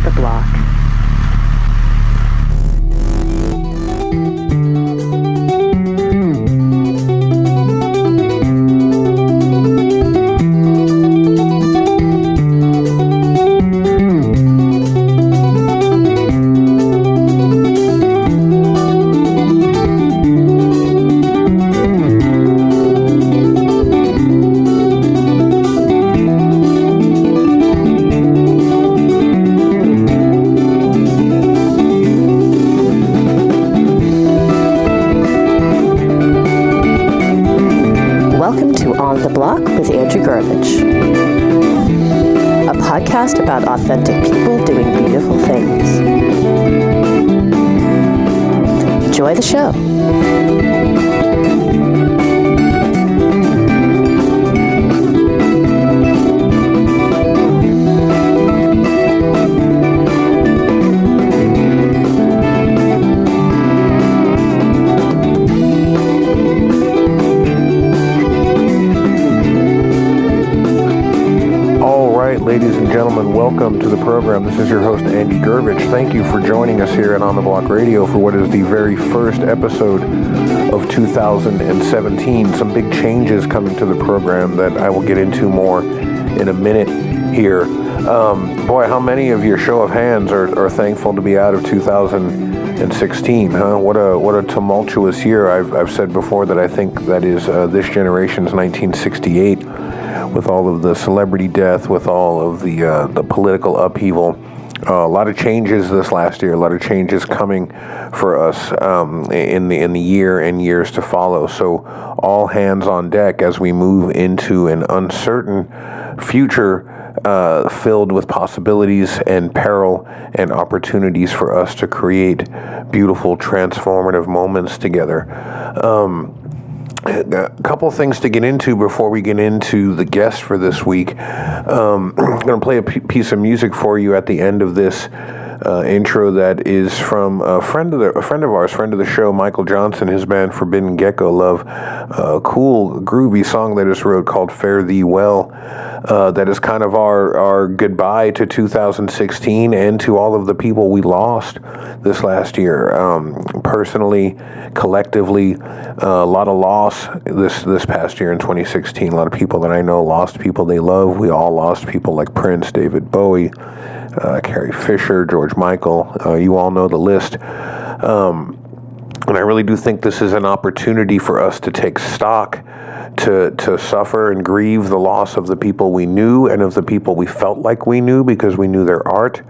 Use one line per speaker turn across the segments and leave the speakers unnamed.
On the Block. About authentic people doing beautiful things. Enjoy the show.
Ladies and gentlemen, welcome to the program. This is your host, Andy Gervich. Thank you for joining us here at On the Block Radio for what is the very first episode of 2017. Some big changes coming to the program that I will get into more in a minute here. Boy, how many of your show of hands are thankful to be out of 2016, huh? What a tumultuous year. I've said before that I think that is this generation's 1968. With all of the celebrity death, with all of the political upheaval, a lot of changes this last year, a lot of changes coming for us in the year and years to follow. So all hands on deck as we move into an uncertain future filled with possibilities and peril and opportunities for us to create beautiful, transformative moments together. A couple things to get into before we get into the guest for this week. I'm going to play a piece of music for you at the end of this intro that is from a friend of the show, Michael Johnson, his band Forbidden Gecko Love. A cool, groovy song they just wrote called Fare Thee Well. That is kind of our goodbye to 2016 and to all of the people we lost this last year. Personally, collectively, a lot of loss this past year in 2016. A lot of people that I know lost people they love. We all lost people like Prince, David Bowie, Carrie Fisher, George Michael. You all know the list. And I really do think this is an opportunity for us to take stock, to suffer and grieve the loss of the people we knew and of the people we felt like we knew because we knew their art.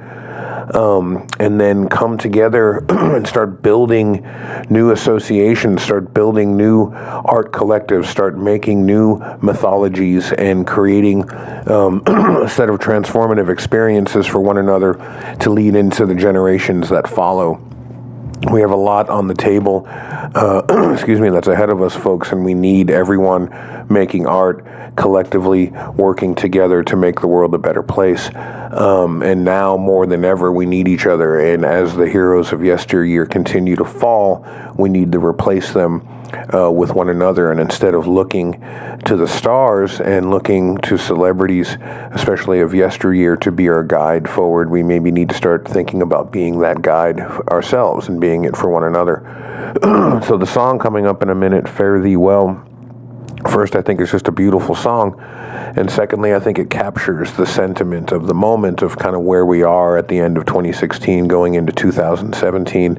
And then come together and start building new associations, start building new art collectives, start making new mythologies and creating a set of transformative experiences for one another to lead into the generations that follow. We have a lot on the table, that's ahead of us, folks, and we need everyone making art, collectively working together to make the world a better place. And now more than ever, we need each other. And as the heroes of yesteryear continue to fall, we need to replace them with one another. And instead of looking to the stars and looking to celebrities, especially of yesteryear, to be our guide forward, we maybe need to start thinking about being that guide ourselves and being it for one another. So the song coming up in a minute, Fare Thee Well, first, I think it's just a beautiful song. And secondly, I think it captures the sentiment of the moment of kind of where we are at the end of 2016, going into 2017,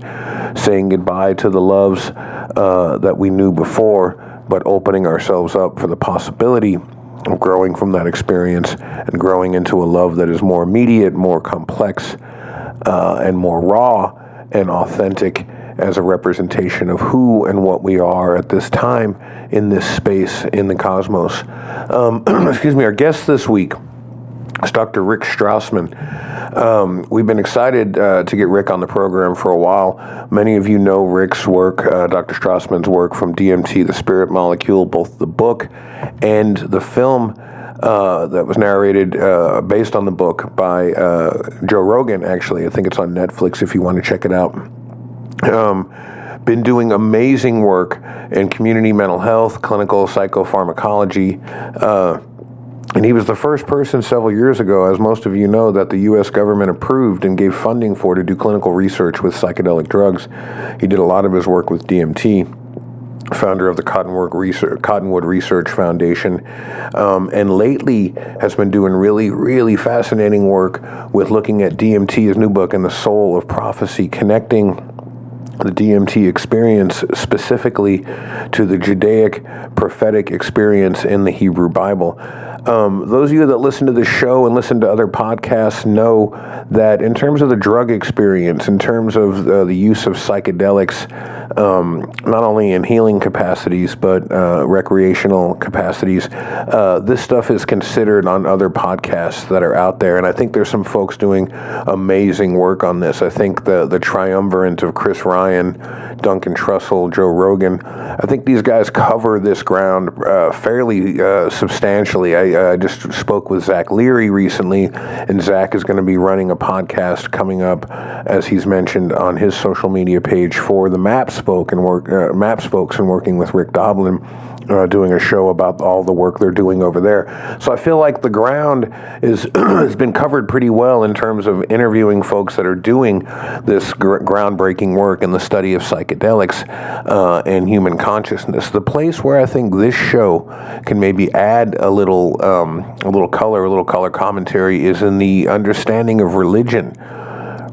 saying goodbye to the loves that we knew before, but opening ourselves up for the possibility of growing from that experience and growing into a love that is more immediate, more complex, and more raw and authentic as a representation of who and what we are at this time in this space in the cosmos. Our guest this week is Dr. Rick Strassman. We've been excited to get Rick on the program for a while. Many of you know Rick's work, Dr. Strassman's work from DMT, The Spirit Molecule, both the book and the film that was narrated based on the book by Joe Rogan, actually. I think it's on Netflix if you want to check it out. Been doing amazing work in community mental health, clinical psychopharmacology, And he was the first person several years ago, as most of you know, that the U.S. government approved and gave funding for to do clinical research with psychedelic drugs. He did a lot of his work with DMT. Founder of the Cottonwood Research Foundation, and lately has been doing really fascinating work with looking at DMT, his new book, and the Soul of Prophecy, connecting the DMT experience specifically to the Judaic prophetic experience in the Hebrew Bible. Those of you that listen to this show and listen to other podcasts know that in terms of the drug experience, in terms of the use of psychedelics, not only in healing capacities, but recreational capacities, this stuff is considered on other podcasts that are out there. And I think there's some folks doing amazing work on this. I think the triumvirate of Chris Ryan, Duncan Trussell, Joe Rogan, I think these guys cover this ground fairly substantially. I just spoke with Zach Leary recently, and Zach is going to be running a podcast coming up, as he's mentioned on his social media page, for the Map Spokes and working with Rick Doblin, doing a show about all the work they're doing over there. So I feel like the ground has been covered pretty well in terms of interviewing folks that are doing this groundbreaking work in the study of psychedelics and human consciousness. The place where I think this show can maybe add a little color commentary is in the understanding of religion.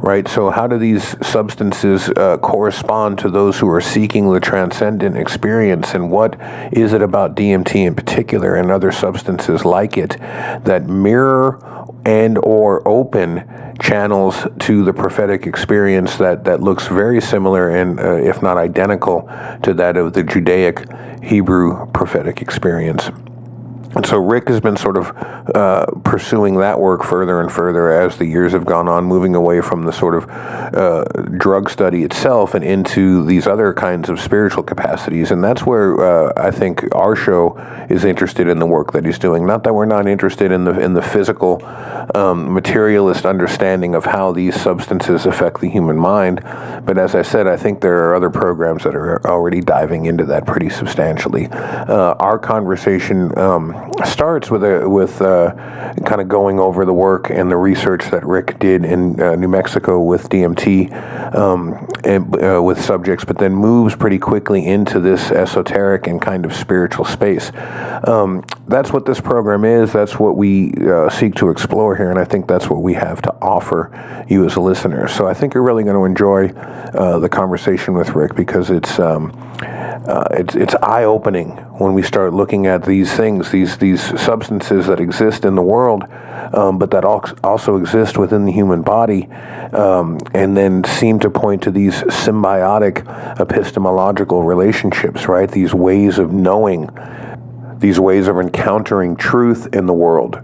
Right, so how do these substances correspond to those who are seeking the transcendent experience, and what is it about DMT in particular and other substances like it that mirror and or open channels to the prophetic experience that looks very similar and if not identical to that of the Judaic Hebrew prophetic experience? And so Rick has been sort of pursuing that work further and further as the years have gone on, moving away from the sort of drug study itself and into these other kinds of spiritual capacities. And that's where I think our show is interested in the work that he's doing. Not that we're not interested in the physical, materialist understanding of how these substances affect the human mind, but as I said, I think there are other programs that are already diving into that pretty substantially. Our conversation starts with kind of going over the work and the research that Rick did in New Mexico with DMT and with subjects, but then moves pretty quickly into this esoteric and kind of spiritual space. That's what this program is. That's what we seek to explore here, and I think that's what we have to offer you as a listener. So I think you're really going to enjoy the conversation with Rick, because it's eye-opening when we start looking at these things, these substances that exist in the world, but that also exist within the human body, and then seem to point to these symbiotic epistemological relationships, right? These ways of knowing, these ways of encountering truth in the world.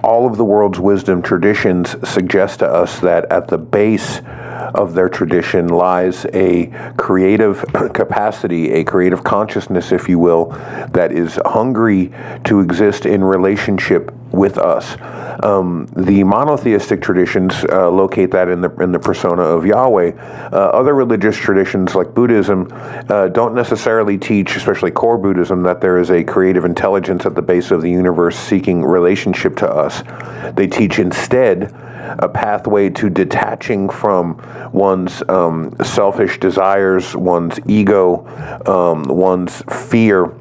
All of the world's wisdom traditions suggest to us that at the base of their tradition lies a creative capacity, a creative consciousness, if you will, that is hungry to exist in relationship with us. The monotheistic traditions locate that in the persona of Yahweh. Other religious traditions like Buddhism don't necessarily teach, especially core Buddhism, that there is a creative intelligence at the base of the universe seeking relationship to us. They teach instead a pathway to detaching from one's selfish desires, one's ego, one's fear,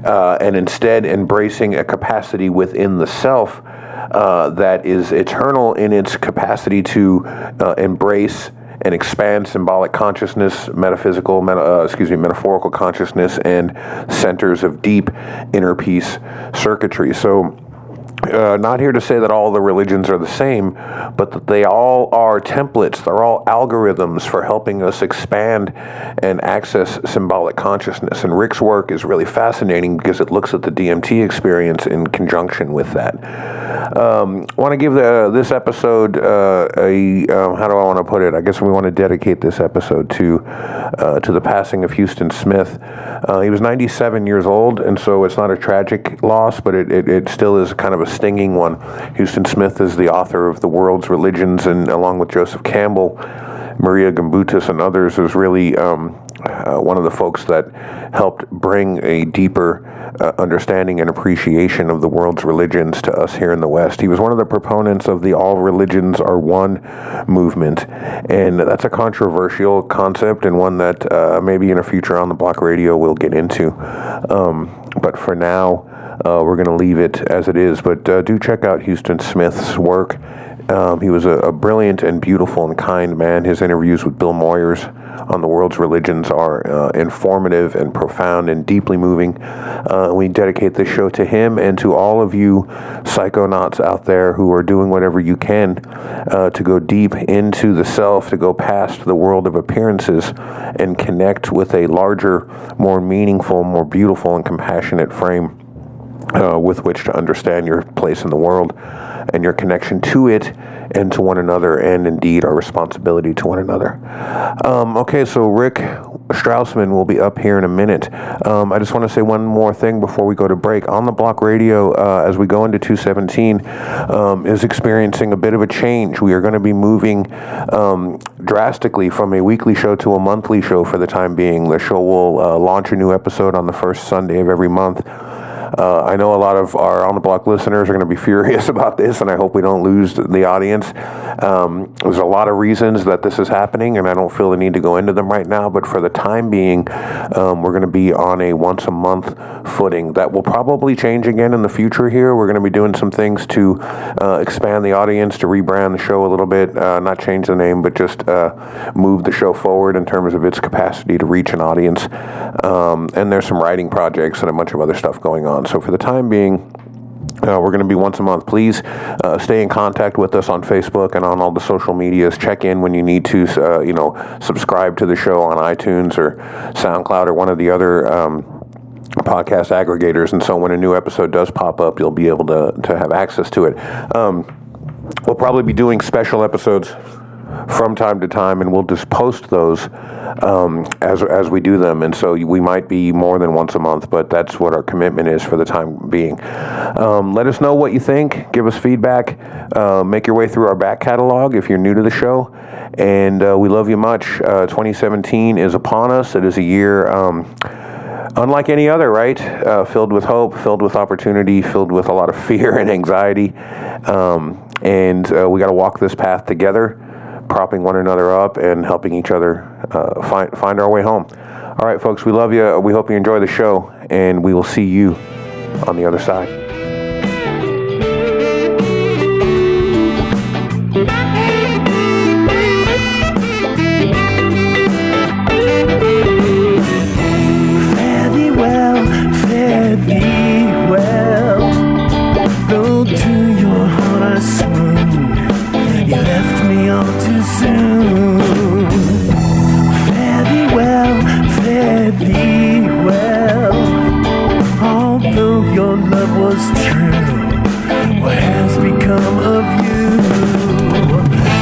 and instead embracing a capacity within the self that is eternal in its capacity to embrace and expand symbolic consciousness, metaphorical consciousness, and centers of deep inner peace circuitry. So, not here to say that all the religions are the same, but that they all are templates. They're all algorithms for helping us expand and access symbolic consciousness. And Rick's work is really fascinating because it looks at the DMT experience in conjunction with that. I want to give this episode how do I want to put it? I guess we want to dedicate this episode to the passing of Houston Smith. He was 97 years old, and so it's not a tragic loss, but it still is kind of a stinging one. Houston Smith is the author of The World's Religions, and along with Joseph Campbell, Maria Gimbutas, and others, was really one of the folks that helped bring a deeper understanding and appreciation of the world's religions to us here in the West. He was one of the proponents of the all religions are one movement, and that's a controversial concept and one that maybe in a future On the Block Radio we'll get into. But for now, we're going to leave it as it is. But do check out Houston Smith's work. He was a brilliant and beautiful and kind man. His interviews with Bill Moyers on the world's religions are informative and profound and deeply moving. We dedicate this show to him and to all of you psychonauts out there who are doing whatever you can to go deep into the self, to go past the world of appearances and connect with a larger, more meaningful, more beautiful and compassionate frame with which to understand your place in the world and your connection to it and to one another, and indeed our responsibility to one another. Okay, so Rick Strassman will be up here in a minute. I just want to say one more thing before we go to break. On the Block Radio, as we go into 217, is experiencing a bit of a change. We are going to be moving drastically from a weekly show to a monthly show for the time being. The show will launch a new episode on the first Sunday of every month. I know a lot of our On the Block listeners are going to be furious about this, and I hope we don't lose the audience. There's a lot of reasons that this is happening, and I don't feel the need to go into them right now, but for the time being, we're going to be on a once-a-month footing. That will probably change again in the future here. We're going to be doing some things to expand the audience, to rebrand the show a little bit, not change the name, but just move the show forward in terms of its capacity to reach an audience. And there's some writing projects and a bunch of other stuff going on. So for the time being, we're going to be once a month. Please stay in contact with us on Facebook and on all the social medias. Check in when you need to, subscribe to the show on iTunes or SoundCloud or one of the other podcast aggregators. And so when a new episode does pop up, you'll be able to have access to it. We'll probably be doing special episodes from time to time, and we'll just post those as we do them. And so we might be more than once a month, but that's what our commitment is for the time being. Let us know what you think. Give us feedback. Make your way through our back catalog if you're new to the show. And we love you much. 2017 is upon us. It is a year unlike any other, right? Filled with hope, filled with opportunity, filled with a lot of fear and anxiety. And we got to walk this path together, propping one another up and helping each other find our way home. All right, folks, we love you. We hope you enjoy the show, and we will see you on the other side.
Fare thee well, go to your heart I swoon. You left me all too soon. Fare thee well, although your love was true. What has become of you?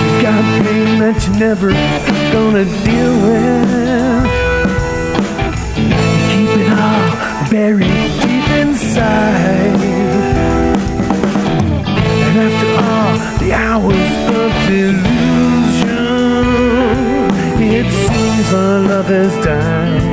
You've got pain that you're never gonna deal with. You keep it all buried deep inside. And after all the hours of delusion, it seems our love has died.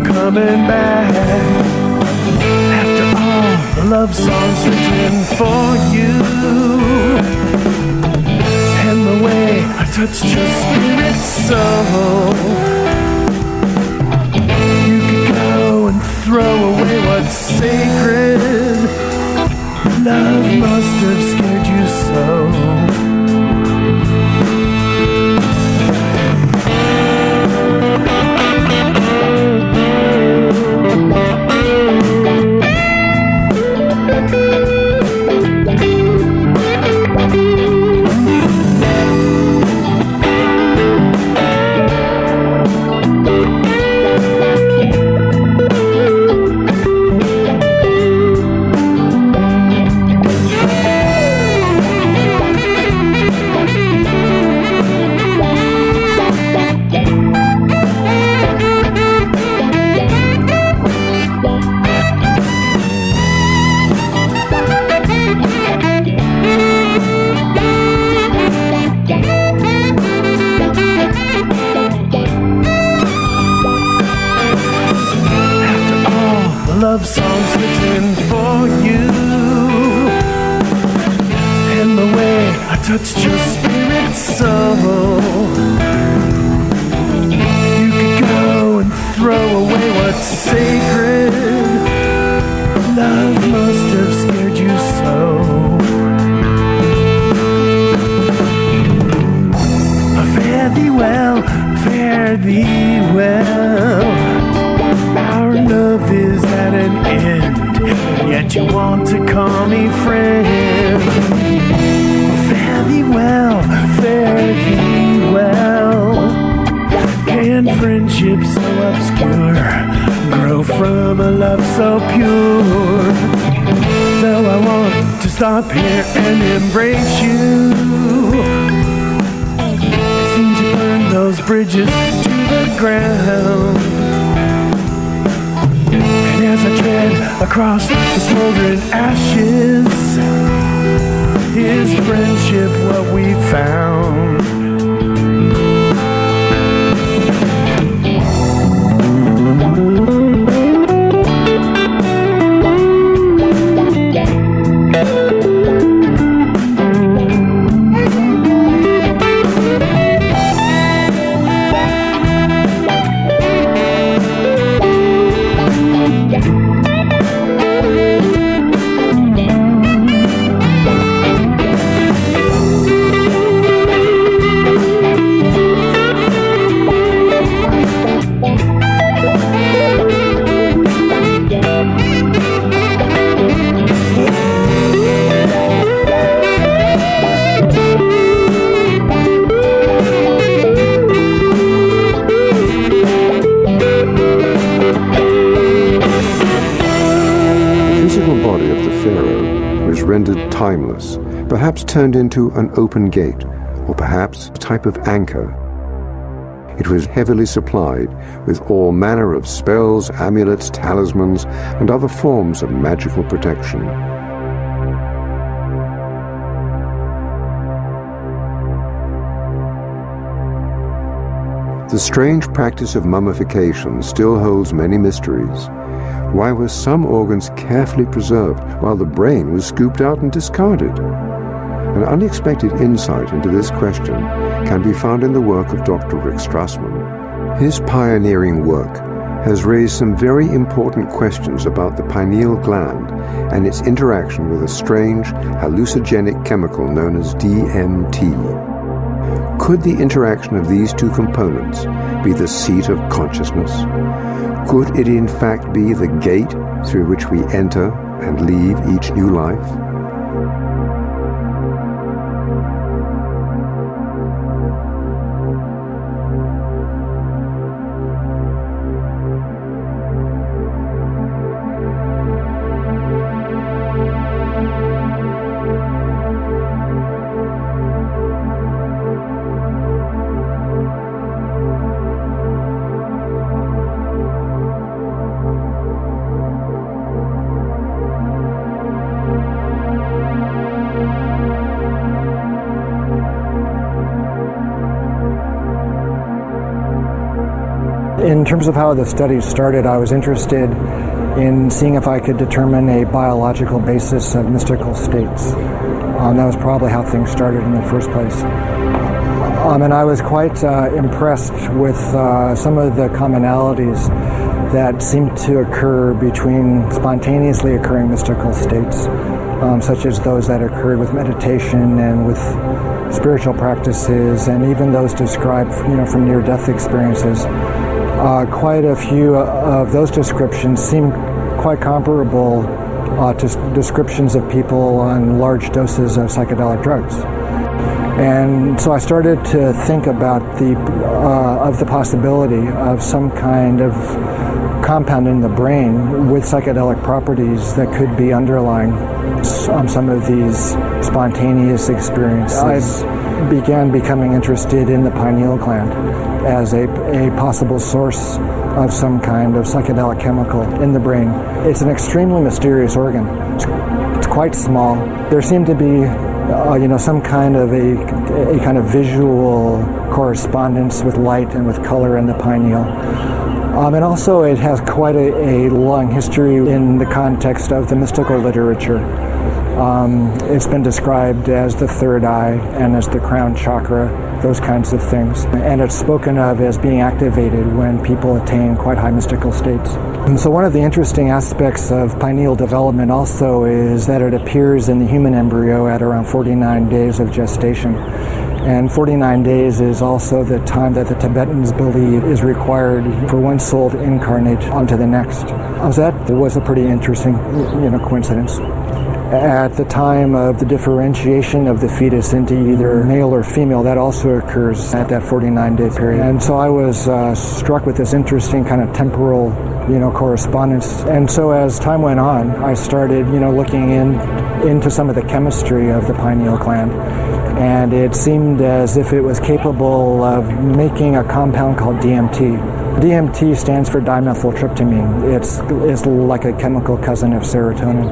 Coming back after all the love songs written for you, and the way I touched your spirit soul. You could go and throw away what's sacred. Love must have scared you so. touched your spirit soul. You could go and throw away what's sacred. Love must have scared you so. Fare thee well, fare thee well. Our love is at an end, and yet you want to call me friend. Fare thee well, fare thee well. Can friendship so obscure grow from a love so pure? Though I want to stop here and embrace you, seem to burn those bridges to the ground. And as I tread across the smoldering ashes, is friendship what we found?
Rendered timeless, perhaps turned into an open gate, or perhaps a type of anchor. It was heavily supplied with all manner of spells, amulets, talismans, and other forms of magical protection. The strange practice of mummification still holds many mysteries. Why were some organs carefully preserved while the brain was scooped out and discarded? An unexpected insight into this question can be found in the work of Dr. Rick Strassman. His pioneering work has raised some very important questions about the pineal gland and its interaction with a strange hallucinogenic chemical known as DMT. Could the interaction of these two components be the seat of consciousness? Could it in fact be the gate through which we enter and leave each new life?
In terms of how the study started, I was interested in seeing if I could determine a biological basis of mystical states. That was probably how things started in the first place. And I was quite impressed with some of the commonalities that seemed to occur between spontaneously occurring mystical states, such as those that occurred with meditation and with spiritual practices, and even those described, from near-death experiences. Quite a few of those descriptions seem quite comparable to descriptions of people on large doses of psychedelic drugs. And so I started to think about the possibility of some kind of compound in the brain with psychedelic properties that could be underlying some of these spontaneous experiences. I began becoming interested in the pineal gland as a possible source of some kind of psychedelic chemical in the brain. It's an extremely mysterious organ. It's quite small. There seemed to be some kind of a kind of visual correspondence with light and with color in the pineal. And also it has quite a long history in the context of the mystical literature. It's been described as the third eye and as the crown chakra, those kinds of things. And it's spoken of as being activated when people attain quite high mystical states. And so one of the interesting aspects of pineal development also is that it appears in the human embryo at around 49 days of gestation. And 49 days is also the time that the Tibetans believe is required for one soul to incarnate onto the next. So that was a pretty interesting, coincidence. At the time of the differentiation of the fetus into either male or female, that also occurs at that 49-day period. And so I was struck with this interesting kind of temporal, correspondence. And so as time went on, I started, looking into some of the chemistry of the pineal gland. And it seemed as if it was capable of making a compound called DMT. DMT stands for dimethyltryptamine. It's like a chemical cousin of serotonin.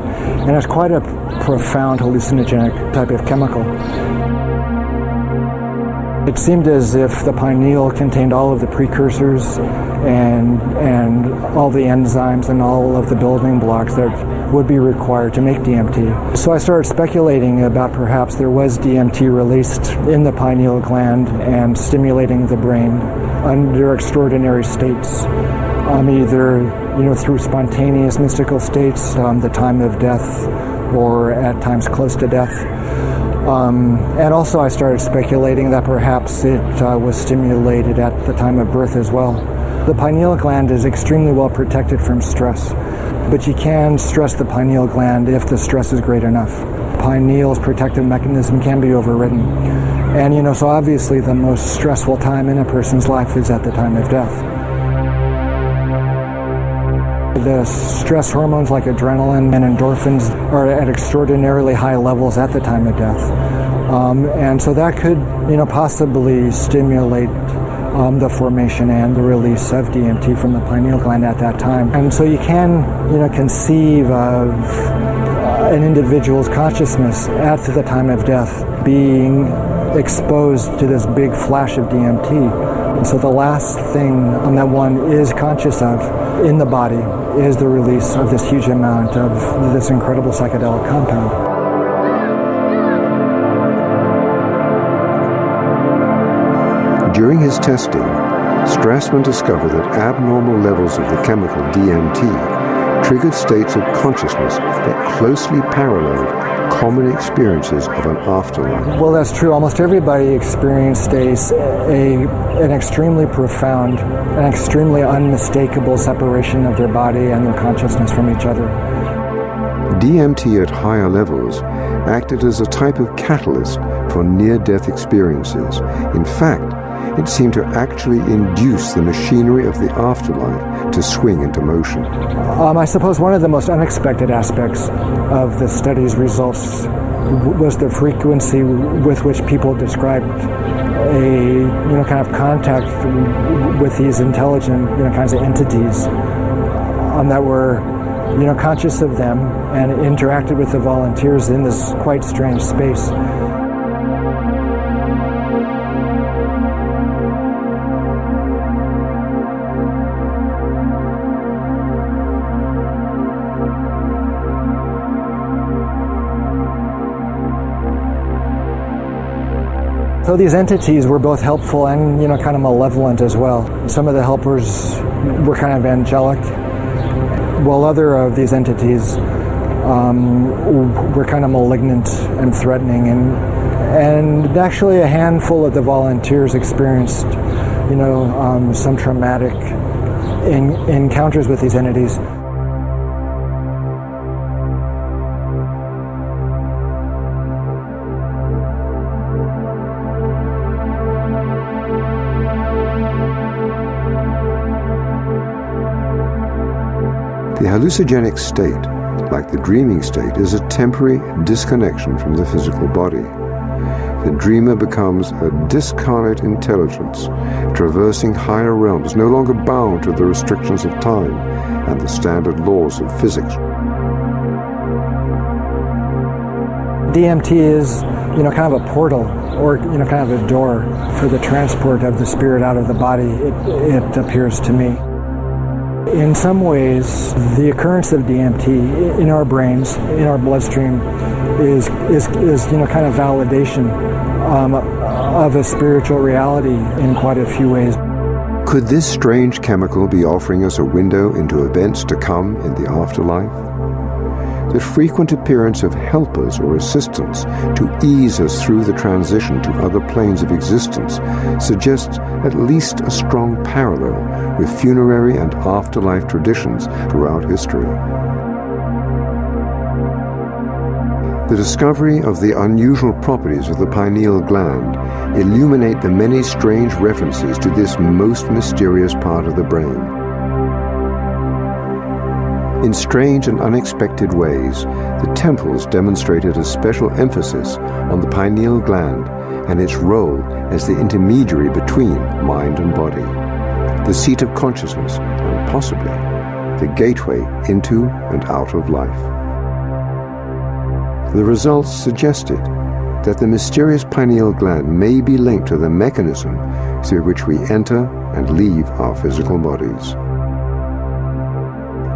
And it's quite a profound hallucinogenic type of chemical. It seemed as if the pineal contained all of the precursors and all the enzymes and all of the building blocks that would be required to make DMT. So I started speculating about perhaps there was DMT released in the pineal gland and stimulating the brain under extraordinary states, either through spontaneous mystical states, the time of death, or at times close to death. And also I started speculating that perhaps it was stimulated at the time of birth as well. The pineal gland is extremely well protected from stress, but you can stress the pineal gland if the stress is great enough. Pineal's protective mechanism can be overridden. And so obviously the most stressful time in a person's life is at the time of death. The stress hormones like adrenaline and endorphins are at extraordinarily high levels at the time of death. And so that could, possibly stimulate the formation and the release of DMT from the pineal gland at that time. And so you can, conceive of an individual's consciousness at the time of death being exposed to this big flash of DMT. And so the last thing that one is conscious of in the body is the release of this huge amount of this incredible psychedelic compound.
During his testing, Strassman discovered that abnormal levels of the chemical DMT triggered states of consciousness that closely paralleled common experiences of an afterlife.
Well, that's true. Almost everybody experienced an extremely profound, an extremely unmistakable separation of their body and their consciousness from each other.
DMT at higher levels acted as a type of catalyst for near-death experiences. In fact, it seemed to actually induce the machinery of the afterlife to swing into motion.
I suppose one of the most unexpected aspects of the study's results was the frequency with which people described a kind of contact with these intelligent kinds of entities that were conscious of them and interacted with the volunteers in this quite strange space. So these entities were both helpful and, kind of malevolent as well. Some of the helpers were kind of angelic, while other of these entities were kind of malignant and threatening. And actually a handful of the volunteers experienced, some traumatic encounters with these entities.
The hallucinogenic state, like the dreaming state, is a temporary disconnection from the physical body. The dreamer becomes a discarnate intelligence, traversing higher realms, no longer bound to the restrictions of time and the standard laws of physics.
DMT is, kind of a portal, or, kind of a door for the transport of the spirit out of the body, it appears to me. In some ways, the occurrence of DMT in our brains, in our bloodstream, is kind of validation of a spiritual reality in quite a few ways.
Could this strange chemical be offering us a window into events to come in the afterlife? The frequent appearance of helpers or assistants to ease us through the transition to other planes of existence suggests at least a strong parallel with funerary and afterlife traditions throughout history. The discovery of the unusual properties of the pineal gland illuminate the many strange references to this most mysterious part of the brain. In strange and unexpected ways, the temples demonstrated a special emphasis on the pineal gland and its role as the intermediary between mind and body, the seat of consciousness, and possibly the gateway into and out of life. The results suggested that the mysterious pineal gland may be linked to the mechanism through which we enter and leave our physical bodies.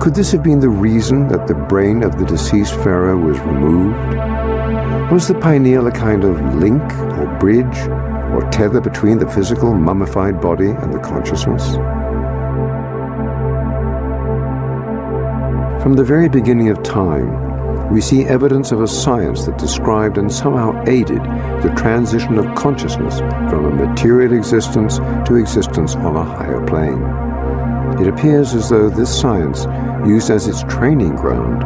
Could this have been the reason that the brain of the deceased pharaoh was removed? Was the pineal a kind of link or bridge or tether between the physical mummified body and the consciousness? From the very beginning of time, we see evidence of a science that described and somehow aided the transition of consciousness from a material existence to existence on a higher plane. It appears as though this science used as its training ground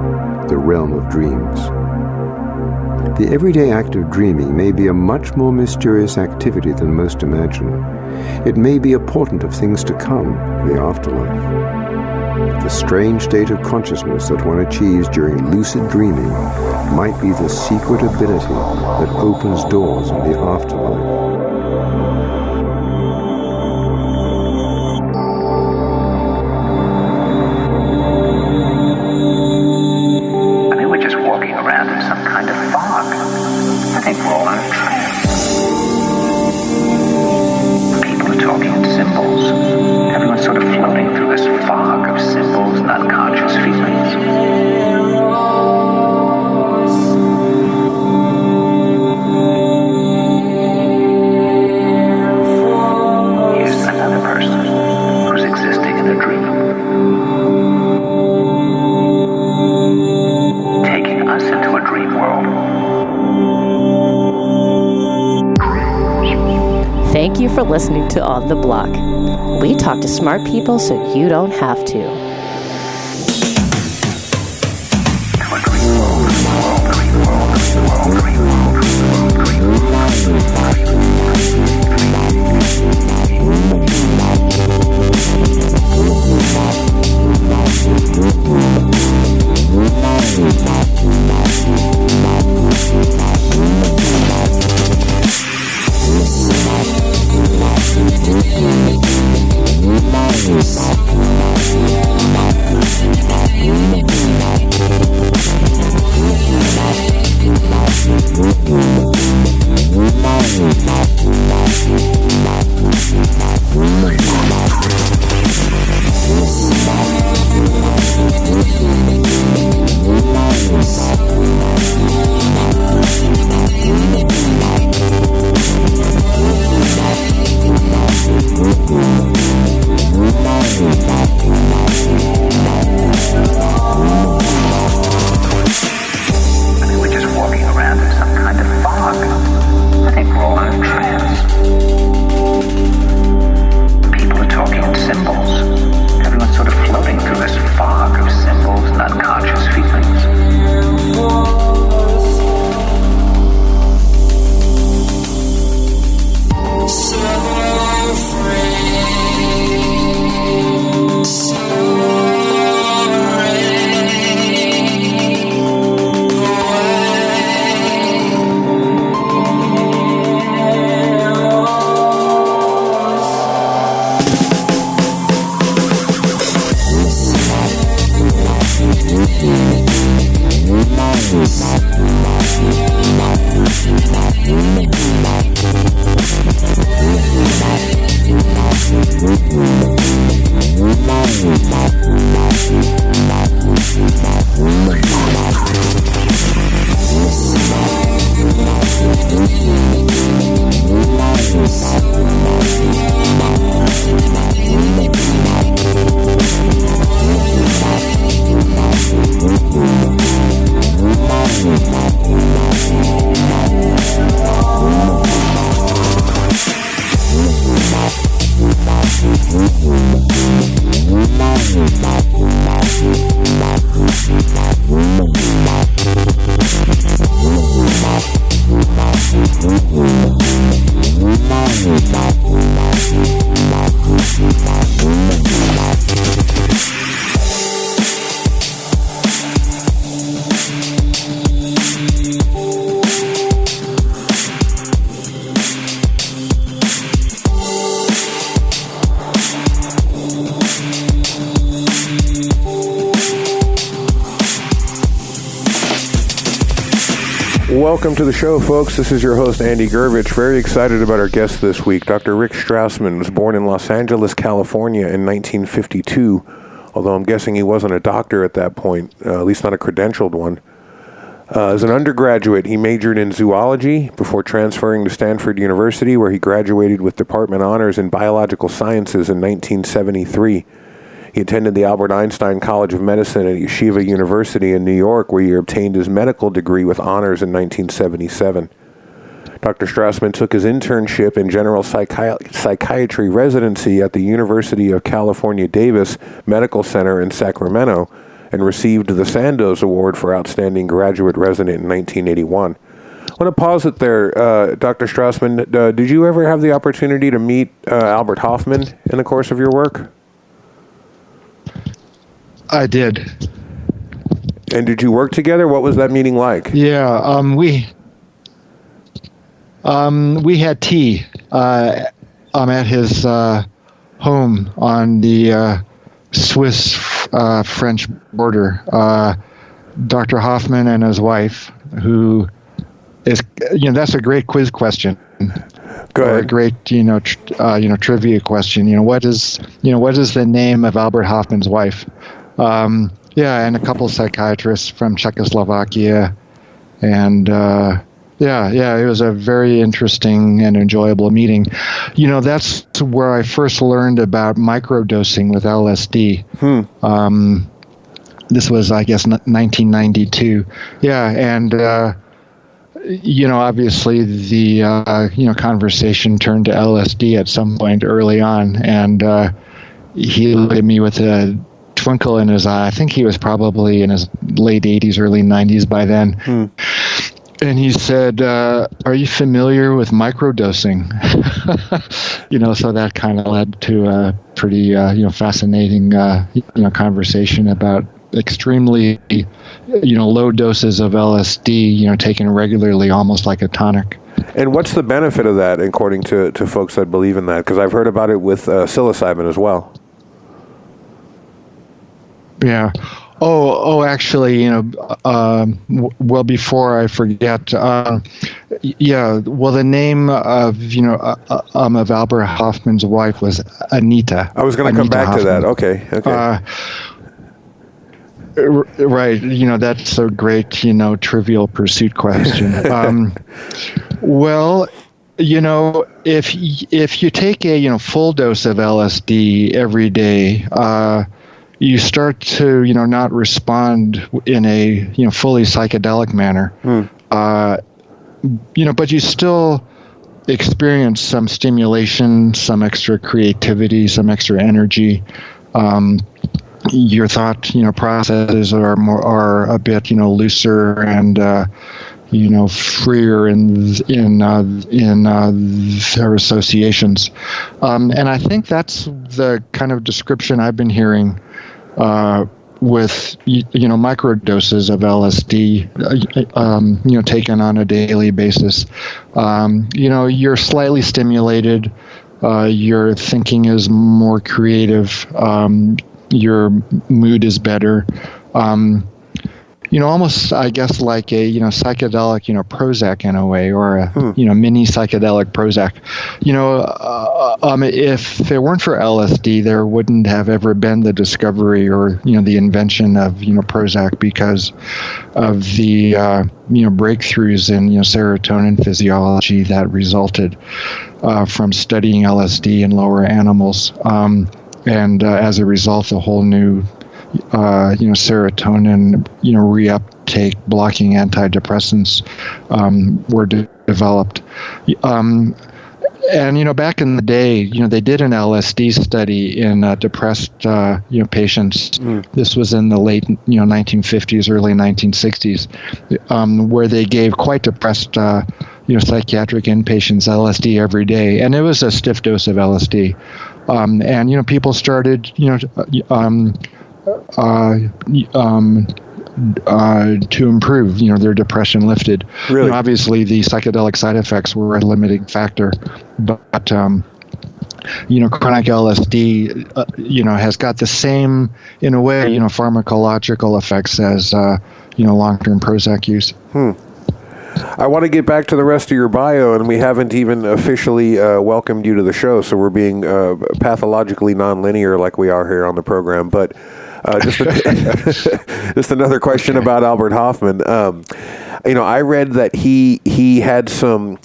the realm of dreams. The everyday act of dreaming may be a much more mysterious activity than most imagine. It may be a portent of things to come, the afterlife. The strange state of consciousness that one achieves during lucid dreaming might be the secret ability that opens doors in the afterlife.
Thank you for listening to On the Block. We talk to smart people so you don't have to.
We're just walking around in some kind of fog. I think we're all in a
Welcome to the show, folks. This is your host, Andy Gurvich. Very excited about our guest this week. Dr. Rick Strassman was born in Los Angeles, California in 1952, although I'm guessing he wasn't a doctor at that point, at least not a credentialed one. As an undergraduate, he majored in zoology before transferring to Stanford University, where he graduated with department honors in biological sciences in 1973. He attended the Albert Einstein College of Medicine at Yeshiva University in New York, where he obtained his medical degree with honors in 1977. Dr. Strassman took his internship in general psychiatry residency at the University of California, Davis Medical Center in Sacramento, and received the Sandoz Award for Outstanding Graduate Resident in 1981. I want to pause it there. Dr. Strassman, did you ever have the opportunity to meet Albert Hofmann in the course of your work?
I did.
And did you work together? What was that meeting like?
Yeah, we had tea at his home on the Swiss-French border. Dr. Hoffman and his wife, who is, that's a great quiz question.
Go ahead.
Or a great, trivia question. What is the name of Albert Hoffman's wife? And a couple of psychiatrists from Czechoslovakia, and it was a very interesting and enjoyable meeting. That's where I first learned about microdosing with LSD. This was, I guess, 1992. Yeah, and obviously the conversation turned to LSD at some point early on, and he looked at me with a twinkle in his eye. I think he was probably in his late 80s, early 90s by then. And he said, are you familiar with microdosing? So that kind of led to a pretty, fascinating, conversation about extremely, low doses of LSD, taken regularly, almost like a tonic.
And what's the benefit of that, according to folks that believe in that? Because I've heard about it with psilocybin as well.
Yeah. Actually, well, before I forget, the name of Albert Hoffman's wife was Anita.
I was going to come back
Hoffman.
to that. Okay.
Right. That's a great, Trivial Pursuit question. Well, if you take a, full dose of LSD every day, you start to, not respond in a, fully psychedelic manner. But you still experience some stimulation, some extra creativity, some extra energy. Your thought, processes are a bit, looser and, freer in their associations. And I think that's the kind of description I've been hearing with microdoses of LSD, taken on a daily basis. You're slightly stimulated. Your thinking is more creative. Your mood is better. Almost, I guess, like a, psychedelic, Prozac in a way, or a, mini psychedelic Prozac. If it weren't for LSD, there wouldn't have ever been the discovery or, the invention of, Prozac, because of the, breakthroughs in, serotonin physiology that resulted from studying LSD in lower animals. And as a result, a whole new serotonin, reuptake blocking antidepressants were developed. And back in the day, they did an LSD study in depressed, patients. This was in the late, 1950s, early 1960s, where they gave quite depressed, psychiatric inpatients LSD every day, and it was a stiff dose of LSD. And people started, to improve, their depression lifted.
Really?
Obviously, the psychedelic side effects were a limiting factor, but chronic LSD, has got the same, in a way, pharmacological effects as, long-term Prozac use.
I want to get back to the rest of your bio, and we haven't even officially welcomed you to the show, so we're being pathologically nonlinear like we are here on the program. But just another question about Albert Hofmann. I read that he had some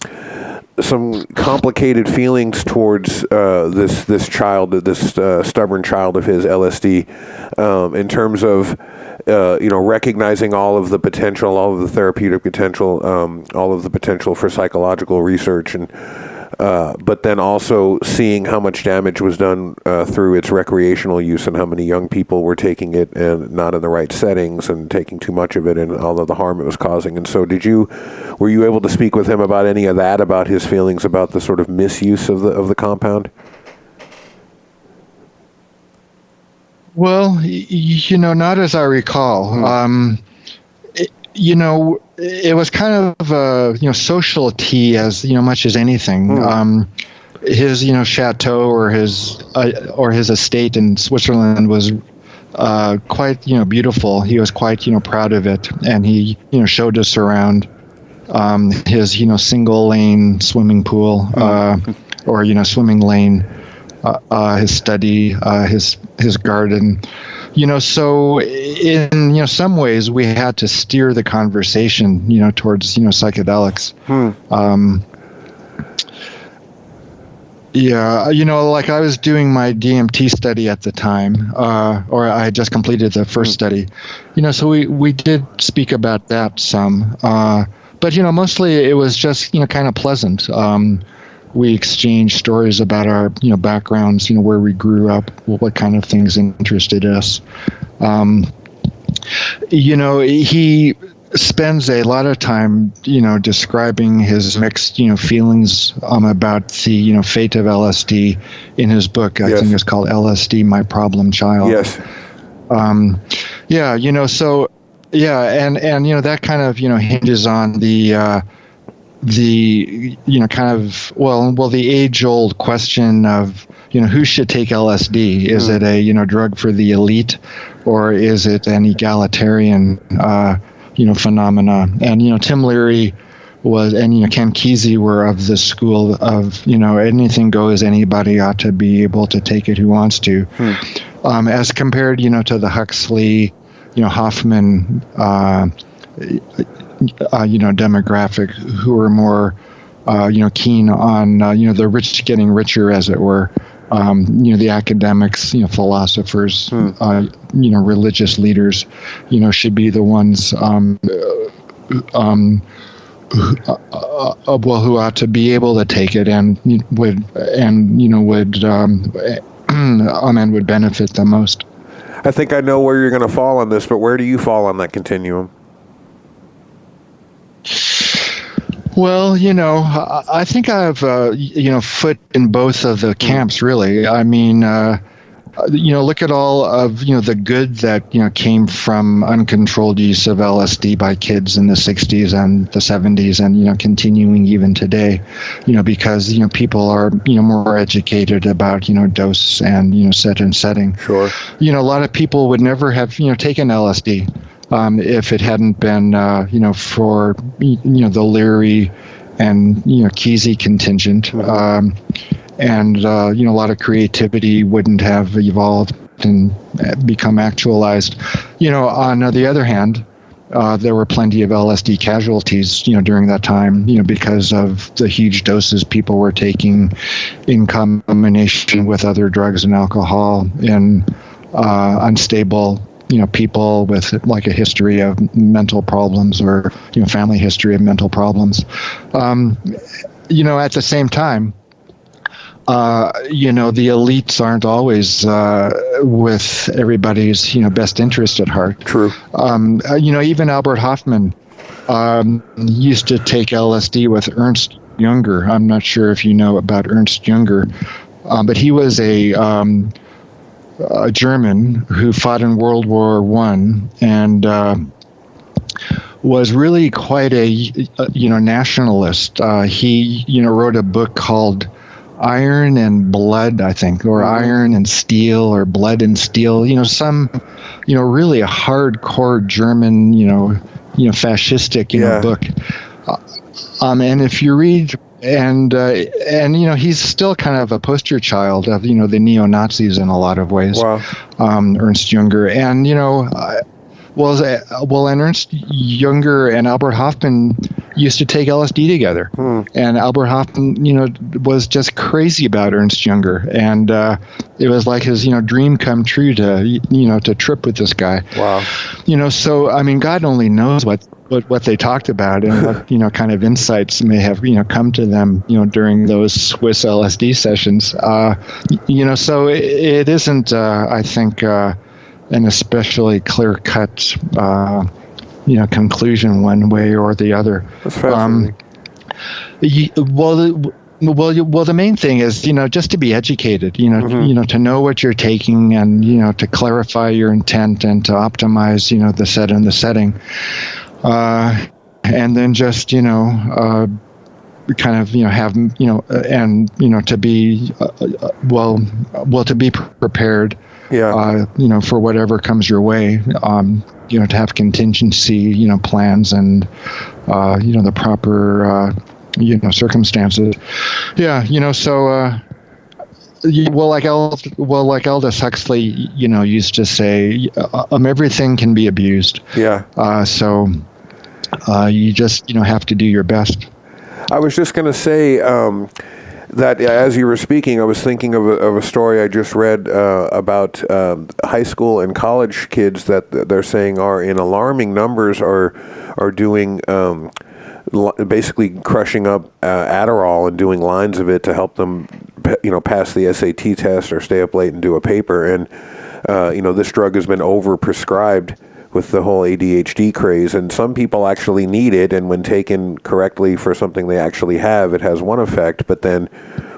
complicated feelings towards this child, this stubborn child of his, LSD, in terms of recognizing all of the potential, all of the therapeutic potential, all of the potential for psychological research, and but then also seeing how much damage was done through its recreational use, and how many young people were taking it and not in the right settings, and taking too much of it, and all of the harm it was causing. And so were you able to speak with him about any of that, about his feelings about the sort of misuse of the compound?
Well, not as I recall. It was kind of social tea as much as anything. His chateau or his estate in Switzerland was quite beautiful. He was quite proud of it, and he showed us around his single lane swimming pool or swimming lane, his study, his garden. So in some ways we had to steer the conversation towards psychedelics. Like I was doing my DMT study at the time, or I had just completed the first study. So we did speak about that some, but mostly it was just kind of pleasant. We exchanged stories about our backgrounds, where we grew up, what kind of things interested us. He spends a lot of time, describing his mixed, feelings about the, fate of LSD in his book. I think it's called LSD, My Problem Child.
Yes.
And that kind of, hinges on the the age-old question of who should take LSD. Is it a drug for the elite, or is it an egalitarian phenomena? And Tim Leary and Ken Kesey were of the school of anything goes, anybody ought to be able to take it who wants to, as compared to the Huxley Hoffman demographic, who are more, keen on, the rich getting richer, as it were. The academics, philosophers, religious leaders, should be the ones, who ought to be able to take it and would benefit the most.
I think I know where you're going to fall on this, but where do you fall on that continuum?
Well, I think I have, foot in both of the camps, really. I mean, look at all of, the good that, came from uncontrolled use of LSD by kids in the 60s and the 70s and, continuing even today, because, people are, more educated about, dose and, set and setting.
Sure.
A lot of people would never have, taken LSD. If it hadn't been, for, the Leary and, Kesey contingent, and, a lot of creativity wouldn't have evolved and become actualized. On the other hand, there were plenty of LSD casualties, during that time, because of the huge doses people were taking in combination with other drugs and alcohol in unstable people with like a history of mental problems or, family history of mental problems. At the same time, the elites aren't always with everybody's, best interest at heart.
True.
Even Albert Hofmann used to take LSD with Ernst Jünger. I'm not sure if you know about Ernst Jünger, but he was a German who fought in World War I and was really quite a nationalist. He wrote a book called Iron and Blood, I think, or Iron and Steel, or Blood and Steel. Some really a hardcore German fascistic book. And if you read, and he's still kind of a poster child of the neo-Nazis in a lot of ways.
Wow.
Ernst Jünger, and and Ernst Jünger and Albert Hofmann used to take LSD together, and Albert Hofmann, was just crazy about Ernst Jünger, and it was like his, dream come true to trip with this guy.
Wow.
So I mean, God only knows what they talked about and what kind of insights may have come to them during those Swiss LSD sessions. So it isn't I think an especially clear-cut conclusion one way or the other.
That's fascinating.
Well, the main thing is, just to be educated, to know what you're taking and, to clarify your intent and to optimize, the set and the setting. And then just, kind of, have, and, to be, to be prepared, for whatever comes your way, to have contingency, plans and, the proper, circumstances. Yeah. So, like Aldous Huxley, used to say, everything can be abused.
Yeah.
So, you just, have to do your best.
I was just going to say that as you were speaking, I was thinking of a story I just read about high school and college kids that they're saying are in alarming numbers are doing basically crushing up Adderall and doing lines of it to help them, pass the SAT test or stay up late and do a paper. And this drug has been overprescribed with the whole ADHD craze, and some people actually need it, and when taken correctly for something they actually have, it has one effect, but then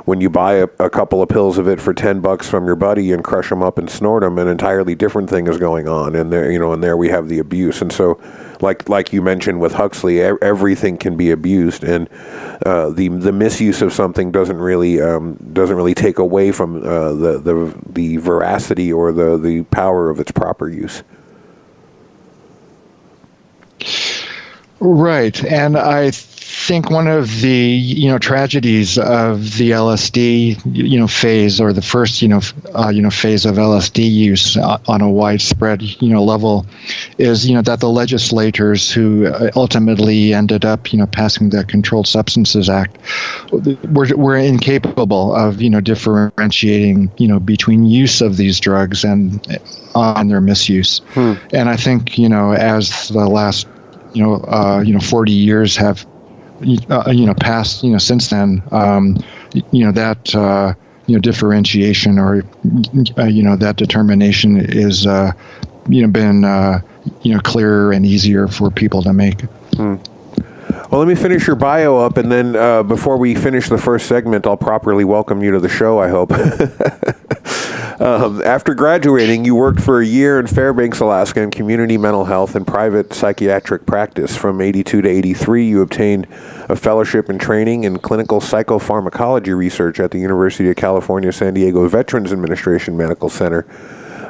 when you buy a couple of pills of it for $10 from your buddy and crush them up and snort them, an entirely different thing is going on, and there we have the abuse. And so, like you mentioned with Huxley, everything can be abused, and the misuse of something doesn't really take away from the veracity or the power of its proper use.
Right, and I think one of the tragedies of the LSD phase, or the first phase of LSD use on a widespread level, is that the legislators who ultimately ended up passing the Controlled Substances Act were incapable of differentiating between use of these drugs and their misuse. And I think as the last 40 years have passed since then, that differentiation or that determination is been clearer and easier for people to make.
Well, let me finish your bio up, and then before we finish the first segment, I'll properly welcome you to the show, I hope. After graduating, you worked for a year in Fairbanks, Alaska, in community mental health and private psychiatric practice. From 82 to 83, you obtained a fellowship in training in clinical psychopharmacology research at the University of California, San Diego Veterans Administration Medical Center.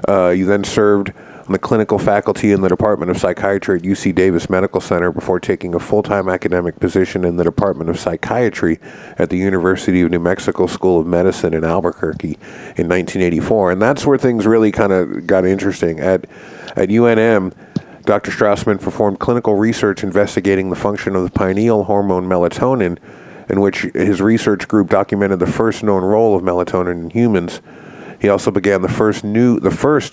You then served on the clinical faculty in the Department of Psychiatry at UC Davis Medical Center before taking a full-time academic position in the Department of Psychiatry at the University of New Mexico School of Medicine in Albuquerque in 1984. And that's where things really kind of got interesting. At UNM, Dr. Strassman performed clinical research investigating the function of the pineal hormone melatonin, in which his research group documented the first known role of melatonin in humans. He also began the first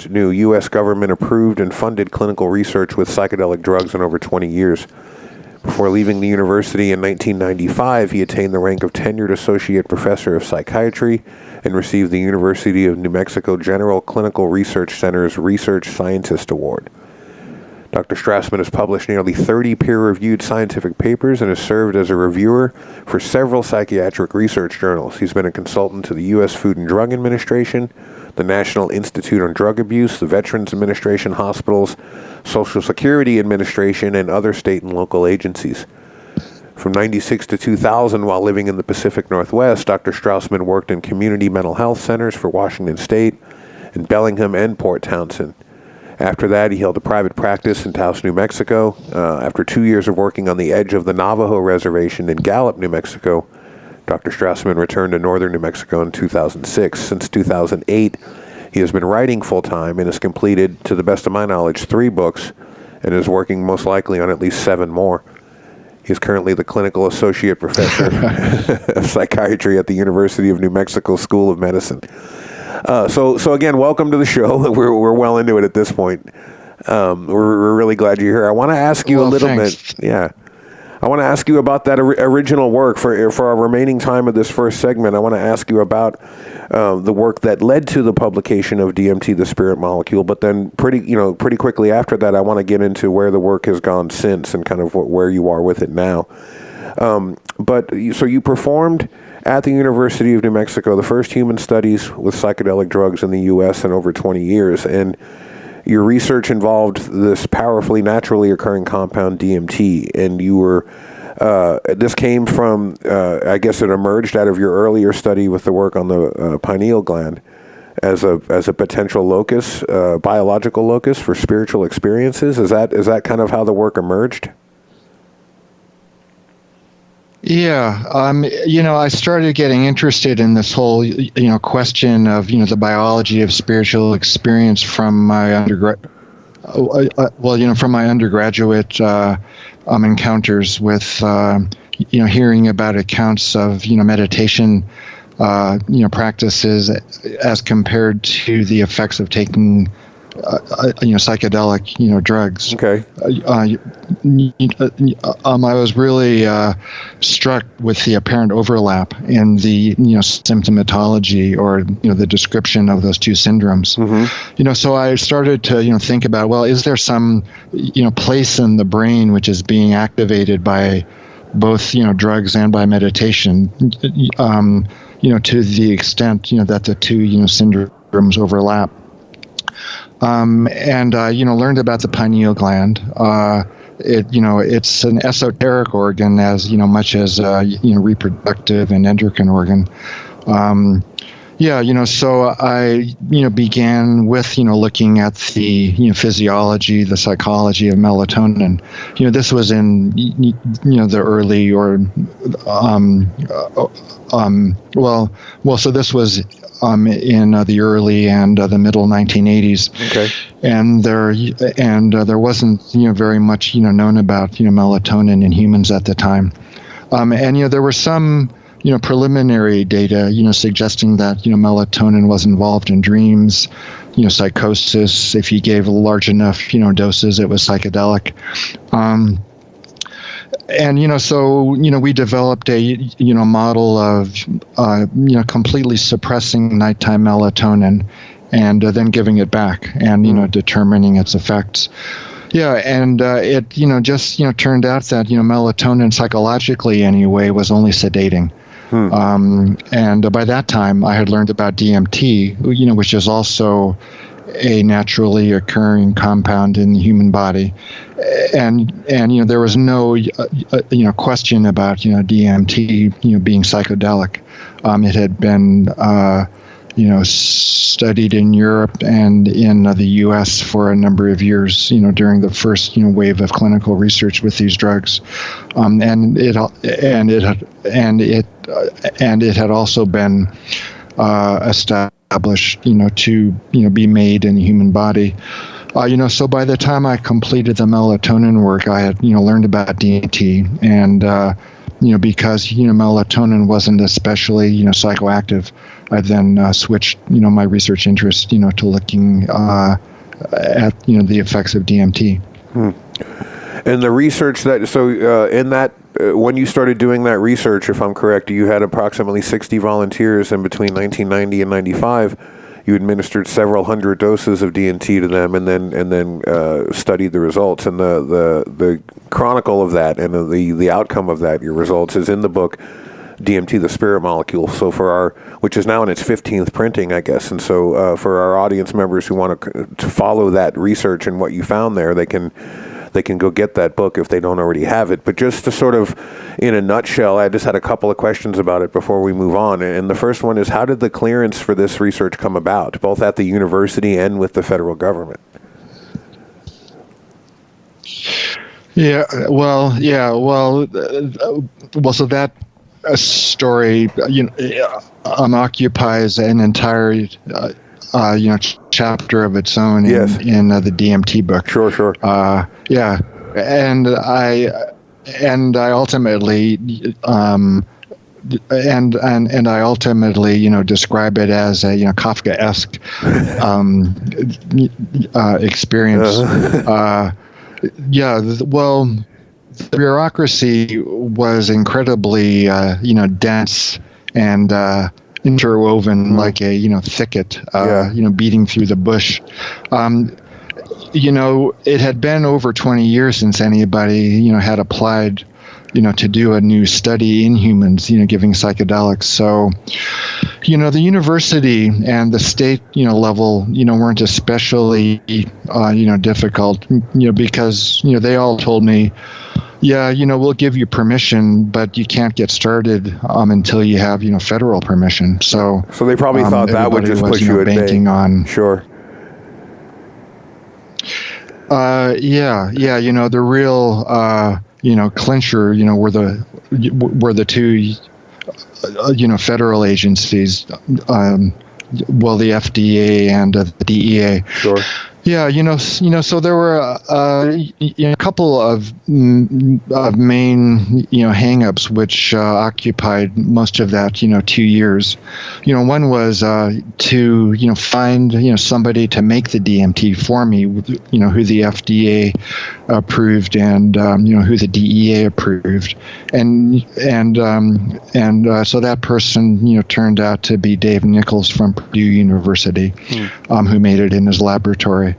new U.S. government-approved and funded clinical research with psychedelic drugs in over 20 years. Before leaving the university in 1995, he attained the rank of tenured Associate Professor of Psychiatry and received the University of New Mexico General Clinical Research Center's Research Scientist Award. Dr. Strassman has published nearly 30 peer-reviewed scientific papers and has served as a reviewer for several psychiatric research journals. He's been a consultant to the U.S. Food and Drug Administration, the National Institute on Drug Abuse, the Veterans Administration, hospitals, Social Security Administration, and other state and local agencies. From 1996 to 2000, while living in the Pacific Northwest, Dr. Strassman worked in community mental health centers for Washington State and Bellingham and Port Townsend. After that, he held a private practice in Taos, New Mexico. After 2 years of working on the edge of the Navajo Reservation in Gallup, New Mexico, Dr. Strassman returned to northern New Mexico in 2006. Since 2008, he has been writing full-time and has completed, to the best of my knowledge, 3 books and is working most likely on at least 7 more. He is currently the clinical associate professor of psychiatry at the University of New Mexico School of Medicine. So again, welcome to the show. We're well into it at this point. We're really glad you're here. I want to ask you a little bit. Yeah. I want to ask you about that original work for our remaining time of this first segment. I want to ask you about the work that led to the publication of DMT, the spirit molecule. But then pretty quickly after that, I want to get into where the work has gone since and kind of where you are with it now. So you performed at the University of New Mexico the first human studies with psychedelic drugs in the U.S. in over 20 years, and your research involved this powerfully naturally occurring compound DMT, and you were this came from I guess it emerged out of your earlier study with the work on the pineal gland as a potential locus, biological locus for spiritual experiences. Is that kind of how the work emerged?
Yeah, I started getting interested in this whole, question of, the biology of spiritual experience from my undergraduate encounters with, hearing about accounts of, meditation, practices as compared to the effects of taking psychedelic, drugs.
Okay.
I was really struck with the apparent overlap in the, symptomatology or, the description of those two syndromes. Mm-hmm. So I started to, think about, well, is there some, place in the brain which is being activated by both, drugs and by meditation, to the extent, that the two, syndromes overlap. Learned about the pineal gland. It's an esoteric organ as, much as, reproductive and endocrine organ. So I, began with, looking at the, physiology, the psychology of melatonin. This was in, the early or, so this was in the early and the middle 1980s. Okay. And there wasn't, very much, known about, melatonin in humans at the time. There were some, preliminary data, suggesting that, melatonin was involved in dreams, psychosis. If you gave large enough, doses, it was psychedelic. We developed a, model of, completely suppressing nighttime melatonin and then giving it back and, determining its effects. Yeah, and it, just, turned out that, melatonin psychologically anyway was only sedating. And by that time, I had learned about DMT, which is also a naturally occurring compound in the human body, and there was no question about DMT being psychedelic. It had been studied in Europe and in the U.S. for a number of years, during the first wave of clinical research with these drugs, and it had also been established, to be made in the human body. So by the time I completed the melatonin work, I had learned about DMT, and because melatonin wasn't especially psychoactive, I then switched my research interest to looking at the effects of DMT.
And the research when you started doing that research, if I'm correct, you had approximately 60 volunteers, and between 1990 and 95, you administered several hundred doses of DMT to them, and then studied the results. And the chronicle of that and the outcome of that, your results, is in the book DMT, the Spirit Molecule. So which is now in its 15th printing, I guess. And so for our audience members who want to follow that research and what you found there, they can go get that book if they don't already have it. But just to sort of, in a nutshell, I just had a couple of questions about it before we move on. And the first one is, how did the clearance for this research come about, both at the university and with the federal government?
So that story, occupies an entire, chapter of its own in the DMT book.
Sure.
And I ultimately, and I ultimately, describe it as a, Kafkaesque experience. The bureaucracy was incredibly, dense and interwoven like a, thicket, beating through the bush. It had been over 20 years since anybody, had applied, to do a new study in humans, giving psychedelics. So, the university and the state, level, weren't especially, difficult, because, they all told me, we'll give you permission, but you can't get started until you have, federal permission. So
they probably thought that would just put you at
banking on.
Sure.
The real, clincher, were the two, federal agencies, the FDA and the DEA.
Sure.
Yeah, so there were a couple of main, hang-ups which occupied most of that, 2 years. One was to, find, somebody to make the DMT for me, who the FDA approved and, who the DEA approved. And so that person, turned out to be Dave Nichols from Purdue University, who made it in his laboratory.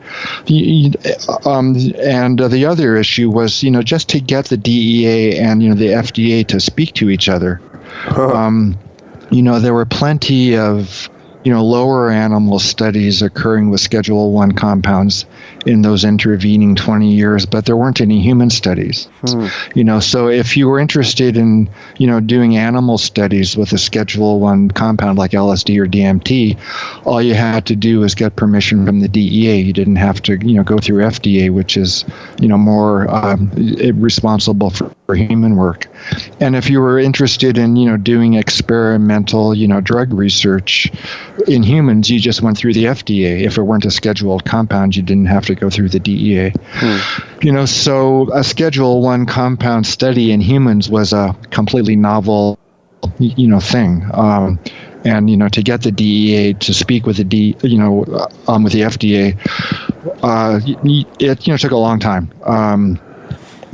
And the other issue was, just to get the DEA and, the FDA to speak to each other. There were plenty of, lower animal studies occurring with Schedule I compounds in those intervening 20 years, but there weren't any human studies. So if you were interested in, doing animal studies with a Schedule I compound like LSD or DMT, all you had to do was get permission from the DEA. You didn't have to, go through FDA, which is, more responsible for human work. And if you were interested in, doing experimental, drug research in humans, you just went through the FDA. If it weren't a scheduled compound, you didn't have to go through the DEA. So a Schedule I compound study in humans was a completely novel, thing. And to get the DEA to speak with the with the FDA, it took a long time.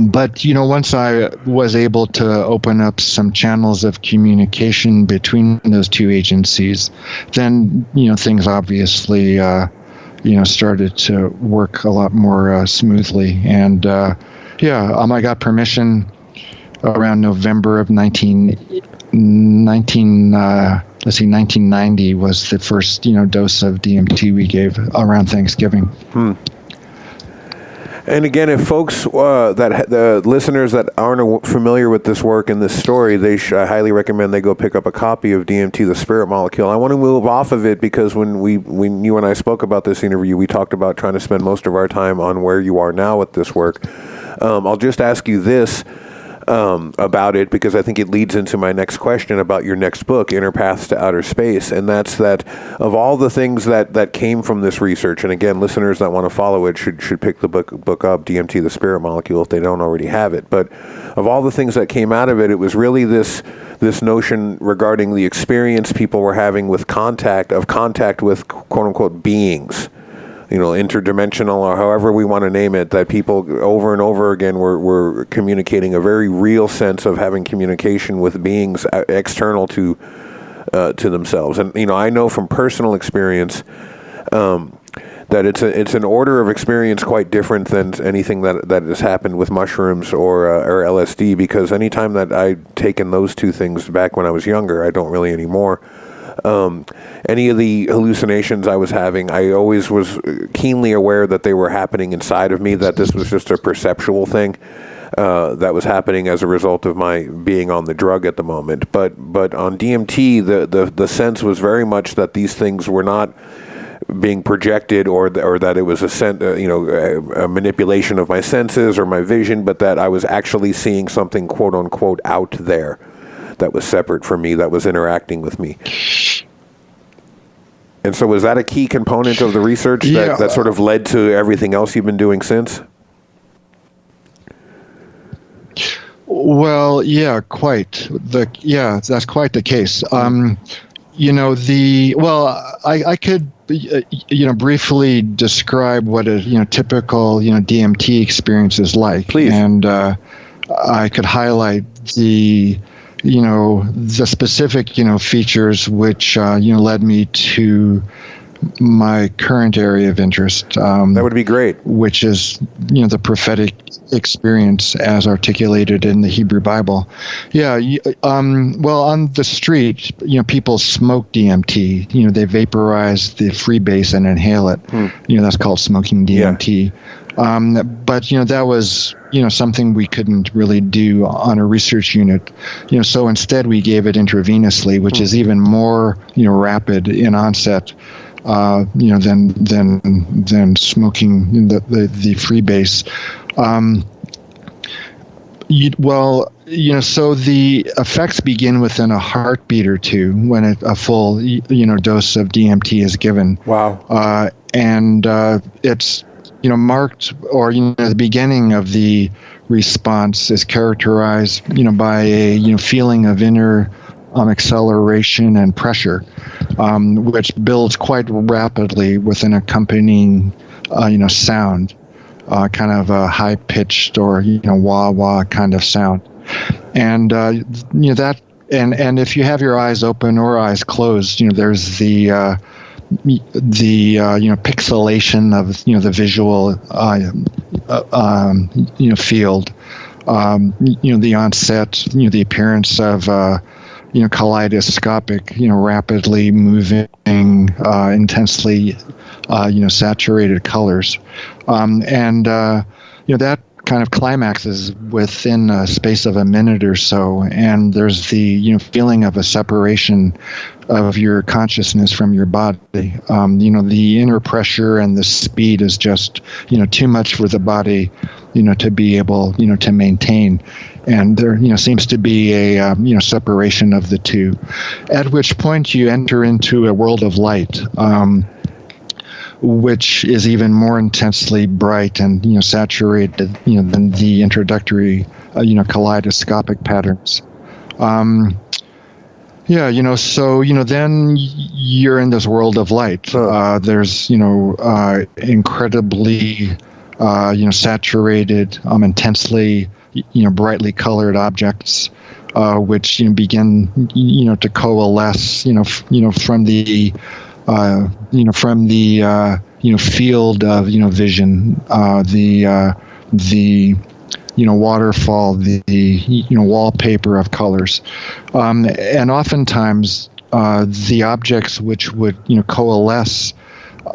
But, once I was able to open up some channels of communication between those two agencies, then, things obviously, started to work a lot more smoothly. And, I got permission around November of 1990 was the first, dose of DMT we gave around Thanksgiving.
And again, if folks, the listeners that aren't familiar with this work and this story, I highly recommend they go pick up a copy of DMT, the Spirit Molecule. I want to move off of it because when you and I spoke about this interview, we talked about trying to spend most of our time on where you are now with this work. I'll just ask you this about it because I think it leads into my next question about your next book, Inner Paths to Outer Space, and that's that of all the things that came from this research, and again, listeners that want to follow it should pick the book up, DMT, the Spirit Molecule, if they don't already have it. But of all the things that came out of it, it was really this notion regarding the experience people were having with contact with quote-unquote beings, interdimensional or however we want to name it, that people over and over again were communicating a very real sense of having communication with beings external to themselves. And, I know from personal experience that it's an order of experience quite different than anything that has happened with mushrooms or LSD, because anytime that I'd taken those two things back when I was younger, I don't really anymore. Any of the hallucinations I was having, I always was keenly aware that they were happening inside of me, that this was just a perceptual thing that was happening as a result of my being on the drug at the moment. But on DMT, the sense was very much that these things were not being projected, or that it was a manipulation of my senses or my vision, but that I was actually seeing something quote unquote out there that was separate from me, that was interacting with me. And so was that a key component of the research that sort of led to everything else you've been doing since?
Well, yeah, quite. That's quite the case. I could, briefly describe what a, typical, DMT experience is like.
Please.
And I could highlight the specific, features which, led me to my current area of interest.
That would be great.
Which is, the prophetic experience as articulated in the Hebrew Bible. Well, on the street, people smoke DMT. They vaporize the freebase and inhale it. That's called smoking DMT. Yeah. But that was something we couldn't really do on a research unit. So instead we gave it intravenously, which is even more rapid in onset. Than smoking the freebase. So the effects begin within a heartbeat or two when a full dose of DMT is given.
Wow.
And it's marked, or the beginning of the response is characterized by a feeling of inner acceleration and pressure, which builds quite rapidly with an accompanying, sound, kind of a high-pitched or wah-wah kind of sound, and that, and if you have your eyes open or eyes closed, there's the pixelation of the visual field, the onset, the appearance of kaleidoscopic, rapidly moving, intensely, saturated colors. That kind of climaxes within a space of a minute or so, and there's the, feeling of a separation of your consciousness from your body. The inner pressure and the speed is just, too much for the body, to be able, to maintain. And there, seems to be a, separation of the two, at which point you enter into a world of light, which is even more intensely bright and, saturated, than the introductory, kaleidoscopic patterns. So, then you're in this world of light. There's, incredibly, saturated, intensely, brightly colored objects, which begin, to coalesce, from the, field of, vision, the waterfall, the wallpaper of colors, and oftentimes the objects which would coalesce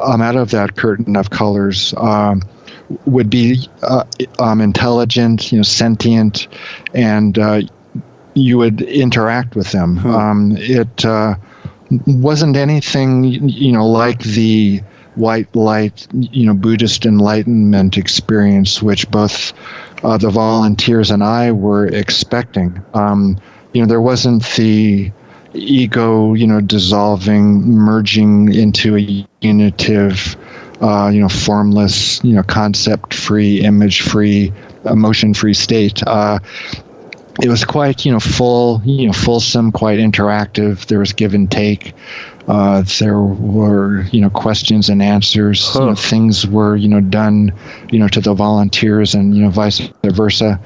out of that curtain of colors would be intelligent, sentient, and you would interact with them. It wasn't anything, like the white light, Buddhist enlightenment experience, which both the volunteers and I were expecting. There wasn't the ego, dissolving, merging into a unitive, formless, concept-free, image-free, emotion-free state. It was quite, full, fulsome, quite interactive. There was give and take. There were, questions and answers. Things were, done, to the volunteers and, vice versa.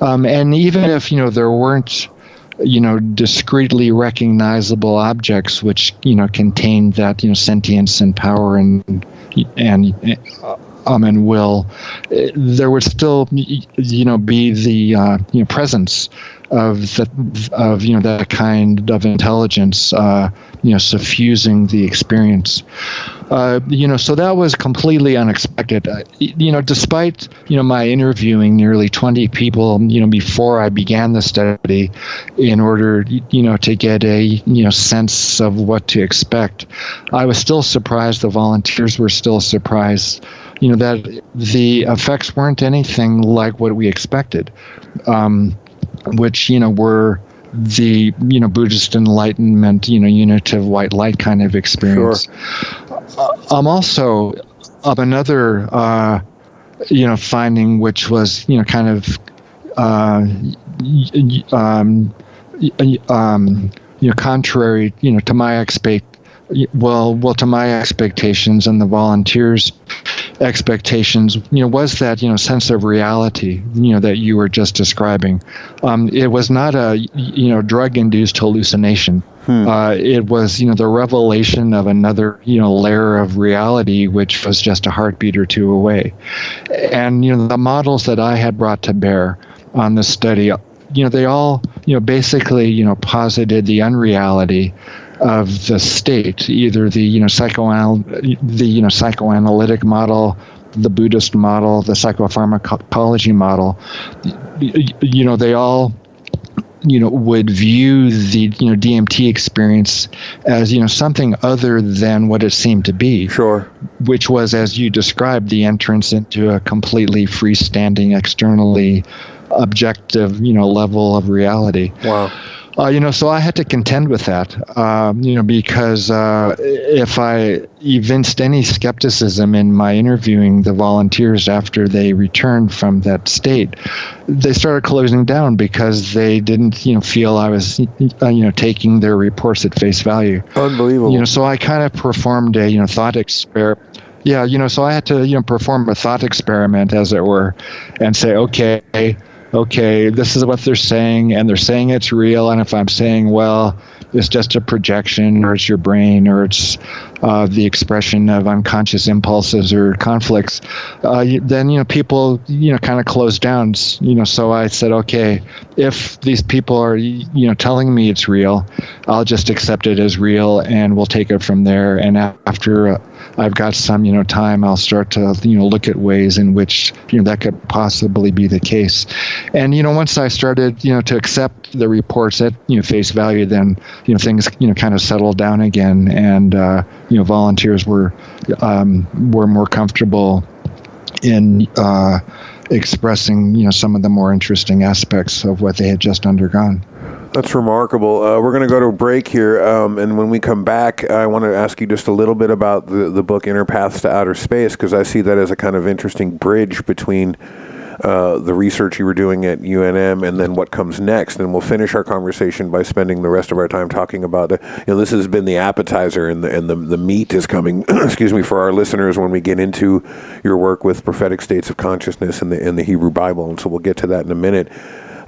And even if, there weren't, discreetly recognizable objects which, contained that, sentience and power and will, there would still, be the, presence that kind of intelligence, suffusing the experience. So that was completely unexpected. Despite, my interviewing nearly 20 people, before I began the study in order, to get a, sense of what to expect, I was still surprised. The volunteers were still surprised, that the effects weren't anything like what we expected, which, were the, Buddhist enlightenment, unitive white light kind of experience. Sure. I'm also of another, finding, which was, kind of, contrary, to my to my expectations and the volunteers' expectations, was that, sense of reality, that you were just describing. It was not a, drug-induced hallucination. It was, the revelation of another, layer of reality, which was just a heartbeat or two away. And, the models that I had brought to bear on this study, they all, basically, posited the unreality of the state, either the, psychoanalytic model, the Buddhist model, the psychopharmacology model. They all, would view the, DMT experience as, something other than what it seemed to be. Sure. Which was, as you described, the entrance into a completely freestanding, externally objective, level of reality. Wow. So I had to contend with that, because if I evinced any skepticism in my interviewing the volunteers after they returned from that state, they started closing down because they didn't, feel I was, taking their reports at face value. Unbelievable. So I kind of performed a, thought experiment. Yeah, so I had to, perform a thought experiment, as it were, and say, okay, this is what they're saying, and they're saying it's real. And if I'm saying, well, it's just a projection, or it's your brain, or it's the expression of unconscious impulses or conflicts, then, people, kind of close down. So I said, okay, if these people are, telling me it's real, I'll just accept it as real, and we'll take it from there. And after I've got some, time, I'll start to, look at ways in which, that could possibly be the case. And, once I started, to accept the reports at, face value, then, things, kind of settled down again. And, volunteers were more comfortable in expressing, some of the more interesting aspects of what they had just undergone.
That's remarkable. We're going to go to a break here, and when we come back, I want to ask you just a little bit about the book Inner Paths to Outer Space, because I see that as a kind of interesting bridge between the research you were doing at UNM and then what comes next. And we'll finish our conversation by spending the rest of our time talking about this has been the appetizer, and the meat is coming excuse me, for our listeners when we get into your work with prophetic states of consciousness in the Hebrew Bible. And so we'll get to that in a minute.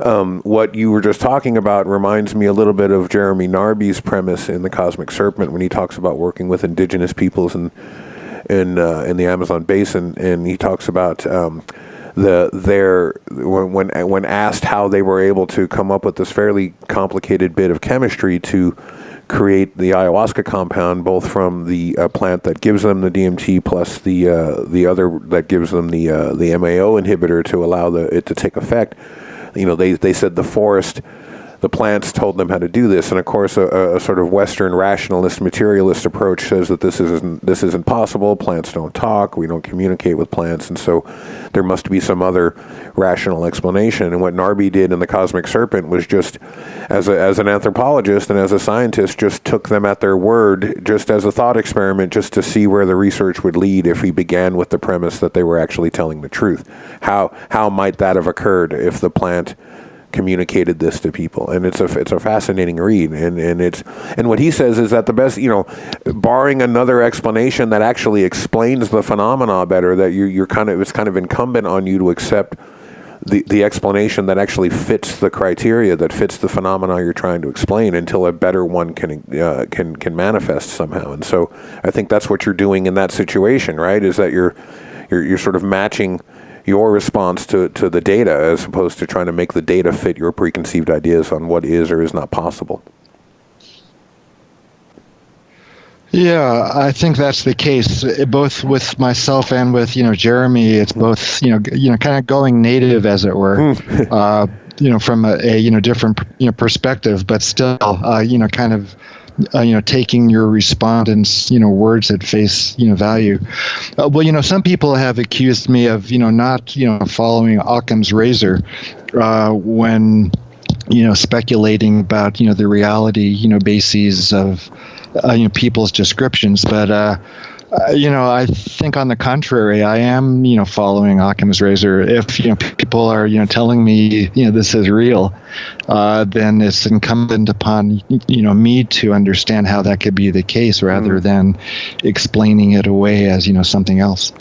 What you were just talking about reminds me a little bit of Jeremy Narby's premise in The Cosmic Serpent, when he talks about working with indigenous peoples in the Amazon basin, and he talks about when asked how they were able to come up with this fairly complicated bit of chemistry to create the ayahuasca compound, both from the plant that gives them the DMT plus the other that gives them the MAO inhibitor to allow it to take effect. They said the plants told them how to do this, and of course, a sort of Western rationalist, materialist approach says that this isn't possible. Plants don't talk. We don't communicate with plants, and so there must be some other rational explanation. And what Narby did in The Cosmic Serpent was just, as an anthropologist and as a scientist, just took them at their word, just as a thought experiment, just to see where the research would lead if we began with the premise that they were actually telling the truth. How might that have occurred if the plant communicated this to people? And it's a fascinating read, and what he says is that the best, barring another explanation that actually explains the phenomena better, that it's kind of incumbent on you to accept the explanation that actually fits the criteria, that fits the phenomena you're trying to explain, until a better one can manifest somehow. And so I think that's what you're doing in that situation, right? Is that you're sort of matching your response to the data, as opposed to trying to make the data fit your preconceived ideas on what is or is not possible.
Yeah, I think that's the case, both with myself and with, Jeremy. It's both, kind of going native, as it were, from a different, perspective, but still, kind of, taking your respondents', words at face, value. Well, some people have accused me of, not, following Occam's razor when, speculating about, the reality, bases of, people's descriptions, but I think on the contrary, I am following Occam's razor. If people are telling me this is real, then it's incumbent upon me to understand how that could be the case, rather than explaining it away as something else.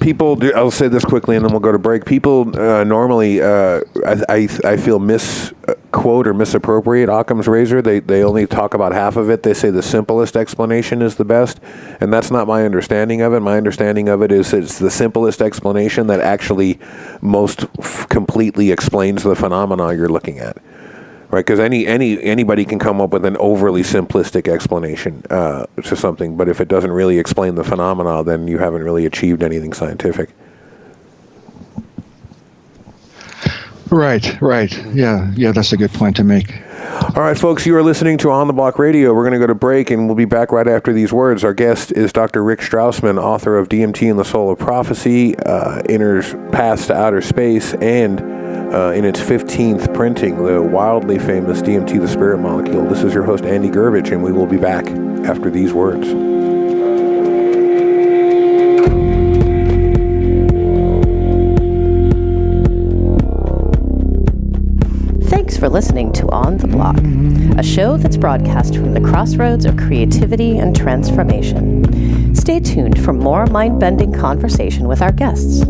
People do, I'll say this quickly and then we'll go to break. People normally, I feel misquote or misappropriate Occam's razor. They only talk about half of it. They say the simplest explanation is the best, and that's not my understanding of it. My understanding of it is it's the simplest explanation that actually most completely explains the phenomena you're looking at. Right, because anybody can come up with an overly simplistic explanation to something, but if it doesn't really explain the phenomena, then you haven't really achieved anything scientific.
Right. Yeah, that's a good point to make.
All right, folks, you are listening to On the Block Radio. We're going to go to break, and we'll be back right after these words. Our guest is Dr. Rick Strassman, author of DMT and the Soul of Prophecy, Inner Paths to Outer Space, and in its 15th printing, the wildly famous DMT, the Spirit Molecule. This is your host, Andy Gurvich, and we will be back after these words.
Thanks for listening to On the Block, a show that's broadcast from the crossroads of creativity and transformation. Stay tuned for more mind-bending conversation with our guests.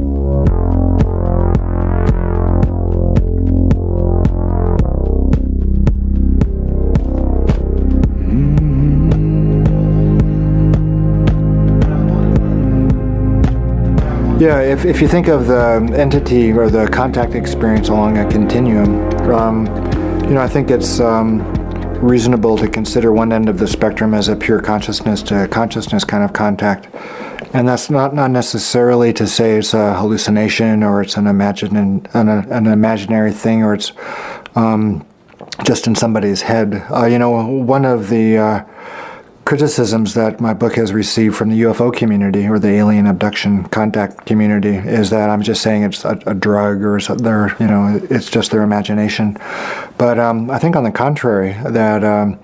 Yeah, if you think of the entity or the contact experience along a continuum, I think it's reasonable to consider one end of the spectrum as a pure consciousness to consciousness kind of contact. And that's not necessarily to say it's a hallucination or it's an imaginary thing or it's just in somebody's head. One of the criticisms that my book has received from the UFO community or the alien abduction contact community is that I'm just saying it's a drug or it's just their imagination. But I think on the contrary that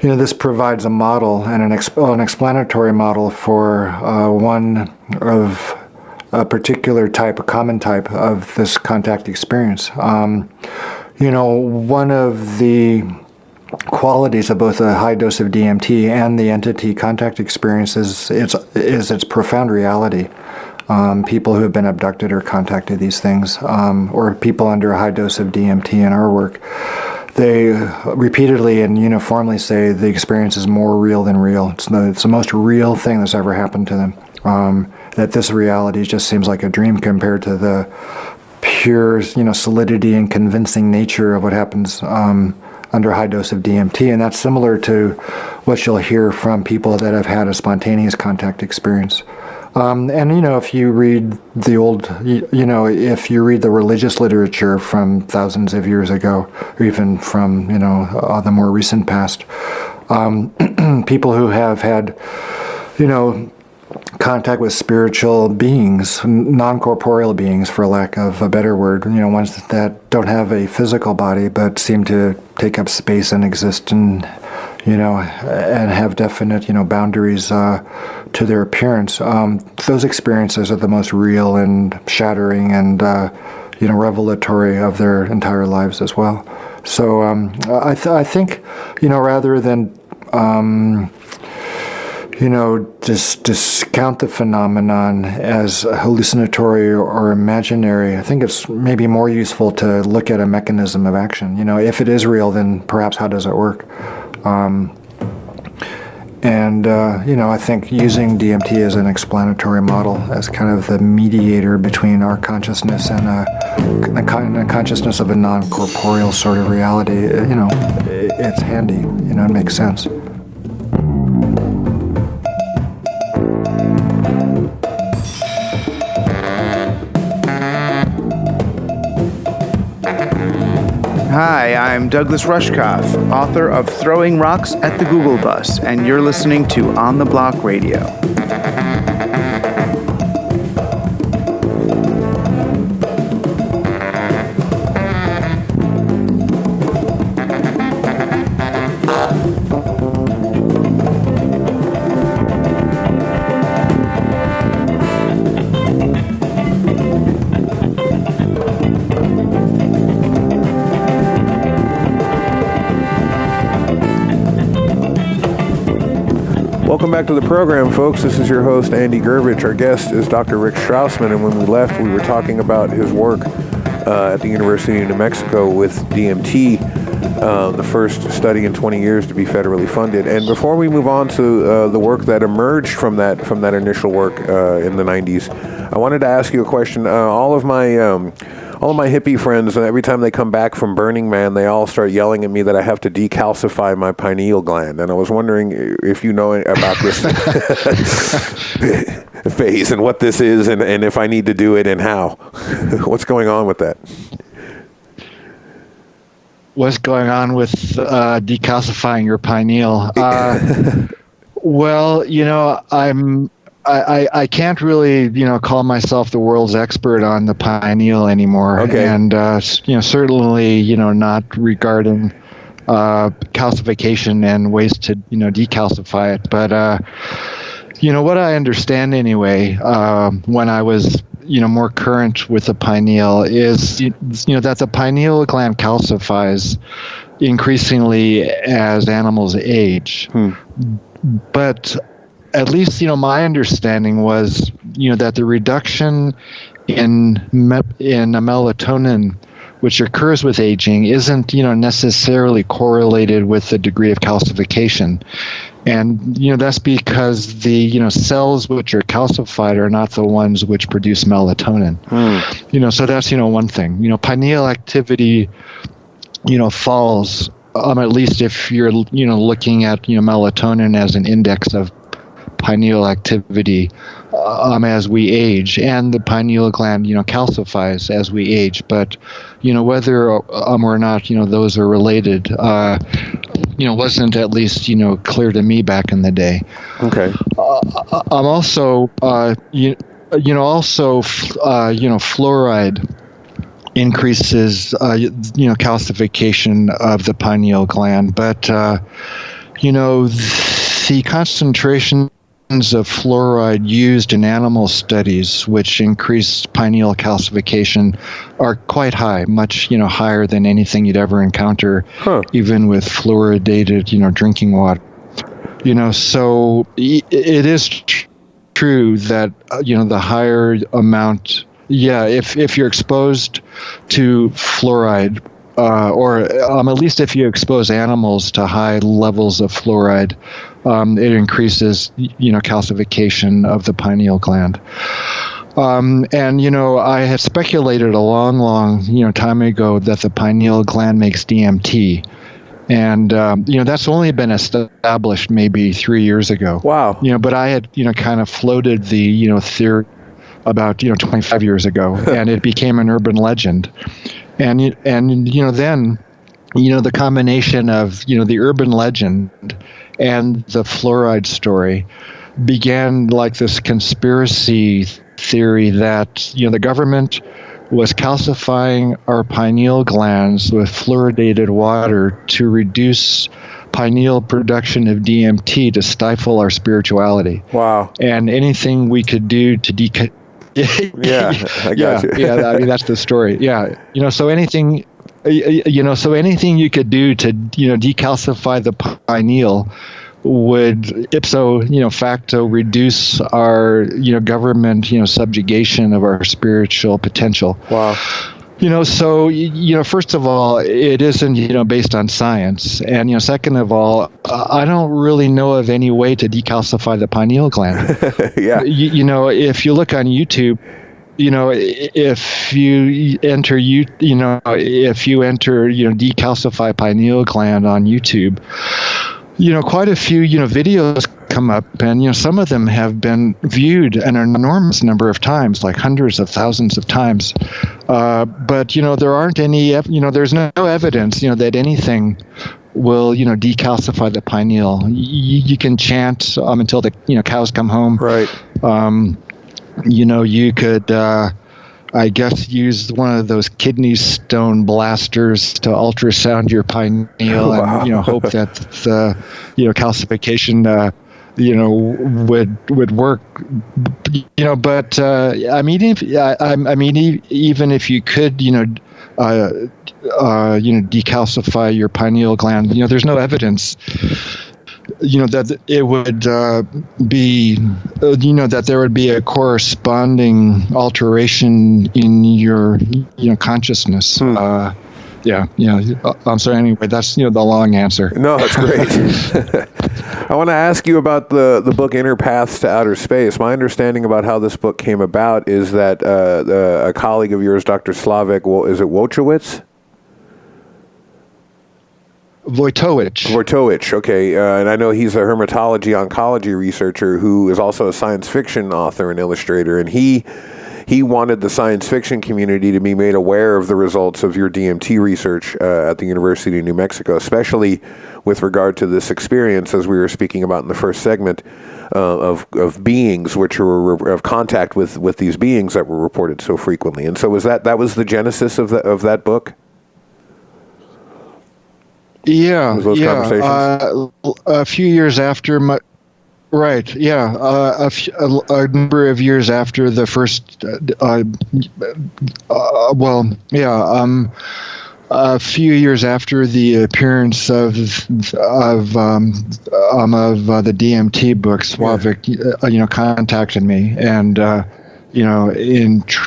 this provides a model and an explanatory model for one of a particular type, a common type of this contact experience. One of the qualities of both a high dose of DMT and the entity contact experience is its profound reality. People who have been abducted or contacted these things, or people under a high dose of DMT in our work, they repeatedly and uniformly say the experience is more real than real. It's the most real thing that's ever happened to them. That this reality just seems like a dream compared to the pure, solidity and convincing nature of what happens under a high dose of DMT, and that's similar to what you'll hear from people that have had a spontaneous contact experience. If you read if you read the religious literature from thousands of years ago, or even from, the more recent past, people who have had, contact with spiritual beings, non-corporeal beings, for lack of a better word, ones that don't have a physical body but seem to take up space and exist and have definite, boundaries to their appearance. Those experiences are the most real and shattering and, revelatory of their entire lives as well. So I think, rather than just discount the phenomenon as hallucinatory or imaginary, I think it's maybe more useful to look at a mechanism of action. If it is real, then perhaps how does it work? And, I think using DMT as an explanatory model, as kind of the mediator between our consciousness and the consciousness of a non-corporeal sort of reality, it's handy, it makes sense.
Hi, I'm Douglas Rushkoff, author of Throwing Rocks at the Google Bus, and you're listening to On the Block Radio.
Welcome back to the program, folks. This is your host, Andy Gerbich. Our guest is Dr. Rick Strassman, and when we left, we were talking about his work at the University of New Mexico with DMT, the first study in 20 years to be federally funded. And before we move on to the work that emerged from that initial work in the 90s, I wanted to ask you a question. All of my hippie friends, every time they come back from Burning Man, they all start yelling at me that I have to decalcify my pineal gland. And I was wondering if you know about this phase and what this is and if I need to do it and how. What's going on with that?
What's going on with decalcifying your pineal? Well, I can't really, call myself the world's expert on the pineal anymore.
Okay.
And, certainly, not regarding calcification and ways to, decalcify it. But, what I understand anyway, when I was, more current with the pineal is, that the pineal gland calcifies increasingly as animals age. But at least, my understanding was, that the reduction in melatonin, which occurs with aging, isn't, necessarily correlated with the degree of calcification. And, that's because the, cells which are calcified are not the ones which produce melatonin. So that's, one thing. Pineal activity, falls, at least if you're, looking at, melatonin as an index of pineal activity as we age, and the pineal gland, calcifies as we age. But, whether or not, those are related, wasn't at least, clear to me back in the day.
Okay.
I'm also, fluoride increases, calcification of the pineal gland. But, the concentration of fluoride used in animal studies, which increase pineal calcification, are quite high, much higher than anything you'd ever encounter, even with fluoridated drinking water. So it is true that the higher amount, if you're exposed to fluoride, or at least if you expose animals to high levels of fluoride, it increases, calcification of the pineal gland. And, I had speculated a long, time ago that the pineal gland makes DMT. And, that's only been established maybe 3 years ago.
Wow.
But I had, kind of floated the, theory about, 25 years ago, and it became an urban legend. And then, the combination of, the urban legend and the fluoride story began like this conspiracy theory that, the government was calcifying our pineal glands with fluoridated water to reduce pineal production of DMT to stifle our spirituality.
Wow.
And anything we could do to
yeah, I got you.
I mean, that's the story. Yeah. So anything you could do to, decalcify the pineal would ipso, facto reduce our, government, subjugation of our spiritual potential.
Wow.
So, first of all, it isn't, based on science. And, second of all, I don't really know of any way to decalcify the pineal gland.
Yeah.
If you look on YouTube, if you enter, decalcify pineal gland on YouTube, quite a few, videos come up, and some of them have been viewed an enormous number of times, like hundreds of thousands of times. But there aren't any, there's no evidence, that anything will, decalcify the pineal. You can chant until the cows come home.
Right.
You could, I guess, use one of those kidney stone blasters to ultrasound your pineal.
Wow.
And hope that the calcification would work. But even if you could decalcify your pineal gland, there's no evidence that it would be, that there would be a corresponding alteration in your, consciousness. I'm sorry. Anyway, that's, the long answer.
No, that's great. I want to ask you about the book Inner Paths to Outer Space. My understanding about how this book came about is that a colleague of yours, Dr. Slavik, is it Wojciech? Wojciech, okay. And I know he's a hermatology-oncology researcher who is also a science fiction author and illustrator, and he wanted the science fiction community to be made aware of the results of your DMT research at the University of New Mexico, especially with regard to this experience, as we were speaking about in the first segment, of beings, which were of contact with these beings that were reported so frequently. And so that was the genesis of that book?
Yeah,
those conversations?
A few years after my... Right. Yeah. A number of years after the first, a few years after the appearance of the DMT book, Slavik, contacted me, and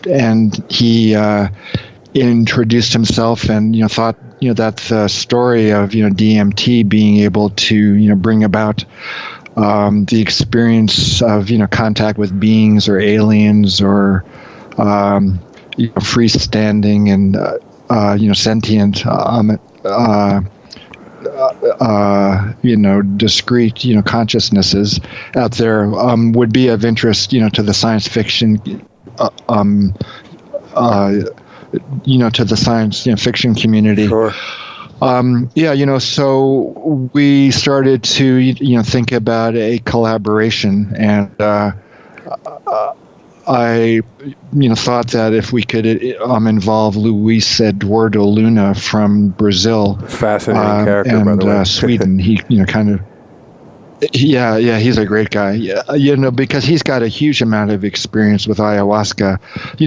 and he introduced himself, and thought that the story of DMT being able to bring about the experience of contact with beings or aliens or freestanding and sentient discrete consciousnesses out there would be of interest to the science fiction to the science fiction community.
Sure.
So we started to, think about a collaboration, and I, thought that if we could involve Luis Eduardo Luna from Brazil,
fascinating character,
and
by the way.
Sweden, he, kind of. Yeah, he's a great guy. Yeah, because he's got a huge amount of experience with ayahuasca,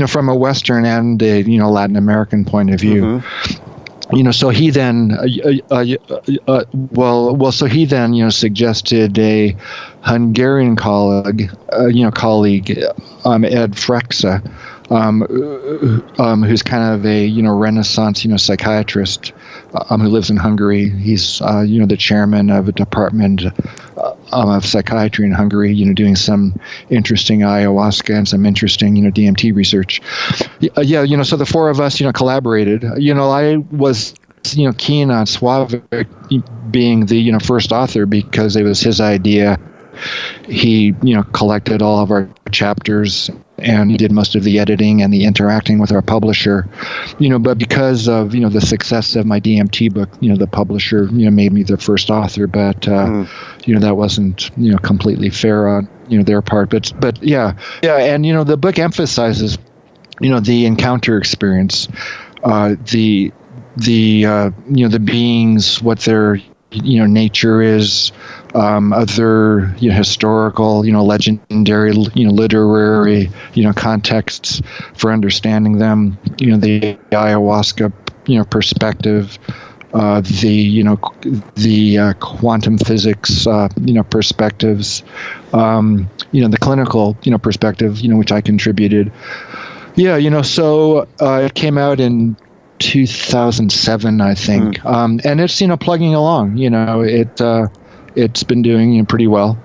from a Western and a Latin American point of view. Mm-hmm. So he then, suggested a Hungarian colleague, Ed Frexa, who's kind of a, Renaissance, psychiatrist, who lives in Hungary. He's, the chairman of a department of psychiatry in Hungary, doing some interesting ayahuasca and some interesting, DMT research. So the four of us, collaborated. I was, keen on Slavik being the, first author because it was his idea. He, collected all of our chapters, and he did most of the editing and the interacting with our publisher, but because of, the success of my DMT book, the publisher, made me the first author, but, that wasn't, completely fair on, their part, but yeah. And, the book emphasizes, the encounter experience, the beings, what their, nature is, other historical, legendary, literary, contexts for understanding them. The ayahuasca, perspective, the quantum physics, perspectives, the clinical, perspective, which I contributed. Yeah, so it came out in 2007, I think, and it's plugging along. It's been doing pretty well.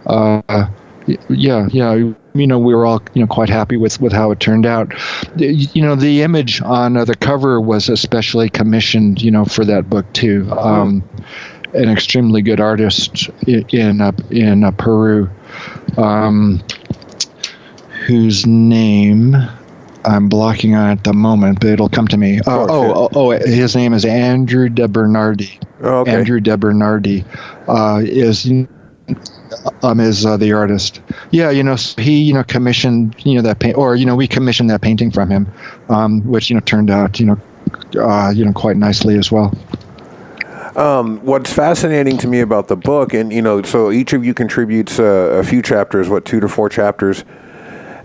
We were all quite happy with how it turned out. The image on the cover was especially commissioned for that book too. An extremely good artist in Peru, whose name I'm blocking on at the moment, but it'll come to me. His name is Andrew De Bernardi.
Oh, okay.
Andrew De Bernardi is the artist. Yeah, so he commissioned that paint, or we commissioned that painting from him, which turned out quite nicely as well.
What's fascinating to me about the book, and so each of you contributes a few chapters, 2 to 4 chapters.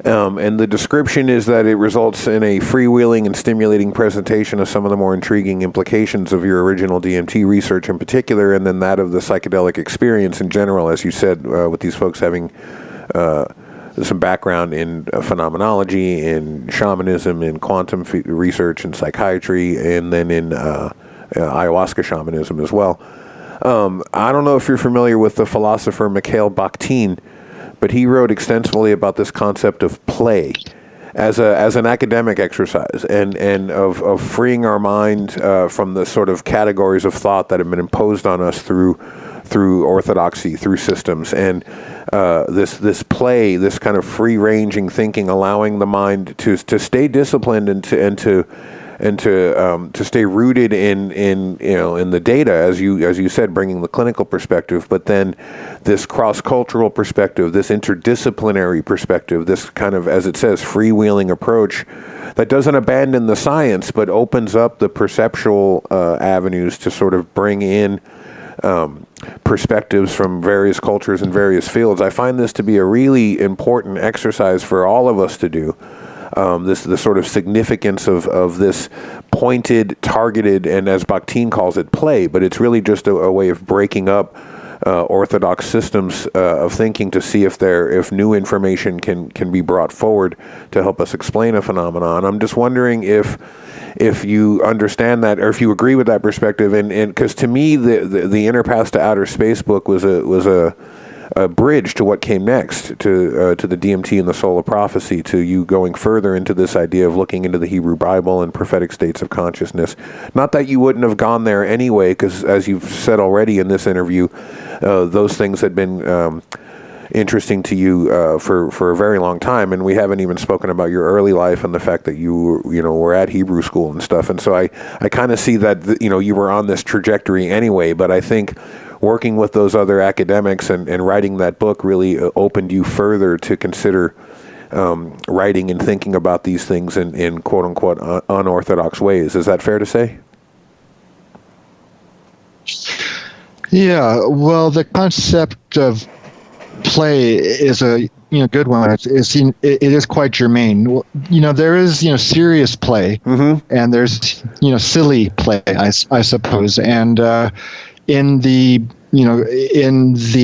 And the description is that it results in a freewheeling and stimulating presentation of some of the more intriguing implications of your original DMT research in particular, and then that of the psychedelic experience in general, as you said, with these folks having some background in phenomenology, in shamanism, in quantum research, in psychiatry, and then in ayahuasca shamanism as well. I don't know if you're familiar with the philosopher Mikhail Bakhtin, but he wrote extensively about this concept of play as an academic exercise and of freeing our mind from the sort of categories of thought that have been imposed on us through orthodoxy, through systems, and this play, this kind of free-ranging thinking, allowing the mind to stay disciplined and to stay rooted in the data, as you said, bringing the clinical perspective, but then this cross-cultural perspective, this interdisciplinary perspective, this kind of, as it says, freewheeling approach that doesn't abandon the science but opens up the perceptual avenues to sort of bring in perspectives from various cultures and various fields. I find this to be a really important exercise for all of us to do. The sort of significance of this pointed, targeted, and as Bakhtin calls it, play, but it's really just a way of breaking up orthodox systems of thinking to see if new information can be brought forward to help us explain a phenomenon. I'm just wondering if you understand that, or if you agree with that perspective, and because to me the Inner Path to Outer Space book was a bridge to what came next, to the DMT and the Soul of Prophecy, to you going further into this idea of looking into the Hebrew Bible and prophetic states of consciousness. Not that you wouldn't have gone there anyway, because as you've said already in this interview, those things had been interesting to you for a very long time, and we haven't even spoken about your early life and the fact that you were at Hebrew school and stuff. And so I kind of see that you were on this trajectory anyway, but I think working with those other academics and writing that book really opened you further to consider writing and thinking about these things in quote-unquote unorthodox ways. Is that fair to say?
Yeah, well, the concept of play is a good one. It is quite germane. There is serious play, and there's silly play, I suppose, and in the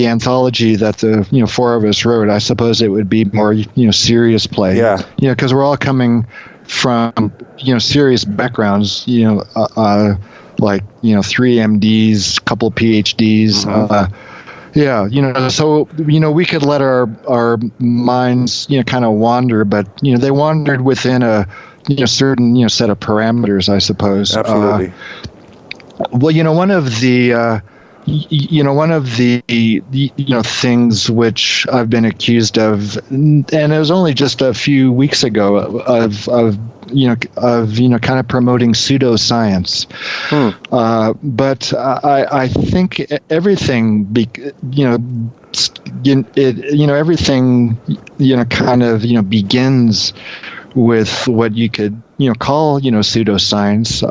anthology that the four of us wrote, I suppose it would be more serious play. Yeah. Because we're all coming from serious backgrounds. Like 3 MDs, a couple PhDs. So we could let our minds kind of wander, but they wandered within a certain set of parameters, I suppose.
Absolutely.
Well, one of the things which I've been accused of, and it was only just a few weeks ago, of kind of promoting pseudoscience. But I think everything, everything, kind of, begins with what you could, call, pseudoscience.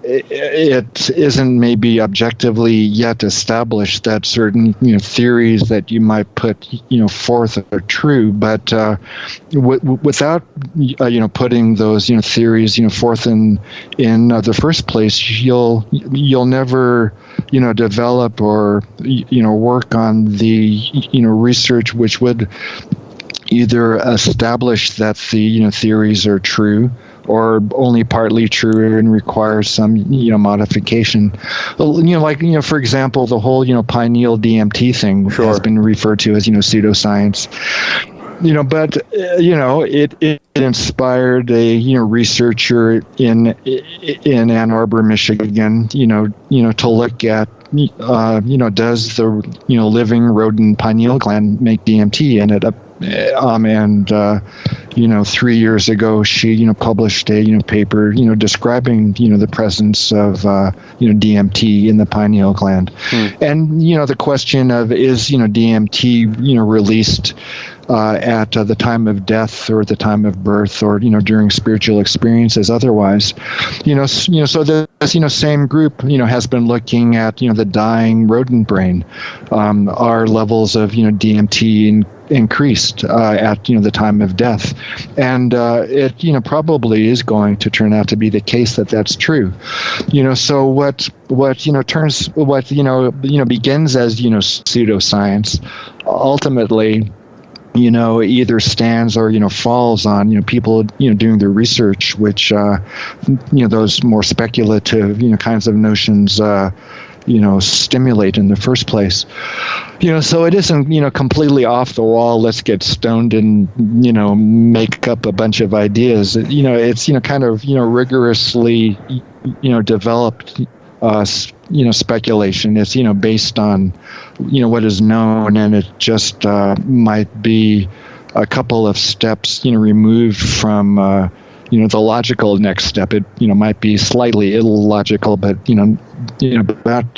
It isn't maybe objectively yet established that certain theories that you might put forth are true, but without putting those theories forth in the first place, you'll never develop or work on the research which would either establish that the theories are true, or only partly true and require some modification. For example, the whole pineal DMT thing has been referred to as pseudoscience. But it inspired a researcher in Ann Arbor, Michigan, to look at does the living rodent pineal gland make DMT, and it 3 years ago she published a paper describing the presence of DMT in the pineal gland. And the question of is DMT released at the time of death or the time of birth, or during spiritual experiences otherwise. So this same group has been looking at the dying rodent brain. Are levels of DMT increased at the time of death, and it probably is going to turn out to be the case that that's true. So what begins as pseudoscience ultimately either stands or falls on people doing the research, which those more speculative kinds of notions stimulate in the first place. So it isn't completely off the wall. Let's get stoned and make up a bunch of ideas. It's kind of rigorously developed speculation. It's based on what is known, and it just might be a couple of steps removed from the logical next step. It might be slightly illogical, but not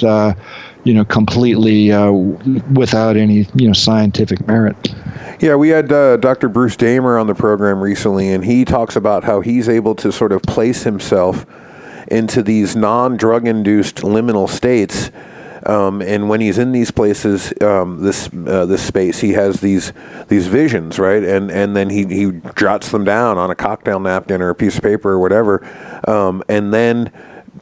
completely without any scientific merit.
Yeah, we had Dr. Bruce Damer on the program recently, and he talks about how he's able to sort of place himself into these non-drug induced liminal states. And when he's in these places, this space, he has these visions, right? And then he jots them down on a cocktail napkin or a piece of paper or whatever, and then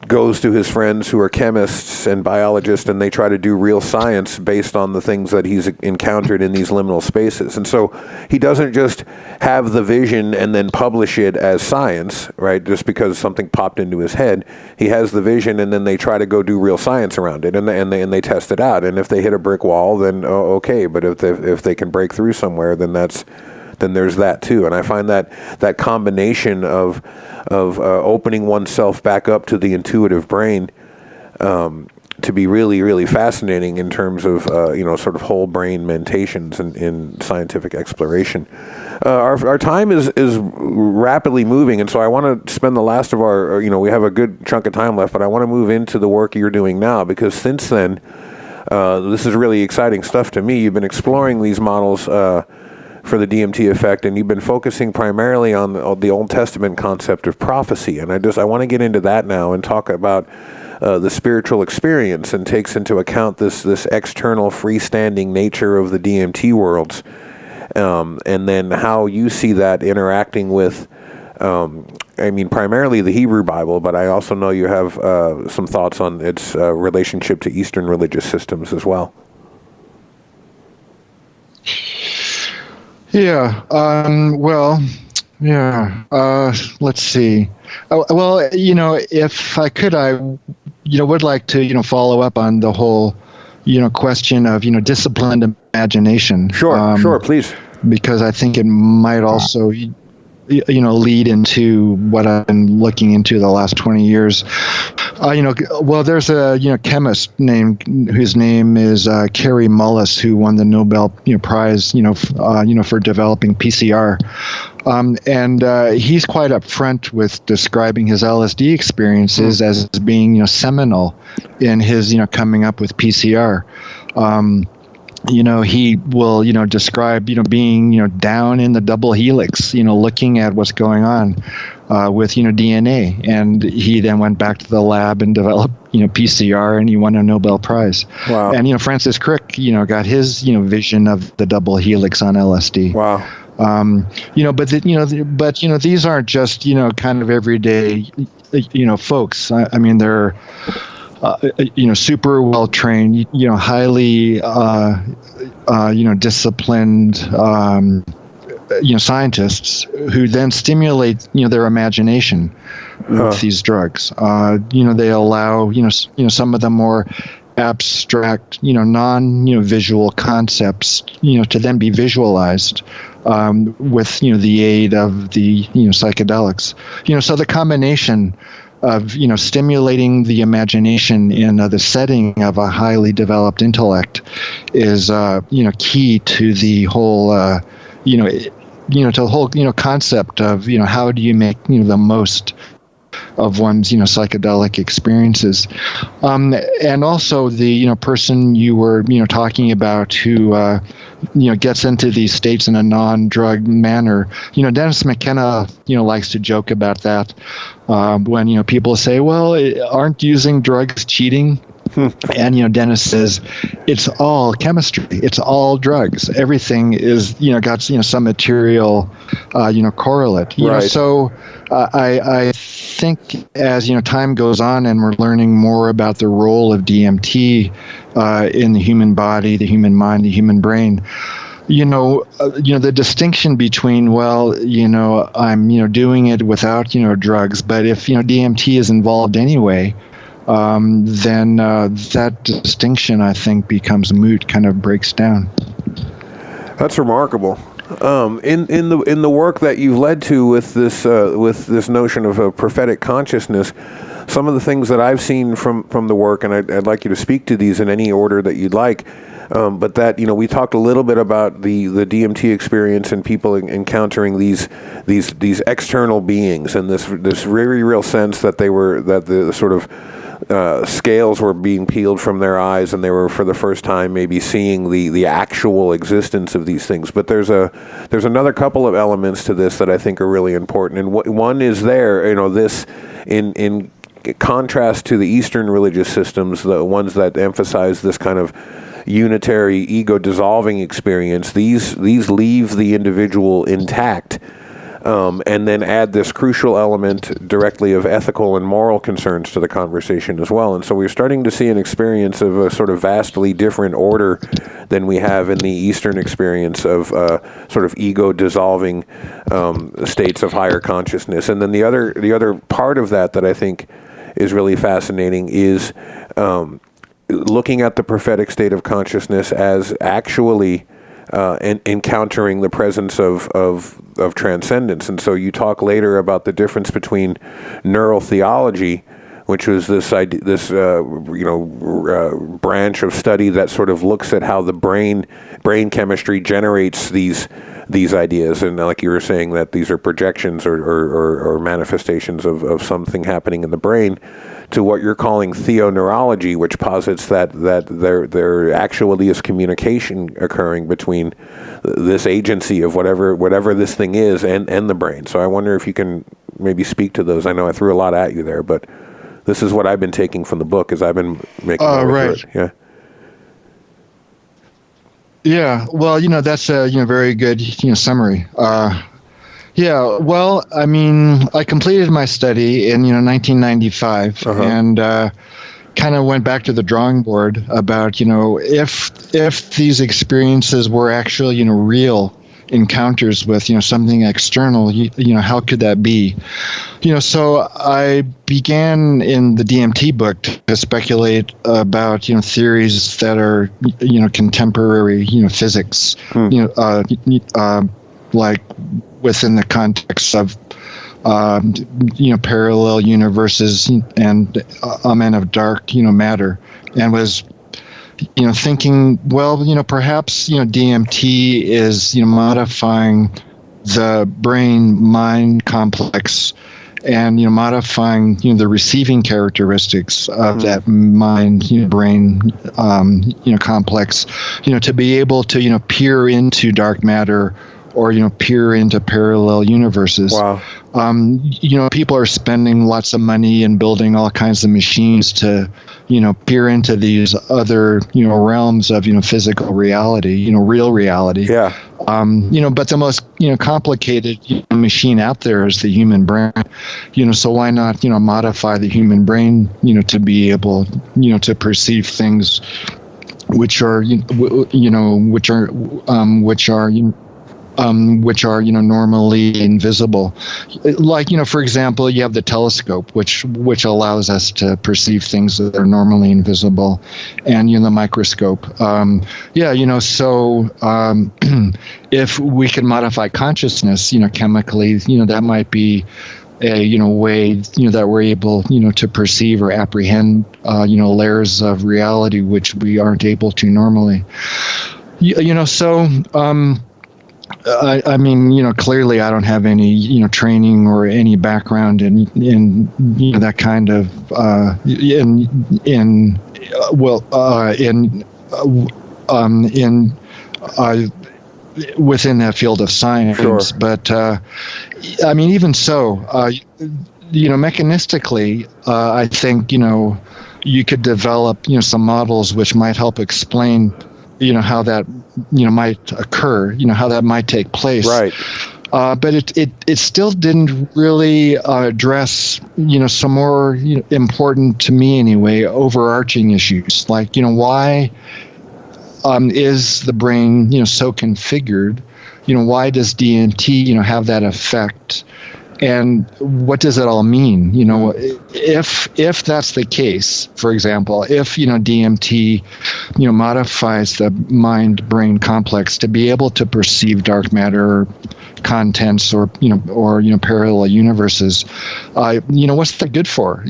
goes to his friends who are chemists and biologists, and they try to do real science based on the things that he's encountered in these liminal spaces. And so he doesn't just have the vision and then publish it as science, right? Just because something popped into his head. He has the vision, and then they try to go do real science around it, and they test it out. And if they hit a brick wall, then okay. But if they can break through somewhere, then there's that too. And I find that combination of opening oneself back up to the intuitive brain to be really, really fascinating in terms of sort of whole brain mentations in scientific exploration. Our time is rapidly moving, and so I want to spend the last of our we have a good chunk of time left, but I want to move into the work you're doing now, because since then this is really exciting stuff to me. You've been exploring these models for the DMT effect, and you've been focusing primarily on the Old Testament concept of prophecy. And I want to get into that now and talk about the spiritual experience, and takes into account this external freestanding nature of the DMT worlds, and then how you see that interacting with primarily the Hebrew Bible, but I also know you have some thoughts on its relationship to Eastern religious systems as well.
Yeah. Let's see. If I could, I would like to follow up on the whole question of disciplined imagination.
Sure, please.
Because I think it might also lead into what I've been looking into the last 20 years. There's a chemist whose name is Kary Mullis, who won the Nobel Prize for developing PCR, and he's quite upfront with describing his LSD experiences as being seminal in his coming up with PCR. He will, describe, being, down in the double helix, looking at what's going on with, DNA. And he then went back to the lab and developed, PCR, and he won a Nobel Prize. Wow. And, Francis Crick, got his, vision of the double helix on LSD.
Wow.
But these aren't just, kind of everyday, folks. They're super well trained, highly, disciplined, scientists who then stimulate, their imagination with these drugs. They allow, some of the more abstract, non-visual concepts, to then be visualized with, the aid of the, psychedelics. So the combination of, stimulating the imagination in the setting of a highly developed intellect is, key to the whole, to the whole, concept of, how do you make, the most of one's, psychedelic experiences. And also the, person you were, talking about who, gets into these states in a non-drug manner. Dennis McKenna, likes to joke about that when, people say, well, aren't using drugs cheating? And, Dennis says, it's all chemistry. It's all drugs. Everything is, got, some material, correlate.
Right.
So I think as, time goes on and we're learning more about the role of DMT in the human body, the human mind, the human brain, the distinction between, well, I'm, doing it without, drugs, but if, DMT is involved anyway, then that distinction, I think, becomes moot, kind of breaks down.
That's remarkable. In the work that you've led to with this notion of a prophetic consciousness, some of the things that I've seen from the work, and I'd like you to speak to these in any order that you'd like. But that, we talked a little bit about the DMT experience and people encountering these external beings, and this very real sense that the sort of scales were being peeled from their eyes, and they were for the first time maybe seeing the actual existence of these things. But there's another couple of elements to this that I think are really important, and one is this in contrast to the Eastern religious systems, the ones that emphasize this kind of unitary ego dissolving experience. These leave the individual intact. And then add this crucial element directly of ethical and moral concerns to the conversation as well. And so we're starting to see an experience of a sort of vastly different order than we have in the Eastern experience of sort of ego-dissolving states of higher consciousness. And then the other part of that I think is really fascinating is looking at the prophetic state of consciousness as actually and encountering the presence of transcendence. And so you talk later about the difference between neural theology, which was this branch of study that sort of looks at how the brain chemistry generates these ideas, and like you were saying, that these are projections or manifestations of something happening in the brain, to what you're calling theoneurology, which posits that there actually is communication occurring between this agency of whatever this thing is and the brain. So I wonder if you can maybe speak to those. I know I threw a lot at you there, but this is what I've been taking from the book as I've been making my way through it. Yeah.
Yeah, well, that's a very good summary. Yeah, well, I mean, I completed my study in 1995, and kind of went back to the drawing board about if these experiences were actually real encounters with something external, how could that be? So I began in the DMT book to speculate about theories that are contemporary physics, like within the context of parallel universes and men of dark matter, and was thinking, well, perhaps DMT is modifying the brain-mind complex and modifying the receiving characteristics of that mind-brain complex to be able to peer into dark matter or peer into parallel universes.
Wow.
People are spending lots of money and building all kinds of machines to peer into these other realms of physical reality, real reality.
Yeah.
But the most complicated machine out there is the human brain. So why not modify the human brain to be able to perceive things which are which are, normally invisible. Like, for example, you have the telescope, which allows us to perceive things that are normally invisible, and, the microscope. If we can modify consciousness, chemically, that might be a way that we're able to perceive or apprehend layers of reality which we aren't able to normally. Clearly I don't have any training or any background in that kind of within that field of science.
Sure.
But even so, mechanistically, I think you could develop some models which might help explain how that might occur, how that might take place.
Right.
But it still didn't really address some more important, to me anyway, overarching issues like why is the brain so configured? Why does DMT have that effect? And what does it all mean? If that's the case, for example, if DMT modifies the mind-brain complex to be able to perceive dark matter contents or parallel universes, what's that good for?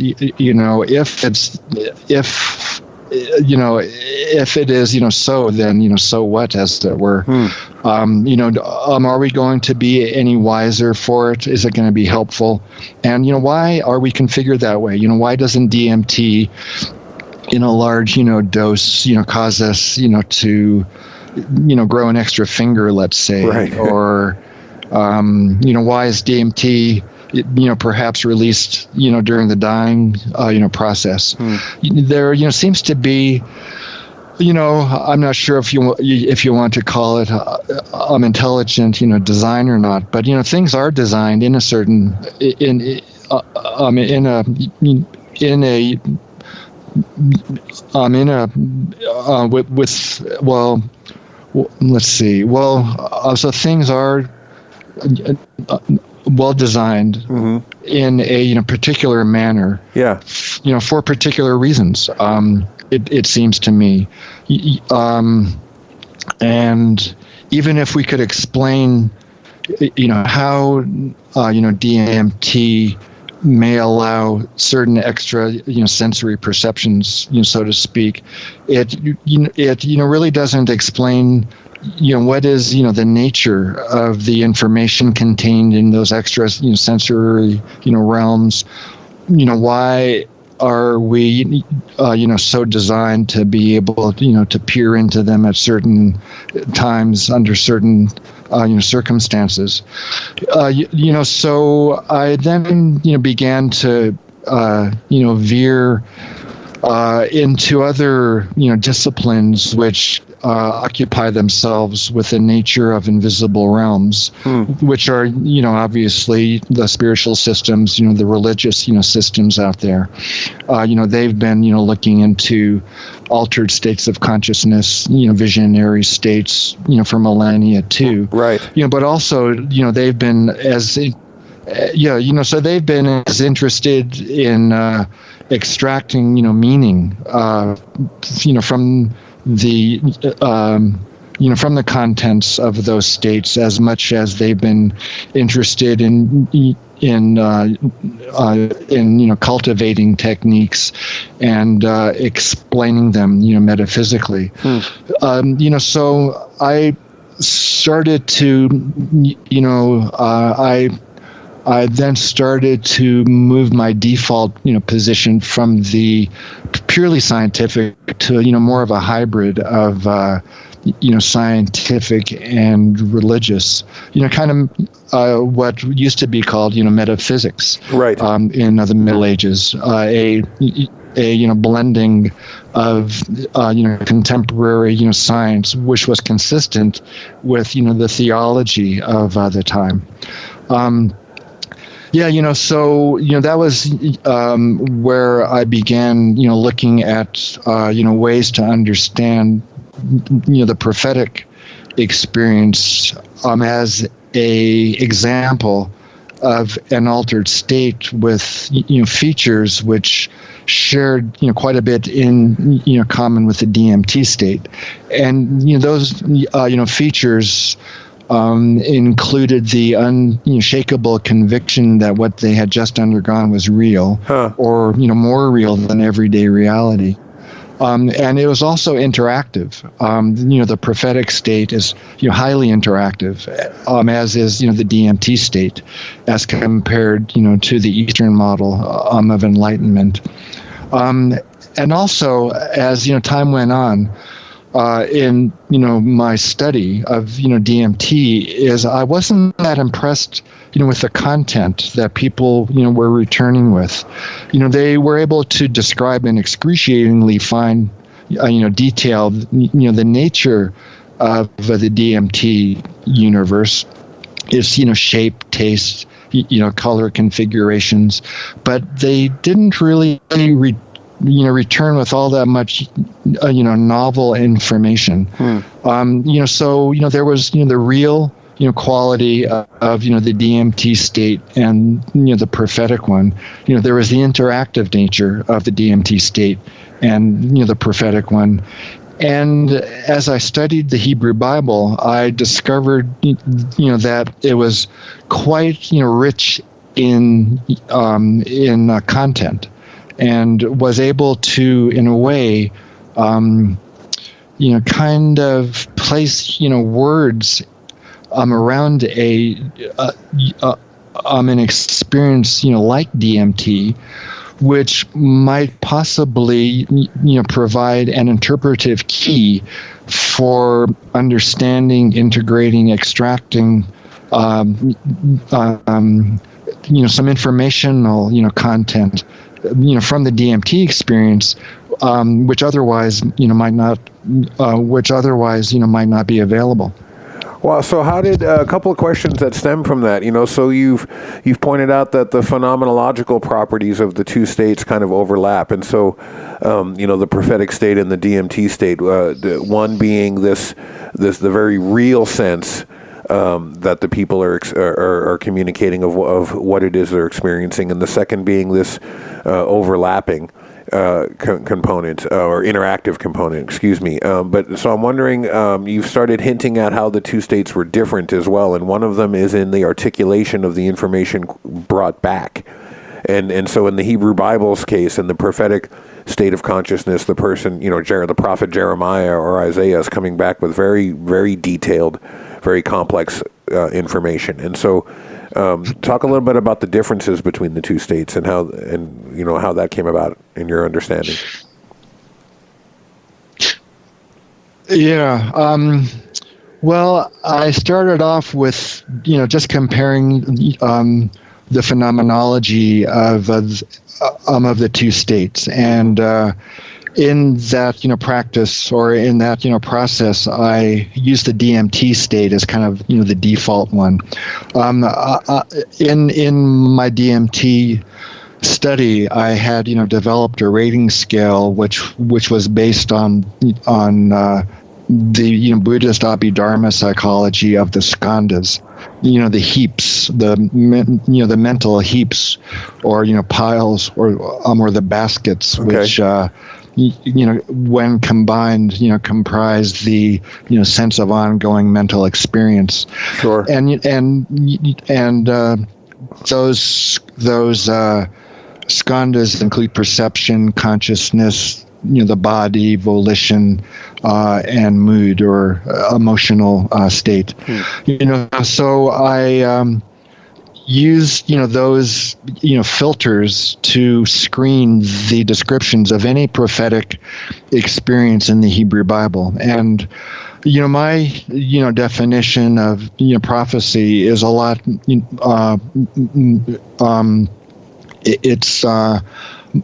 If it is, so then, so what, as it were. Are we going to be any wiser for it? Is it going to be helpful? And, why are we configured that way? Why doesn't DMT in a large, dose, cause us, to, grow an extra finger, let's say,
right.
Or, why is DMT, perhaps released, during the dying, process. There, seems to be, I'm not sure if you want to call it intelligent, design or not, but things are designed in a certain so things are well designed in a particular manner.
Yeah.
For particular reasons. It seems to me. And even if we could explain, how DMT may allow certain extra, sensory perceptions, so to speak, it really doesn't explain what is, the nature of the information contained in those extra, sensory, realms. Why are we, so designed to be able, to peer into them at certain times under certain, circumstances. So I then, began to, veer into other, disciplines which occupy themselves with the nature of invisible realms, which are, obviously the spiritual systems, the religious, systems out there. They've been, looking into altered states of consciousness, visionary states, for millennia too.
Right.
But also, they've been as, so they've been as interested in extracting, meaning, from the from the contents of those states, as much as they've been interested in cultivating techniques and explaining them, metaphysically. So I started to, I then started to move my default, position from the purely scientific to, more of a hybrid of, scientific and religious, kind of what used to be called, metaphysics.
Right.
In the Middle Ages, a blending of, contemporary, science, which was consistent with, the theology of the time. So, that was where I began, looking at, ways to understand, the prophetic experience as a example of an altered state with features which shared quite a bit in common with the DMT state, and those features included the unshakable conviction that what they had just undergone was real, or more real than everyday reality. And it was also interactive. The prophetic state is highly interactive, as is the DMT state, as compared to the Eastern model of enlightenment. And also, as time went on, in my study of DMT, is I wasn't that impressed with the content that people were returning with. They were able to describe in excruciatingly fine detail the nature of the DMT universe, its shape, taste, color configurations, but they didn't really return with all that much novel information. So there was the real quality of the DMT state and the prophetic one. There was the interactive nature of the DMT state and the prophetic one. And as I studied the Hebrew Bible, I discovered that it was quite rich in content, and was able to, in a way, kind of place words around an experience like DMT, which might possibly provide an interpretive key for understanding, integrating, extracting some informational content from the DMT experience, which otherwise might not be available.
Well, so how did a couple of questions that stem from that? So you've pointed out that the phenomenological properties of the two states kind of overlap, and so the prophetic state and the DMT state, the one being the very real sense that the people are communicating of what it is they're experiencing, and the second being this overlapping component, or interactive component, excuse me. But so I'm wondering, you've started hinting at how the two states were different as well, and one of them is in the articulation of the information brought back. And so in the Hebrew Bible's case, in the prophetic state of consciousness, the person, the prophet Jeremiah or Isaiah is coming back with very, very detailed, very complex information. And so talk a little bit about the differences between the two states and how that came about in your understanding.
Yeah. Well, I started off with, just comparing the phenomenology of the two states, and in that practice, or in that process, I use the DMT state as kind of the default one. In my DMT study, I had developed a rating scale which was based on the Buddhist Abhidharma psychology of the skandhas, the heaps, the mental heaps, or piles, or the baskets, okay, which when combined, comprise the sense of ongoing mental experience.
Sure.
And those skandhas include perception, consciousness, the body, volition, and mood, or emotional state. So I used those filters to screen the descriptions of any prophetic experience in the Hebrew Bible. And my definition of prophecy is a lot it's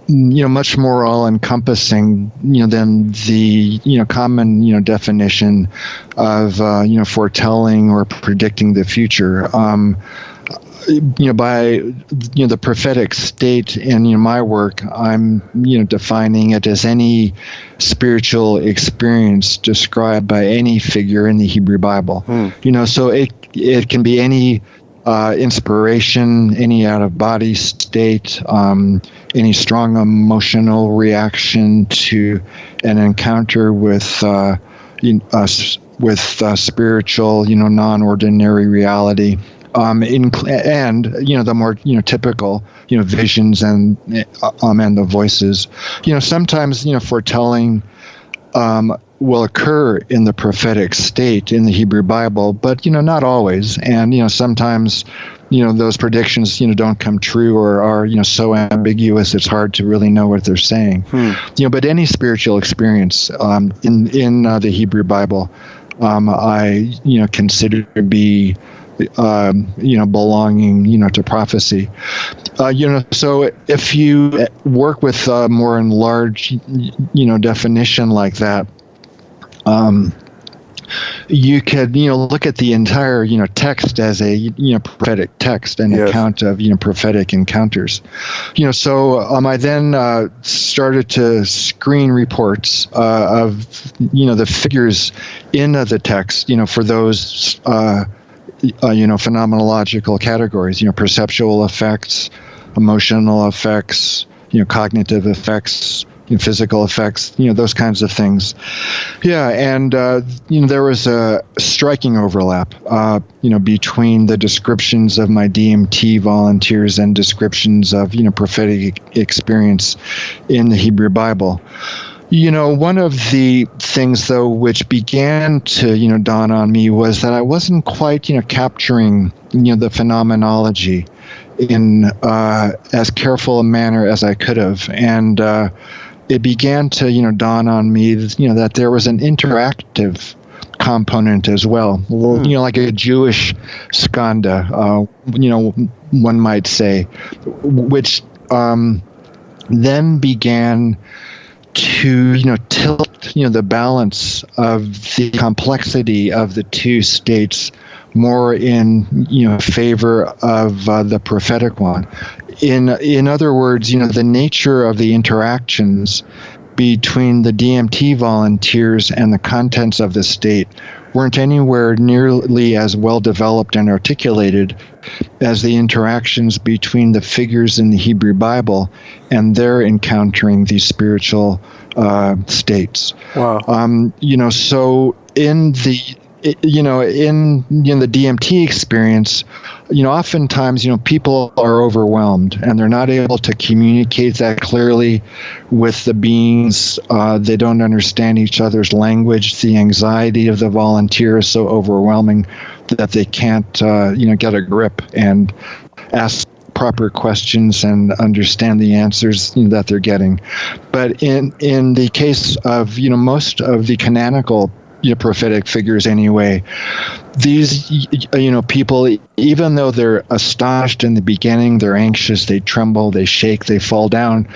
much more all-encompassing than the common definition of foretelling or predicting the future. by the prophetic state in my work, I'm defining it as any spiritual experience described by any figure in the Hebrew Bible. So it can be any inspiration, any out-of-body state, any strong emotional reaction to an encounter with spiritual, non-ordinary reality. And the more typical visions and the voices. Sometimes foretelling will occur in the prophetic state in the Hebrew Bible, but not always. And sometimes those predictions don't come true or are so ambiguous it's hard to really know what they're saying. But any spiritual experience in the Hebrew Bible, I consider to be belonging, to prophecy. So if you work with a more enlarged, definition like that, you could, look at the entire, text as a, prophetic text, an account of, prophetic encounters. So I then started to screen reports of, the figures in the text, for those phenomenological categories, perceptual effects, emotional effects, cognitive effects, physical effects, those kinds of things. And there was a striking overlap, between the descriptions of my DMT volunteers and descriptions of, prophetic experience in the Hebrew Bible. One of the things, though, which began to, dawn on me was that I wasn't quite, capturing, the phenomenology in as careful a manner as I could have. And it began to, dawn on me, that there was an interactive component as well, like a Jewish skanda, one might say, which then began to tilt the balance of the complexity of the two states more in favor of the prophetic one. In other words, the nature of the interactions between the DMT volunteers and the contents of the state weren't anywhere nearly as well developed and articulated as the interactions between the figures in the Hebrew Bible and their encountering these spiritual states. Wow. So in the in the DMT experience, oftentimes, people are overwhelmed and they're not able to communicate that clearly with the beings. They don't understand each other's language. The anxiety of the volunteer is so overwhelming that they can't, get a grip and ask proper questions and understand the answers that they're getting. But in the case of, most of the canonical prophetic figures anyway, these people, even though they're astonished in the beginning, they're anxious, they tremble, they shake, they fall down,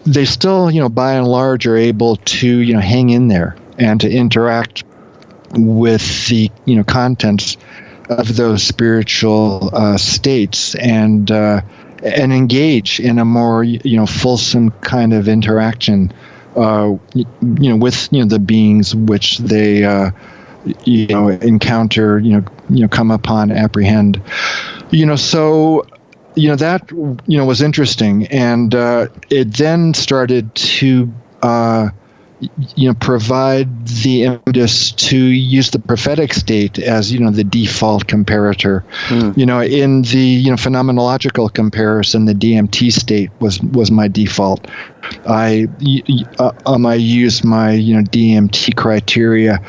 they still by and large are able to hang in there and to interact with the contents of those spiritual states and engage in a more fulsome kind of interaction with the beings which they encounter, come upon, apprehend, so that was interesting, and it then started to provide the impetus to use the prophetic state as the default comparator. In the phenomenological comparison, the DMT state was my default. I used my DMT criteria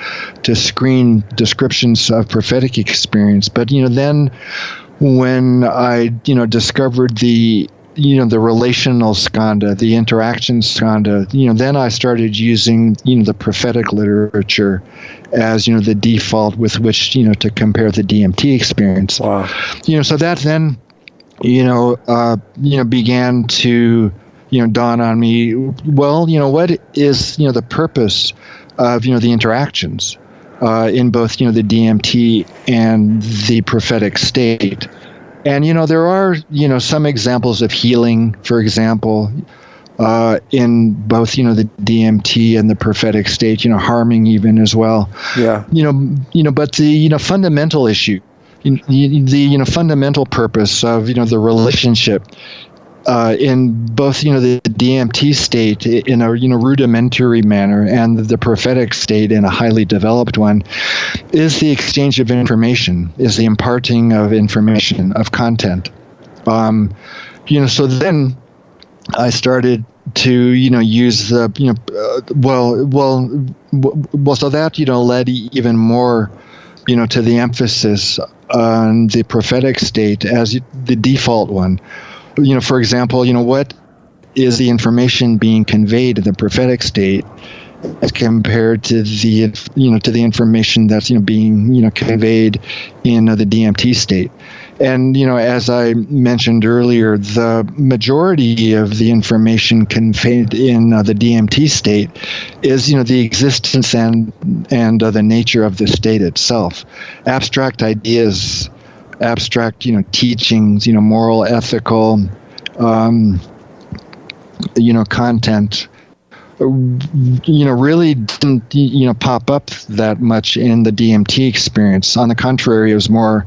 to screen descriptions of prophetic experience, but then when I discovered the relational skanda, the interaction skanda, then I started using, the prophetic literature as, the default with which, to compare the DMT experience. Wow. So that then, began to, dawn on me, well, what is, the purpose of, the interactions in both, the DMT and the prophetic state? And, there are, some examples of healing, for example, in both, the DMT and the prophetic state, harming even as well.
Yeah.
But the, fundamental issue, the, fundamental purpose of, the relationship in both, the DMT state in a, rudimentary manner and the prophetic state in a highly developed one is the exchange of information, is the imparting of information, of content. So then I started to, use the, so that, led even more, to the emphasis on the prophetic state as the default one. For example, what is the information being conveyed in the prophetic state as compared to the, to the information that's, being, conveyed in the DMT state. And, as I mentioned earlier, the majority of the information conveyed in the DMT state is, the existence and the nature of the state itself. Abstract ideas, abstract, teachings, moral, ethical, content, really didn't, pop up that much in the DMT experience. On the contrary, it was more,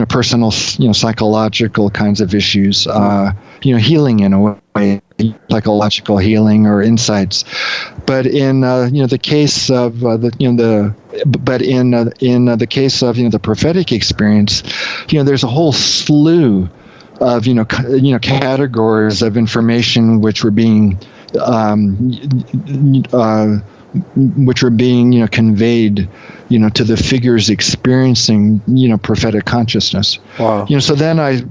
personal, psychological kinds of issues, healing in a way, psychological healing or insights. But in, the case of the case of, the prophetic experience, there's a whole slew of, categories of information which were being conveyed, to the figures experiencing, prophetic consciousness.
Wow.
So then I,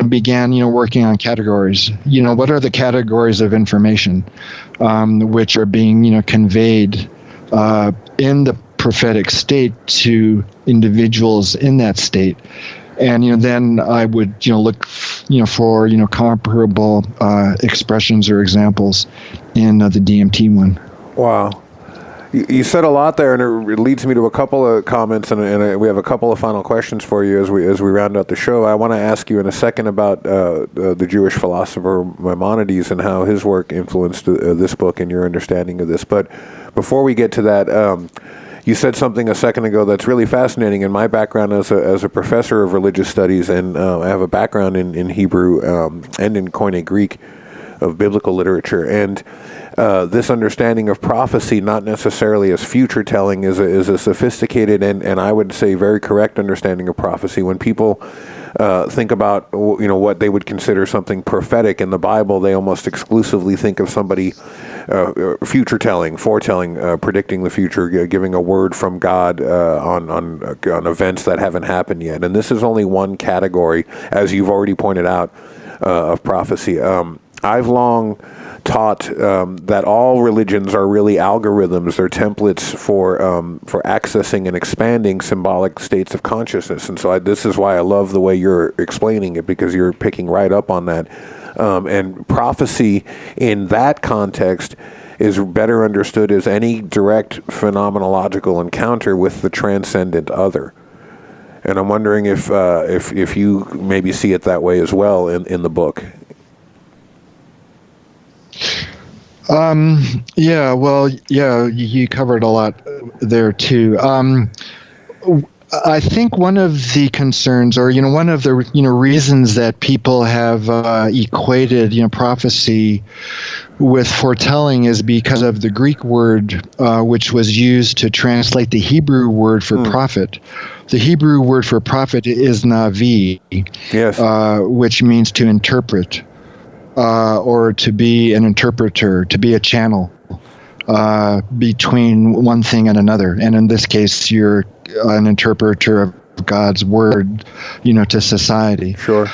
began, working on categories. What are the categories of information, which are being, conveyed, in the prophetic state to individuals in that state. And, then I would, look, for, comparable expressions or examples in the DMT one.
Wow. You said a lot there, and it leads me to a couple of comments, and we have a couple of final questions for you as we round out the show. I want to ask you in a second about the Jewish philosopher Maimonides and how his work influenced this book and your understanding of this. But before we get to that, you said something a second ago that's really fascinating. In my background as a professor of religious studies, and I have a background in Hebrew and in Koine Greek of biblical literature, and this understanding of prophecy, not necessarily as future telling, is a sophisticated and I would say very correct understanding of prophecy. When people think about what they would consider something prophetic in the Bible, they almost exclusively think of somebody future telling, foretelling, predicting the future, giving a word from God on events that haven't happened yet. And this is only one category, as you've already pointed out, of prophecy. I've long taught that all religions are really algorithms. They're templates for accessing and expanding symbolic states of consciousness. And so this is why I love the way you're explaining it, because you're picking right up on that. And prophecy in that context is better understood as any direct phenomenological encounter with the transcendent other. And I'm wondering if you maybe see it that way as well in the book. You covered a lot there too. I think one of the concerns, or one of the reasons that people have equated prophecy with foretelling is because of the Greek word which was used to translate the Hebrew word for prophet. The Hebrew word for prophet is navi, yes, which means to interpret. Or to be an interpreter, to be a channel between one thing and another. And in this case, you're an interpreter of God's word, to society. Sure.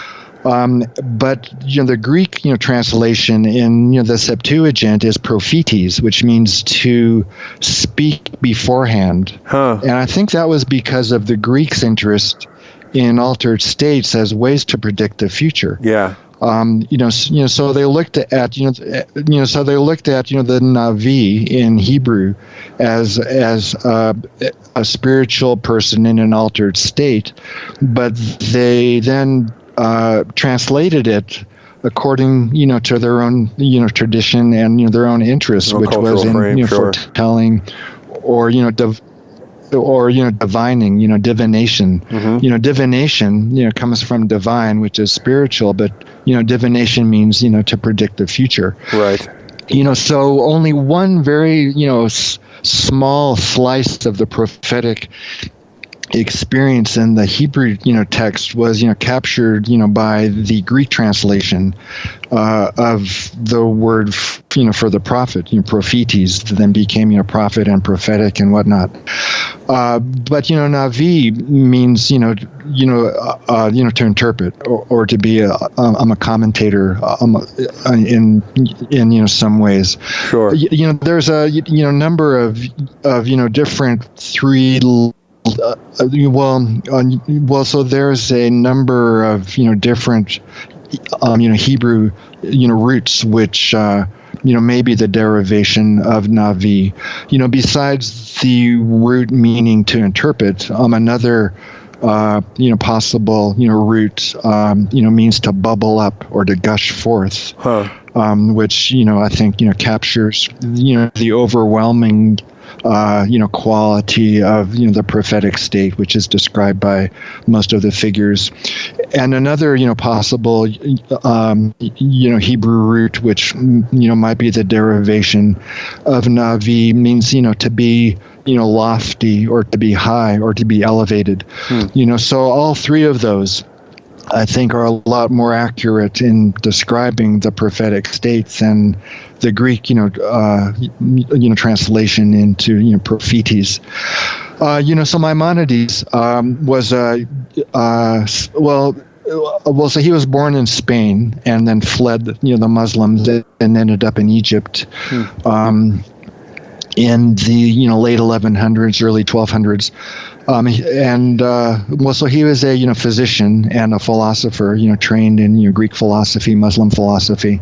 But the Greek, translation in the Septuagint is prophetes, which means to speak beforehand. And I think that was because of the Greeks' interest in altered states as ways to predict the future.
Yeah.
So they looked at, the Navi in Hebrew as a spiritual person in an altered state, but they then translated it according, to their own, tradition and their own interests, which was in foretelling, or divining, divination.
Mm-hmm.
Divination, comes from divine, which is spiritual, but divination means to predict the future.
Right.
So only one very small slice of the prophetic experience in the Hebrew text was captured by the Greek translation of the word for the prophet, prophetes, then became prophet and prophetic and whatnot. But Navi means to interpret or to be I'm a commentator in some ways.
Sure.
There's a number of different three. So there's a number of different Hebrew roots which may be the derivation of Navi. Besides the root meaning to interpret, another possible root means to bubble up or to gush forth. Which I think captures the overwhelming quality of the prophetic state, which is described by most of the figures. And another possible Hebrew root, which might be the derivation of Navi, means to be lofty or to be high or to be elevated. So all three of those, I think, are a lot more accurate in describing the prophetic states than the Greek, translation into prophetes. So Maimonides was so he was born in Spain and then fled the Muslims and ended up in Egypt. In the late 1100s, early 1200s, so he was a physician and a philosopher, trained in Greek philosophy, Muslim philosophy,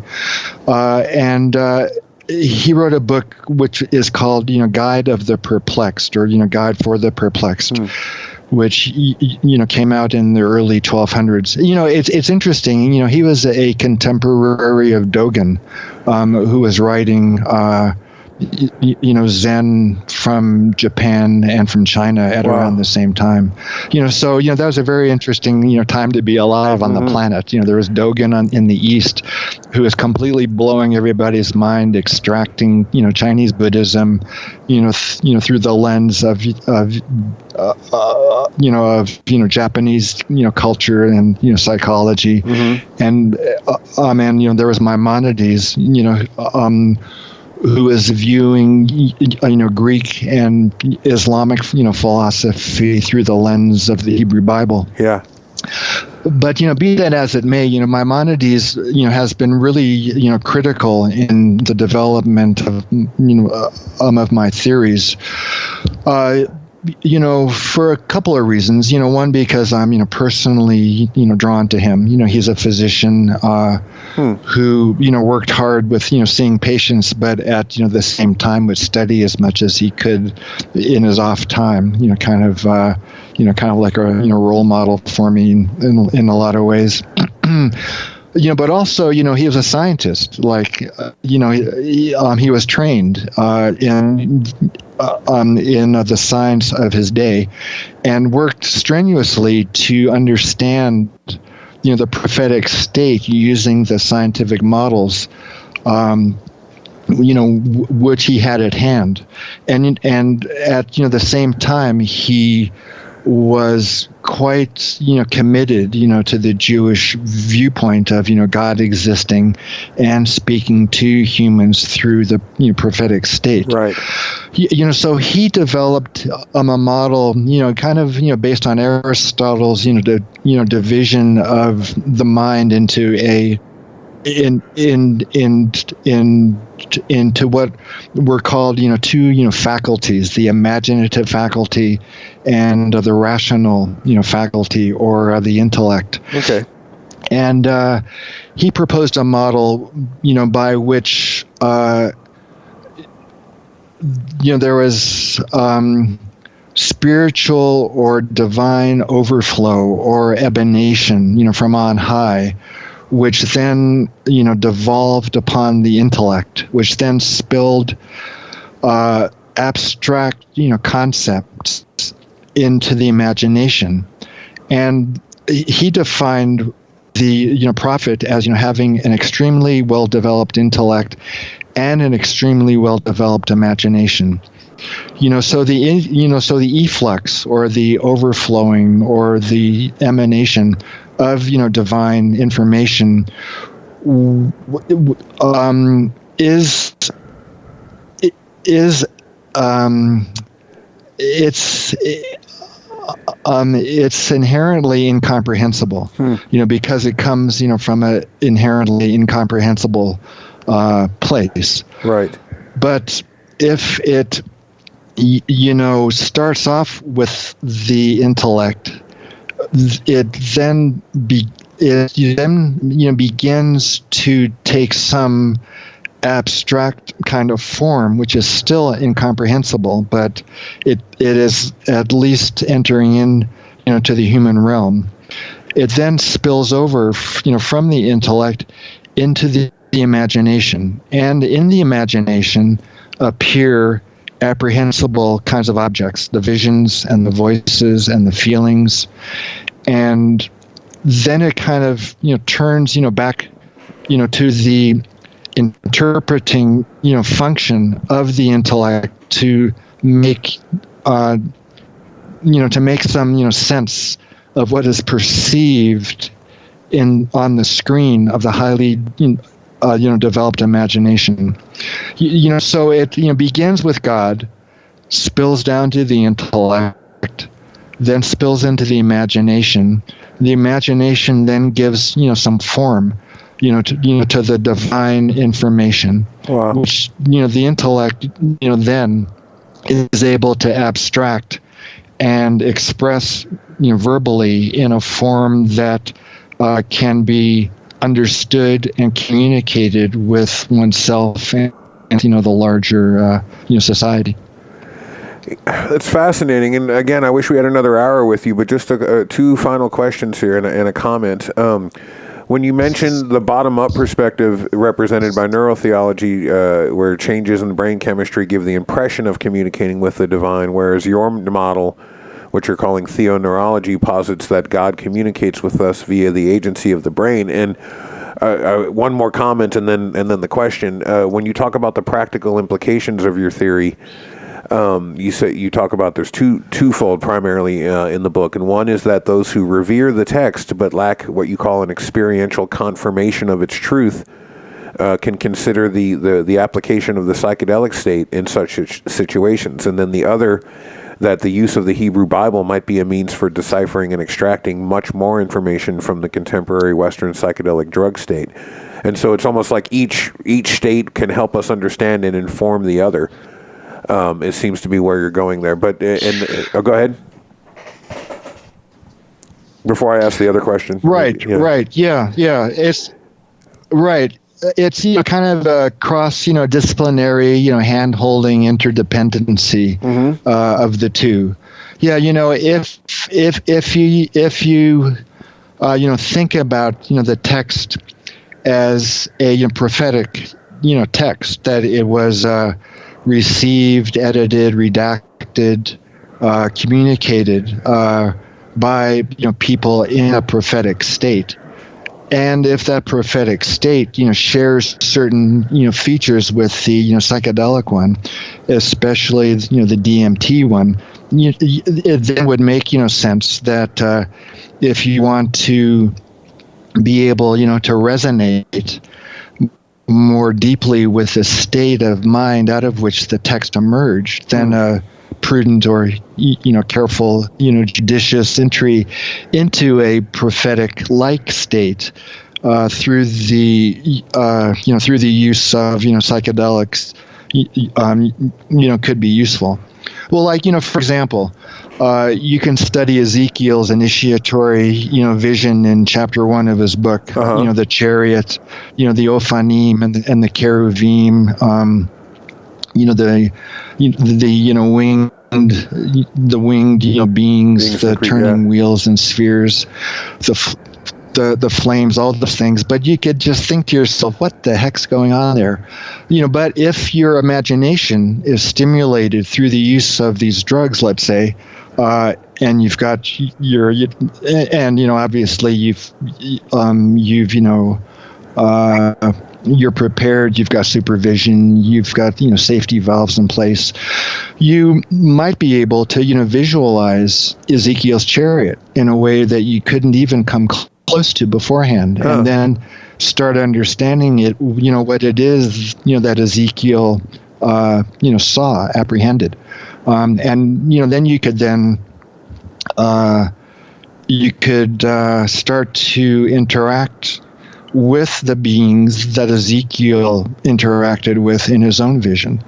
and he wrote a book which is called Guide of the Perplexed, or Guide for the Perplexed. Which came out in the early 1200s. It's interesting. He was a contemporary of Dogen, who was writing Zen from Japan and from China at around the same time. So that was a very interesting time to be alive on the planet. There was Dogen in the East, who is completely blowing everybody's mind, extracting Chinese Buddhism, through the lens of Japanese culture and psychology, and there was Maimonides, who is viewing, Greek and Islamic, philosophy through the lens of the Hebrew Bible.
Yeah.
But, be that as it may, Maimonides, has been really, critical in the development of, of my theories. For a couple of reasons. One, because I'm, personally, drawn to him. He's a physician who, worked hard with, seeing patients, but at, the same time would study as much as he could in his off time, kind of like a, role model for me in a lot of ways. But also, he was a scientist. Like, he was trained in the science of his day, and worked strenuously to understand, the prophetic state using the scientific models, which he had at hand, and at the same time he was quite committed to the Jewish viewpoint of God existing and speaking to humans through the prophetic state.
Right.
So he developed a model kind of based on Aristotle's division of the mind into into what were called two faculties, the imaginative faculty and the rational faculty, or the intellect.
Okay.
And he proposed a model by which there was spiritual or divine overflow or emanation, from on high, which then, devolved upon the intellect, which then spilled abstract, concepts into the imagination. And he defined the, prophet as, having an extremely well-developed intellect and an extremely well-developed imagination. So the efflux or the overflowing or the emanation of, divine information it's inherently incomprehensible, because it comes, from an inherently incomprehensible place.
Right.
But if it, starts off with the intellect, it then begins to take some abstract kind of form, which is still incomprehensible, but it is at least entering in, to the human realm. It then spills over, from the intellect into the imagination, and in the imagination appear apprehensible kinds of objects, the visions and the voices and the feelings, and then it kind of turns back to the interpreting function of the intellect to make some sense of what is perceived on the screen of the highly developed imagination. So it begins with God, spills down to the intellect, then spills into the imagination. The imagination then gives some form to the divine information.
Wow.
Which the intellect then is able to abstract and express verbally in a form that can be understood and communicated with oneself and the larger society.
It's fascinating, and again, I wish we had another hour with you, but just two final questions here and a comment. When you mentioned the bottom-up perspective represented by neurotheology, where changes in brain chemistry give the impression of communicating with the divine, whereas your model, which you're calling theoneurology, posits that God communicates with us via the agency of the brain. And one more comment, and then the question: when you talk about the practical implications of your theory, you talk about there's twofold primarily in the book, and one is that those who revere the text but lack what you call an experiential confirmation of its truth can consider the application of the psychedelic state in such situations, and then the other, that the use of the Hebrew Bible might be a means for deciphering and extracting much more information from the contemporary Western psychedelic drug state. And so it's almost like each state can help us understand and inform the other. It seems to be where you're going there. But go ahead. Before I ask the other question.
Right. Yeah. It's right. It's kind of a cross disciplinary hand-holding interdependency of the two. Yeah, if you think about the text as a prophetic text, that it was received, edited, redacted, communicated by people in a prophetic state. And if that prophetic state, shares certain, features with the, psychedelic one, especially, the DMT one, it then would make, sense that if you want to be able, to resonate more deeply with the state of mind out of which the text emerged, then a prudent or careful judicious entry into a prophetic like state through the use of psychedelics could be useful. Well, for example, you can study Ezekiel's initiatory vision in chapter 1 of his book, the chariot, the Ophanim and the cherubim, the wings the winged, beings, the turning wheels and spheres, the flames, all those things. But you could just think to yourself, what the heck's going on there? But if your imagination is stimulated through the use of these drugs, let's say, and you've got obviously you're prepared, you've got supervision, you've got, safety valves in place, you might be able to, visualize Ezekiel's chariot in a way that you couldn't even come close to beforehand. And then start understanding it, what it is, that Ezekiel, saw, apprehended. And, then you could start to interact with the beings that Ezekiel interacted with in his own vision.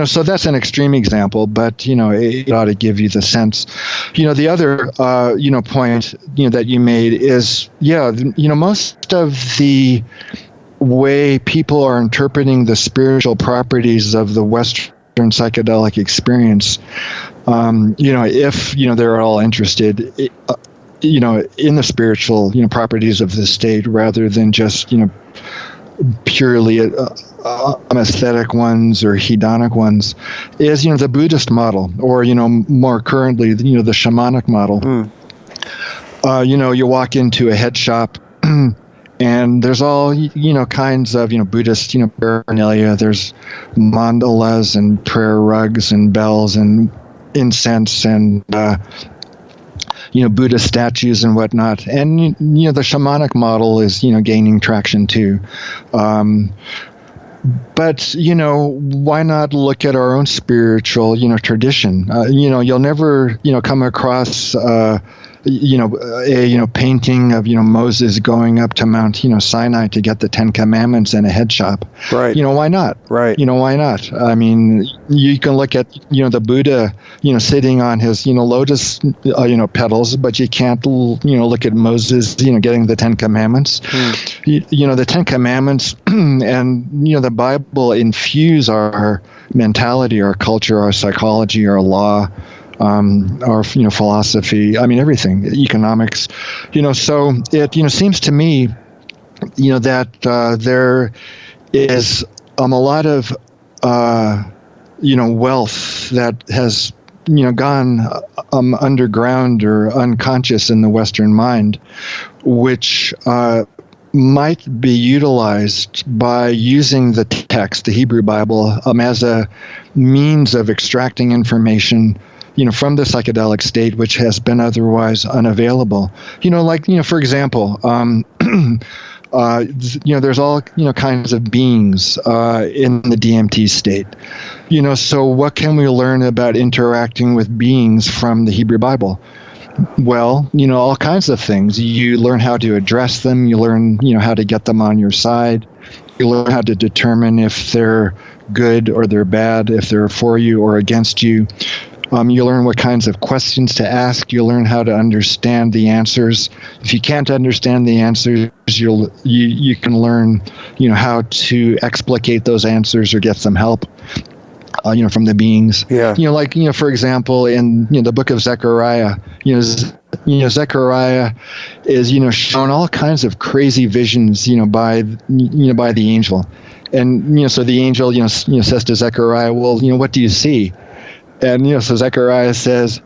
So that's an extreme example, but, it ought to give you the sense. The other, point, that you made is, most of the way people are interpreting the spiritual properties of the Western psychedelic experience, if, they're all interested, in the spiritual, properties of the state rather than just, purely aesthetic ones or hedonic ones, is, the Buddhist model, or, more currently, the shamanic model. You walk into a head shop and there's all, kinds of, Buddhist, paraphernalia. There's mandalas and prayer rugs and bells and incense and, Buddha statues and whatnot. And, the shamanic model is, gaining traction too. But, why not look at our own spiritual, tradition? You'll never, come across, a painting of, Moses going up to Mount, Sinai to get the 10 Commandments in a head shop.
Right.
Why not?
Right.
Why not? I mean, you can look at, the Buddha, sitting on his, lotus, petals, but you can't, look at Moses, getting the 10 Commandments. The 10 Commandments and, the Bible infuse our mentality, our culture, our psychology, our law, our philosophy, everything, economics, so it seems to me that there is a lot of wealth that has gone underground or unconscious in the Western mind, which might be utilized by using the text, the Hebrew Bible, as a means of extracting information from the psychedelic state, which has been otherwise unavailable. For example, there's all, kinds of beings in the DMT state. So what can we learn about interacting with beings from the Hebrew Bible? Well, all kinds of things. You learn how to address them. You learn, how to get them on your side. You learn how to determine if they're good or they're bad, if they're for you or against you. You learn what kinds of questions to ask. You learn how to understand the answers. If you can't understand the answers, you can learn, how to explicate those answers or get some help, from the beings. Yeah. For example, in the book of Zechariah, Zechariah is shown all kinds of crazy visions, by the angel, and so the angel says to Zechariah, well, what do you see? And, so Zechariah says,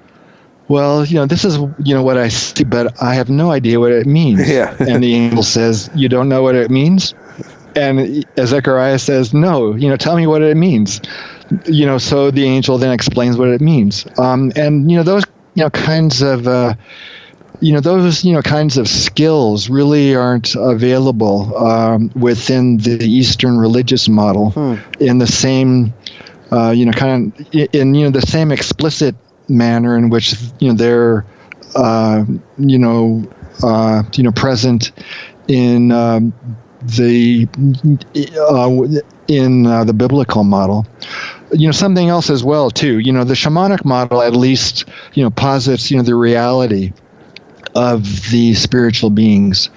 well, this is, what I see, but I have no idea what it means. Yeah. And the angel says, you don't know what it means? And Zechariah says, no, tell me what it means. So the angel then explains what it means. And, those, kinds of, kinds of skills really aren't available within the Eastern religious model in the same kind of in the same explicit manner in which they're present in the biblical model. Something else as well too. The shamanic model at least posits the reality of the spiritual beings,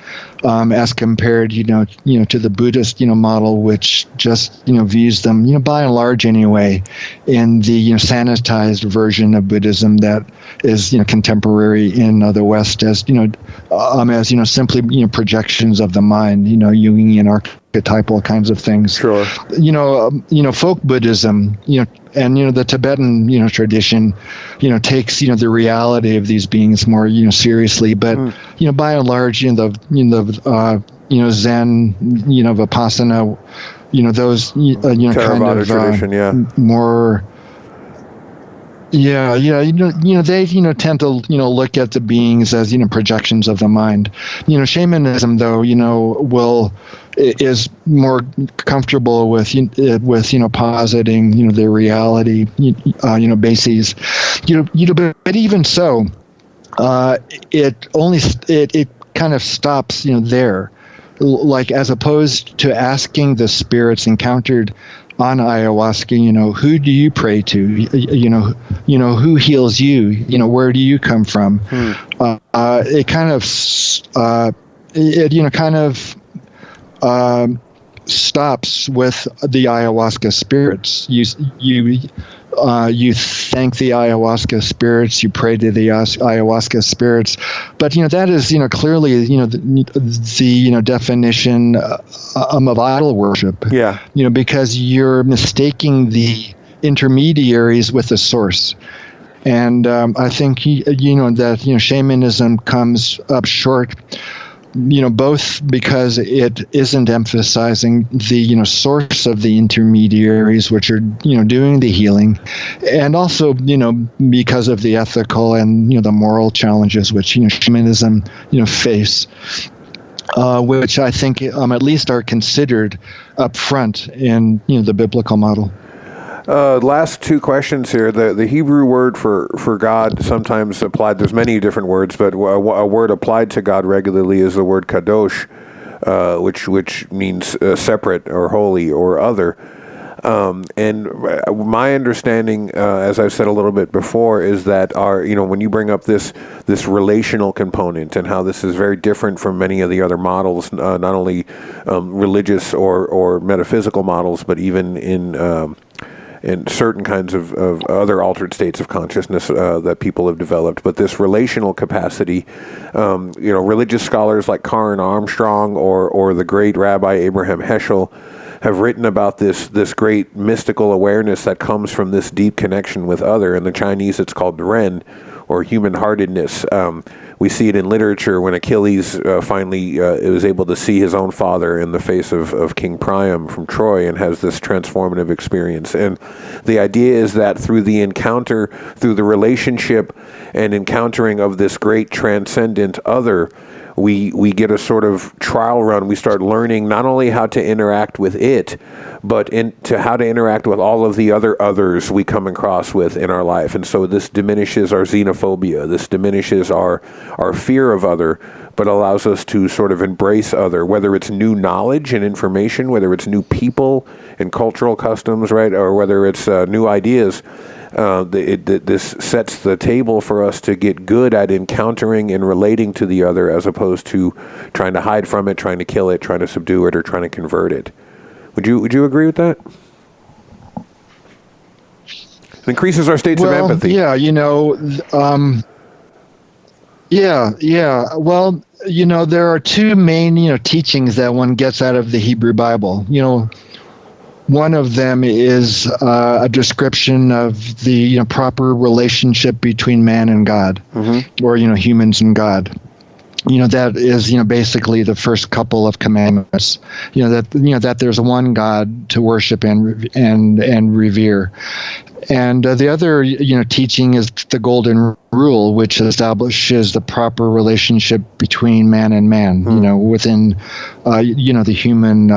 as compared, to the Buddhist, model, which just, views them, by and large anyway, in the, sanitized version of Buddhism that is, contemporary in the West as, as simply, projections of the mind, Jungian archetypal kinds of things.
Sure.
Folk Buddhism, and the Tibetan tradition takes the reality of these beings more seriously, but by and large the Zen Vipassana those
Theravada
kind of
tradition,
more they tend to look at the beings as projections of the mind. Shamanism though is more comfortable with positing the reality bases. But even so, it kind of stops there, like as opposed to asking the spirits encountered on ayahuasca, who do you pray to? Who heals you? Where do you come from? It kind of stops with the ayahuasca spirits. You thank the ayahuasca spirits, you pray to the ayahuasca spirits, but that is clearly the definition of idol worship. Yeah. Because you're mistaking the intermediaries with the source. And I think that shamanism comes up short, both because it isn't emphasizing the source of the intermediaries which are doing the healing, and also because of the ethical and the moral challenges which shamanism face, which I think at least are considered up front in the biblical model.
Last two questions here. The Hebrew word for God, sometimes applied, there's many different words, but a word applied to God regularly is the word kadosh, which means separate or holy or other. And my understanding, as I've said a little bit before, is that when you bring up this relational component and how this is very different from many of the other models, not only religious or metaphysical models, but even in certain kinds of other altered states of consciousness that people have developed. But this relational capacity, religious scholars like Karen Armstrong or the great Rabbi Abraham Heschel have written about this great mystical awareness that comes from this deep connection with other. In the Chinese, it's called Ren, or human-heartedness. We see it in literature when Achilles finally was able to see his own father in the face of King Priam from Troy and has this transformative experience. And the idea is that through the encounter, through the relationship and encountering of this great transcendent other, we get a sort of trial run. We start learning not only how to interact with it, but into how to interact with all of the other others we come across with in our life. And so this diminishes our xenophobia. This diminishes our fear of other, but allows us to sort of embrace other, whether it's new knowledge and information, whether it's new people and cultural customs, right, or whether it's new ideas. This sets the table for us to get good at encountering and relating to the other, as opposed to trying to hide from it, trying to kill it, trying to subdue it, or trying to convert it. Would you agree with that? It increases our states of empathy.
Yeah, Well, there are two main, teachings that one gets out of the Hebrew Bible. One of them is a description of the proper relationship between man and God, or humans and God. That is basically the first couple of commandments. That there's one God to worship and revere. And the other teaching is the Golden Rule, which establishes the proper relationship between man and man. Within the human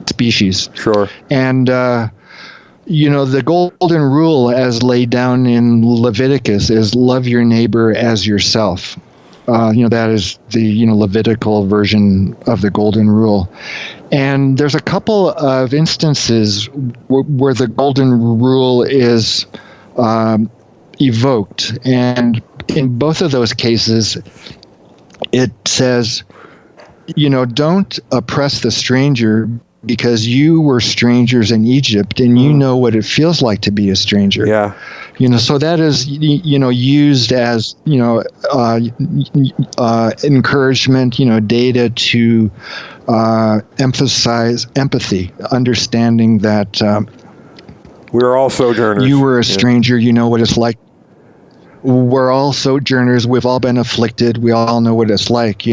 species. Sure. And the Golden Rule, as laid down in Leviticus, is love your neighbor as yourself. That is the Levitical version of the Golden Rule. And there's a couple of instances where the Golden Rule is evoked, and in both of those cases, it says, don't oppress the stranger because you were strangers in Egypt and you know what it feels like to be a stranger.
Yeah.
So that is, used as, encouragement, data to emphasize empathy, understanding that
we're all sojourners.
You were a stranger, you know what it's like. We're all sojourners. We've all been afflicted. We all know what it's like,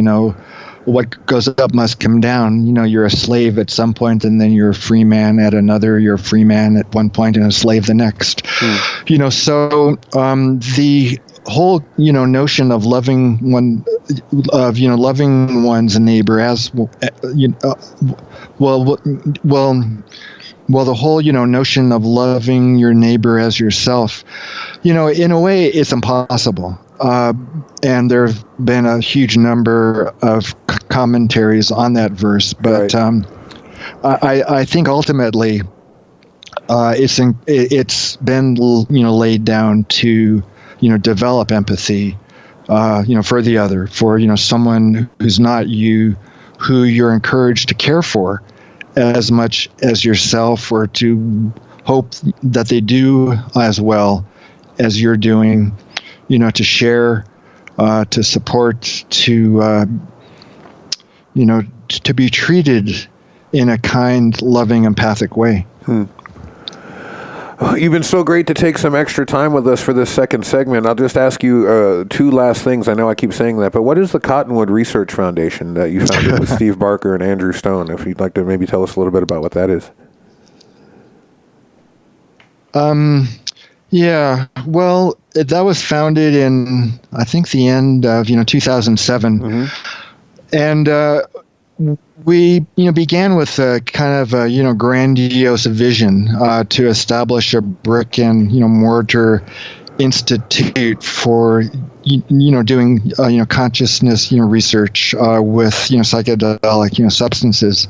What goes up must come down. You're a slave at some point, and then you're a free man at another. You're a free man at one point and a slave the next. So the whole, notion of loving loving one's neighbor as the whole, notion of loving your neighbor as yourself, in a way, it's impossible. And there have been a huge number of commentaries on that verse, but I think ultimately it's been laid down to develop empathy for the other, for someone who's not you, who you're encouraged to care for as much as yourself, or to hope that they do as well as you're doing. To share, to support, to be treated in a kind, loving, empathic way.
You've been so great to take some extra time with us for this second segment. I'll just ask you two last things. I know I keep saying that, but what is the Cottonwood Research Foundation that you founded with Steve Barker and Andrew Stone? If you'd like to maybe tell us a little bit about what that is.
Yeah, well, that was founded in, I think, the end of 2007, and we began with a kind of a grandiose vision to establish a brick and mortar institute for doing consciousness research with psychedelic substances.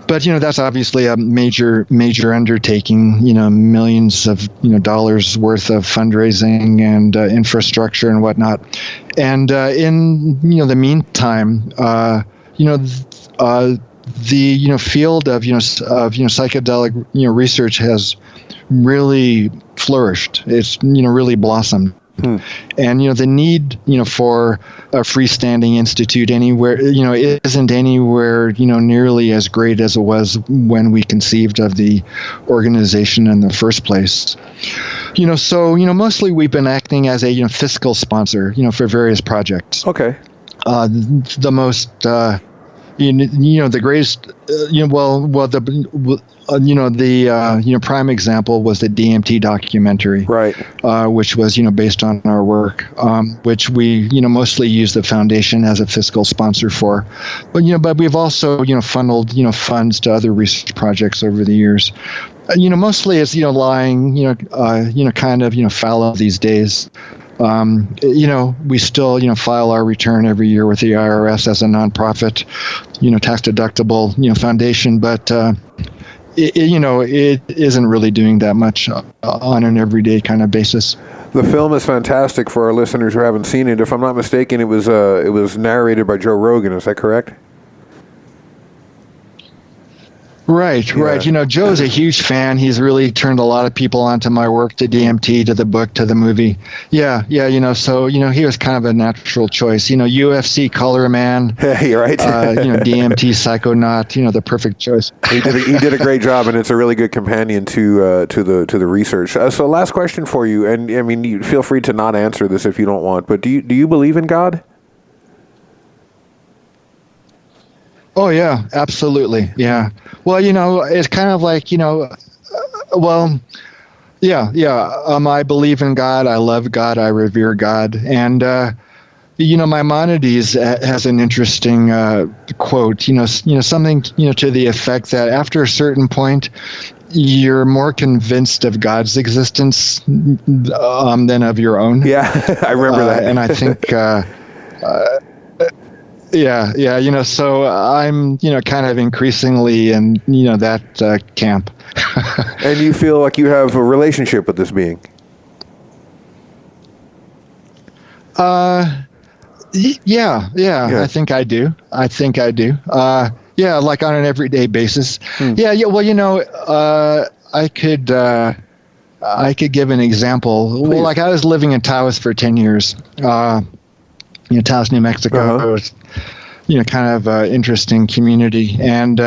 But that's obviously a major undertaking. Millions of dollars worth of fundraising and infrastructure and whatnot. And in the meantime, the field of psychedelic research has really flourished. It's really blossomed. And the need for a freestanding institute anywhere isn't anywhere nearly as great as it was when we conceived of the organization in the first place. So mostly we've been acting as a fiscal sponsor for various projects.
Okay.
The most the greatest the prime example was the DMT documentary,
right?
Which was based on our work, which we mostly use the foundation as a fiscal sponsor for, but we've also funneled funds to other research projects over the years. Mostly it's lying kind of fallow these days. We still, file our return every year with the IRS as a nonprofit, tax deductible, foundation, but it isn't really doing that much on an everyday kind of basis.
The film is fantastic for our listeners who haven't seen it. If I'm not mistaken, it was narrated by Joe Rogan. Is that correct? Right. Joe's a huge fan. He's really turned a lot of people onto my work, to DMT, to the book, to the movie. So, he was kind of a natural choice. UFC color man. You're right. DMT psychonaut, the perfect choice. He did a great job, and it's a really good companion to the research. So last question for you, and I mean, you feel free to not answer this if you don't want, but do you believe in God?
Oh, yeah, absolutely. Yeah. Well, it's kind of like, I believe in God. I love God. I revere God. And, Maimonides has an interesting quote, something, to the effect that after a certain point, you're more convinced of God's existence than of your own.
Yeah, I remember that.
And I think... so I'm, kind of increasingly in, that camp.
And you feel like you have a relationship with this being?
Yeah, I think I do. Yeah, like on an everyday basis. Yeah. Well, I could give an example. Please. Well, like I was living in Taos for 10 years. Taos, New Mexico. It was, kind of an interesting community. And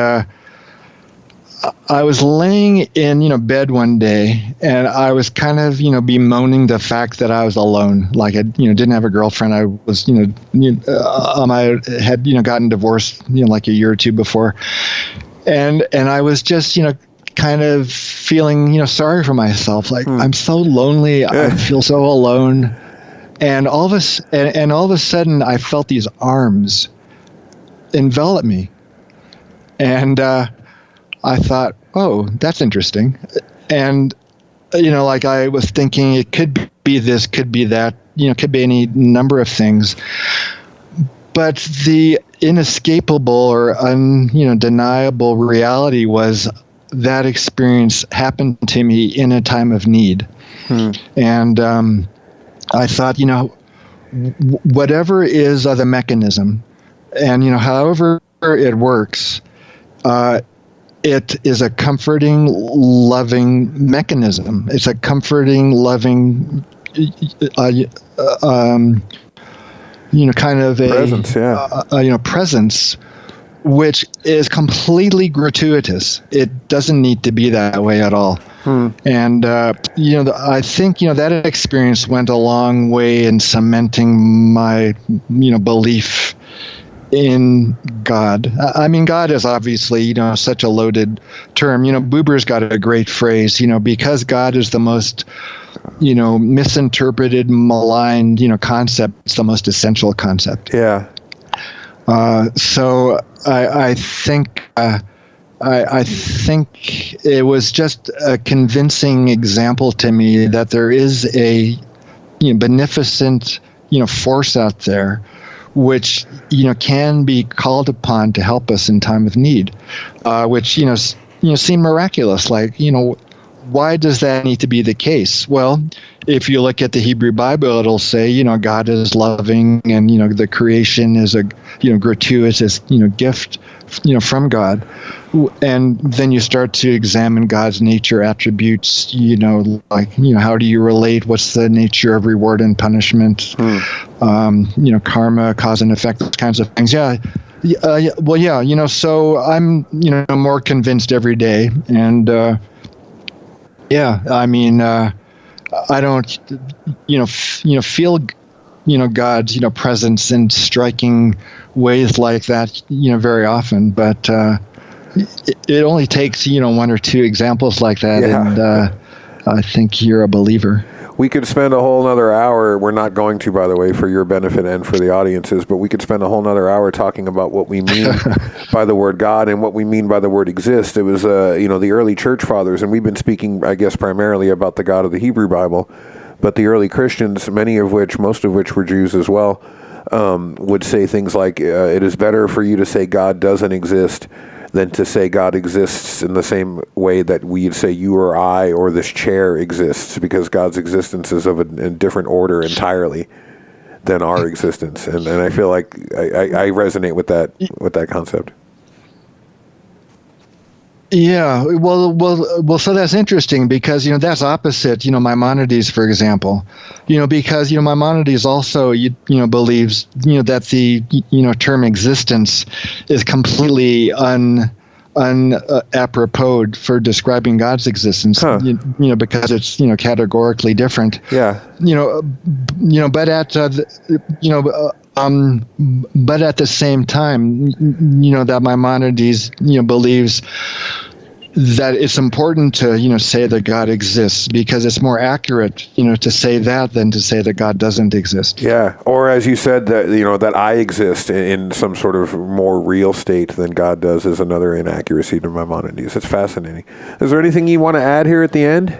I was laying in, bed one day, and I was kind of, bemoaning the fact that I was alone. Like I, didn't have a girlfriend. I was, I had, gotten divorced, like a year or two before. And I was just, kind of feeling, sorry for myself. Like I'm so lonely. I feel so alone. And all of a sudden I felt these arms envelop me. And, I thought, oh, that's interesting. And, like I was thinking it could be this, could be that, could be any number of things. But the inescapable or undeniable reality was that experience happened to me in a time of need. And I thought, whatever is the mechanism, and, however it works, it is a comforting, loving mechanism. It's a comforting, loving, kind of a presence, presence, which is completely gratuitous. It doesn't need to be that way at all. And I think that experience went a long way in cementing my belief in God. I mean, God is obviously, such a loaded term. Buber's got a great phrase, because God is the most, misinterpreted, maligned, concept. It's the most essential concept.
Yeah.
So I think I think it was just a convincing example to me that there is a beneficent force out there which can be called upon to help us in time of need, which seem miraculous. Like why does that need to be the case? Well, if you look at the Hebrew Bible, it'll say God is loving, and the creation is a gratuitous gift from God. And then you start to examine God's nature attributes, how do you relate? What's the nature of reward and punishment? Karma, cause and effect, those kinds of things. So I'm, more convinced every day. And, I don't, feel, God's, presence in striking ways like that, very often, but, it only takes, one or two examples like that, and I think you're a believer.
We could spend a whole nother hour, we're not going to, by the way, for your benefit and for the audiences, but we could spend a whole nother hour talking about what we mean by the word God and what we mean by the word exist. It was, the early church fathers, and we've been speaking, I guess, primarily about the God of the Hebrew Bible, but the early Christians, most of which were Jews as well, would say things like, it is better for you to say God doesn't exist than to say God exists in the same way that we'd say you or I or this chair exists, because God's existence is of a different order entirely than our existence. And I feel like I resonate with that concept.
Yeah, well. So that's interesting because that's opposite. Maimonides, for example, because Maimonides also believes that the term existence is completely apropos for describing God's existence. Because it's categorically different. Yeah. But at but at the same time, that Maimonides, believes that it's important to, say that God exists, because it's more accurate, to say that than to say that God doesn't exist.
Yeah. Or as you said, that, that I exist in some sort of more real state than God does is another inaccuracy to Maimonides. It's fascinating. Is there anything you want to add here at the end?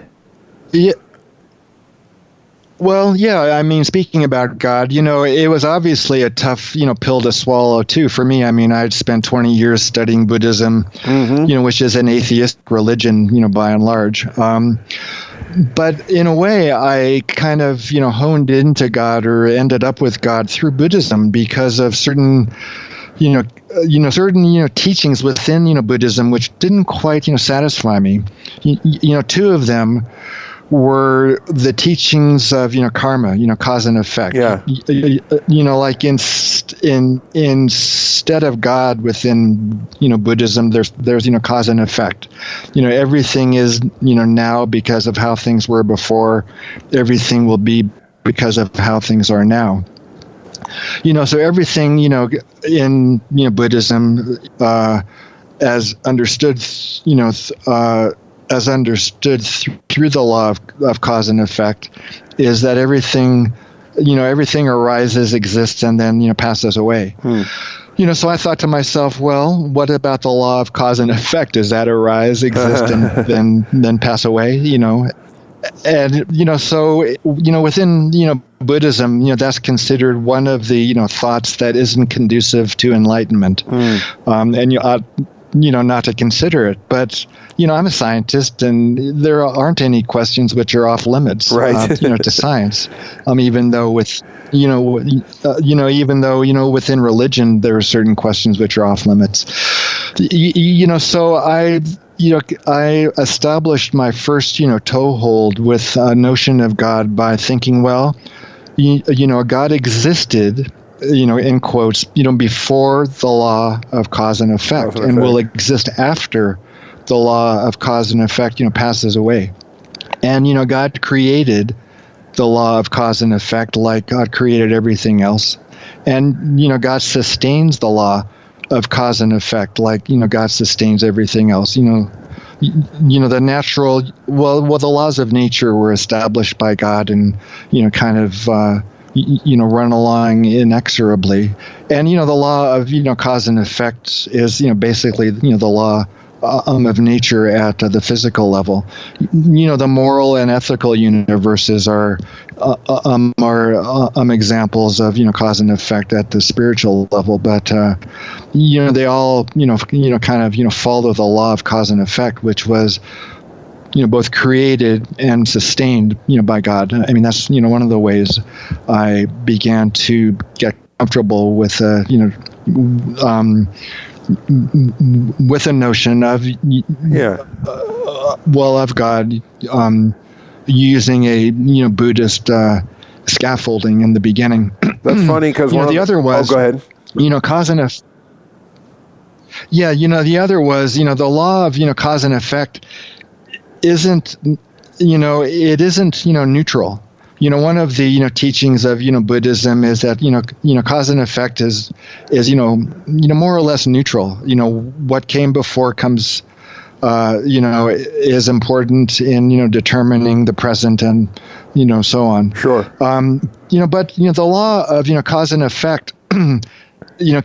Yeah. Well, yeah, speaking about God, it was obviously a tough, pill to swallow, too, for me. I'd spent 20 years studying Buddhism, which is an atheistic religion, by and large. But in a way, I kind of, honed into God or ended up with God through Buddhism because of certain, certain teachings within Buddhism which didn't quite satisfy me. Two of them were the teachings of karma, cause and effect.
Yeah.
Like instead of God within Buddhism, there's cause and effect. Everything is now because of how things were before. Everything will be because of how things are now. So everything in Buddhism as understood through the law of cause and effect is that everything arises, exists, and then passes away. So I thought to myself, well, what about the law of cause and effect? Does that arise, exist, and then pass away? And so within Buddhism, that's considered one of the thoughts that isn't conducive to enlightenment, and you ought not to consider it. But I'm a scientist, and there aren't any questions which are off limits,
right?
To science. Even though within religion there are certain questions which are off limits. So I established my first toehold with a notion of God by thinking, well, God existed, in quotes, before the law of cause and effect, and will exist after the law of cause and effect, passes away. And, God created the law of cause and effect like God created everything else. And, God sustains the law of cause and effect like, God sustains everything else. The natural, the laws of nature were established by God and, kind of, run along inexorably. And, the law of, cause and effect is, basically, the law of nature at the physical level. The moral and ethical universes are examples of, cause and effect at the spiritual level. But, they all, kind of, follow the law of cause and effect, which was, both created and sustained, by God. I mean, that's, one of the ways I began to get comfortable with, with a notion of, of God, using a, Buddhist scaffolding in the beginning.
That's funny because
the other was,
go ahead.
Cause and effect. Yeah, the other was, the law of, cause and effect isn't, it isn't, neutral. One of the, teachings of, Buddhism is that, cause and effect is, more or less neutral. What came before comes, is important in, determining the present and, so on.
Sure.
But, the law of, cause and effect,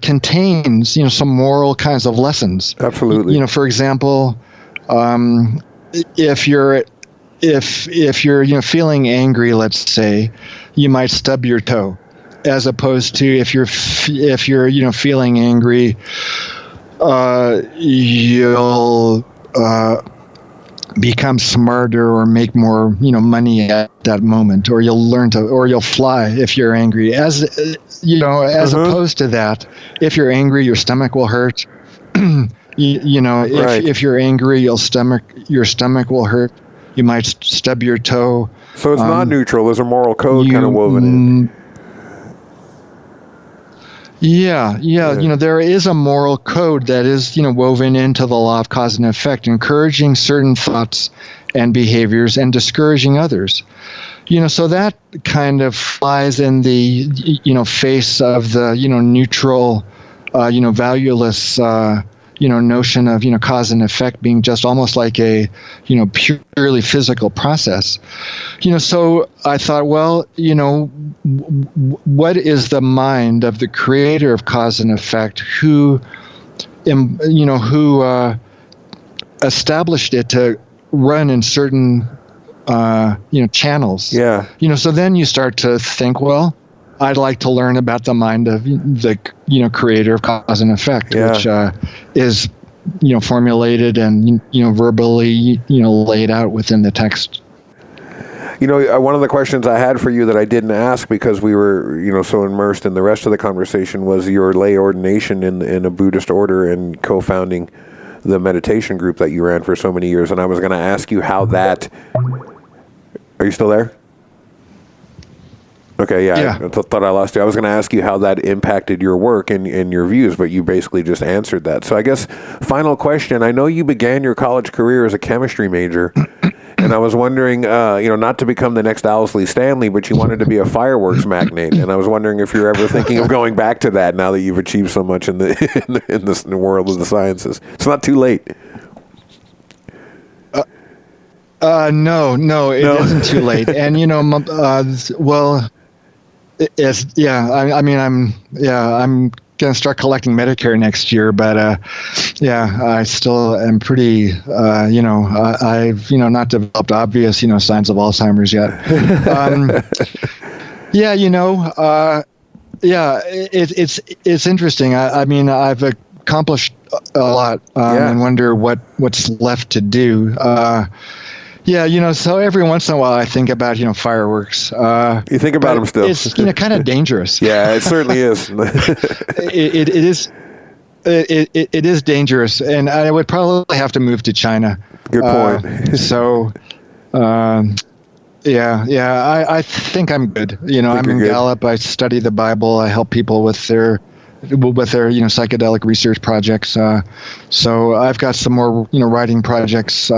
contains, some moral kinds of lessons.
Absolutely.
For example, if you're feeling angry, let's say, you might stub your toe, as opposed to if you're feeling angry, you'll become smarter or make more money at that moment, or you'll fly if you're angry. As opposed to that, if you're angry, your stomach will hurt. If you're angry, your stomach will hurt. You might stub your toe.
So it's not neutral. There's a moral code kind of woven in.
Yeah. There is a moral code that is, woven into the law of cause and effect, encouraging certain thoughts and behaviors and discouraging others. So that kind of flies in the, face of the, neutral, valueless, notion of, cause and effect being just almost like a, purely physical process. So I thought, well, what is the mind of the creator of cause and effect who established it to run in certain, channels.
Yeah.
So then you start to think, well, I'd like to learn about the mind of the, creator of cause and effect, which is, formulated and, verbally, laid out within the text.
One of the questions I had for you that I didn't ask because we were, so immersed in the rest of the conversation was your lay ordination in a Buddhist order and co-founding the meditation group that you ran for so many years. And I was going to ask you how that... Are you still there? Okay, yeah. I thought I lost you. I was going to ask you how that impacted your work and your views, but you basically just answered that. So I guess, final question. I know you began your college career as a chemistry major, and I was wondering, not to become the next Owsley Stanley, but you wanted to be a fireworks magnate, and I was wondering if you're ever thinking of going back to that now that you've achieved so much in the world of the sciences. It's not too late.
No, it isn't too late. And I'm gonna start collecting Medicare next year, but I still am pretty, I've not developed obvious, signs of Alzheimer's yet. It's interesting. I've accomplished a lot, and wonder what's left to do. So every once in a while I think about, fireworks.
You think about them still.
It's, kind of dangerous.
Yeah, it certainly is.
It is dangerous, and I would probably have to move to China.
Good point.
I think I'm good. I'm in Gallup. I study the Bible. I help people with their psychedelic research projects. So I've got some more, writing projects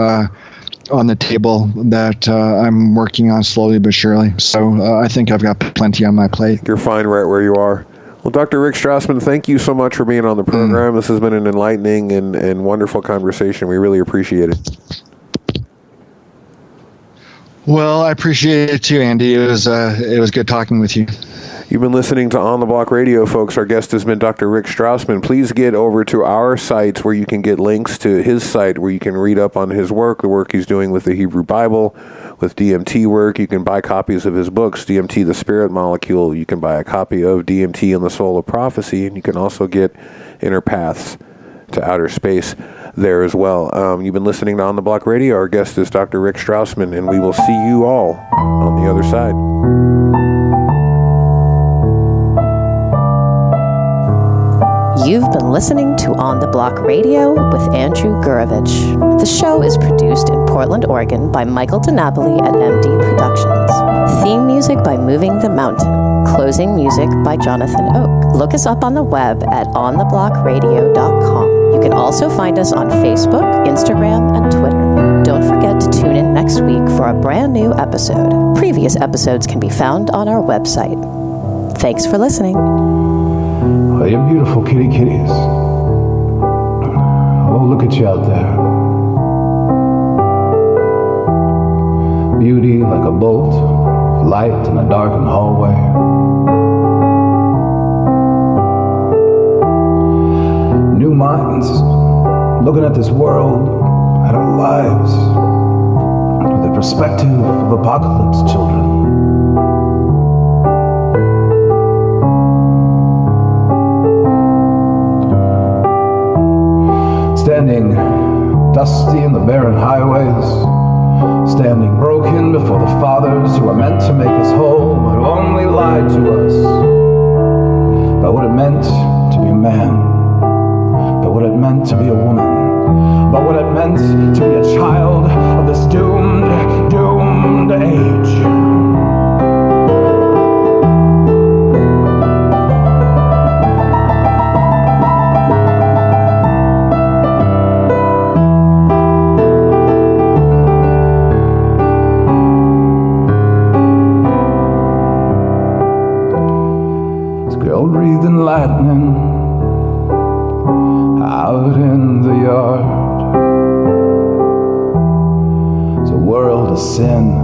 on the table that I'm working on slowly but surely. So I think I've got plenty on my plate.
You're fine right where you are. Well, Dr. Rick Strassman, thank you so much for being on the program. This has been an enlightening and wonderful conversation. We really appreciate it.
Well, I appreciate it too, Andy. It was good talking with you.
You've been listening to On the Block Radio, folks. Our guest has been Dr. Rick Strassman. Please get over to our sites where you can get links to his site where you can read up on his work, the work he's doing with the Hebrew Bible, with DMT work. You can buy copies of his books, DMT, the Spirit Molecule. You can buy a copy of DMT and the Soul of Prophecy, and you can also get Inner Paths to Outer Space there as well. You've been listening to On the Block Radio. Our guest is Dr. Rick Strassman, and we will see you all on the other side.
You've been listening to On the Block Radio with Andrew Gurevich. The show is produced in Portland, Oregon by Michael DiNapoli at MD Productions. Theme music by Moving the Mountain. Closing music by Jonathan Oak. Look us up on the web at ontheblockradio.com. You can also find us on Facebook, Instagram, and Twitter. Don't forget to tune in next week for a brand new episode. Previous episodes can be found on our website. Thanks for listening.
Well, you're beautiful kitty kitties. Oh, look at you out there. Beauty like a bolt, light in a darkened hallway. New minds, looking at this world, at our lives, with the perspective of apocalypse children. Standing dusty in the barren highways, standing broken before the fathers who are meant to make us whole, but who only lied to us about what it meant to be a man, about what it meant to be a woman, about what it meant to be a child of this doomed age. Lightning out in the yard. It's a world of sin,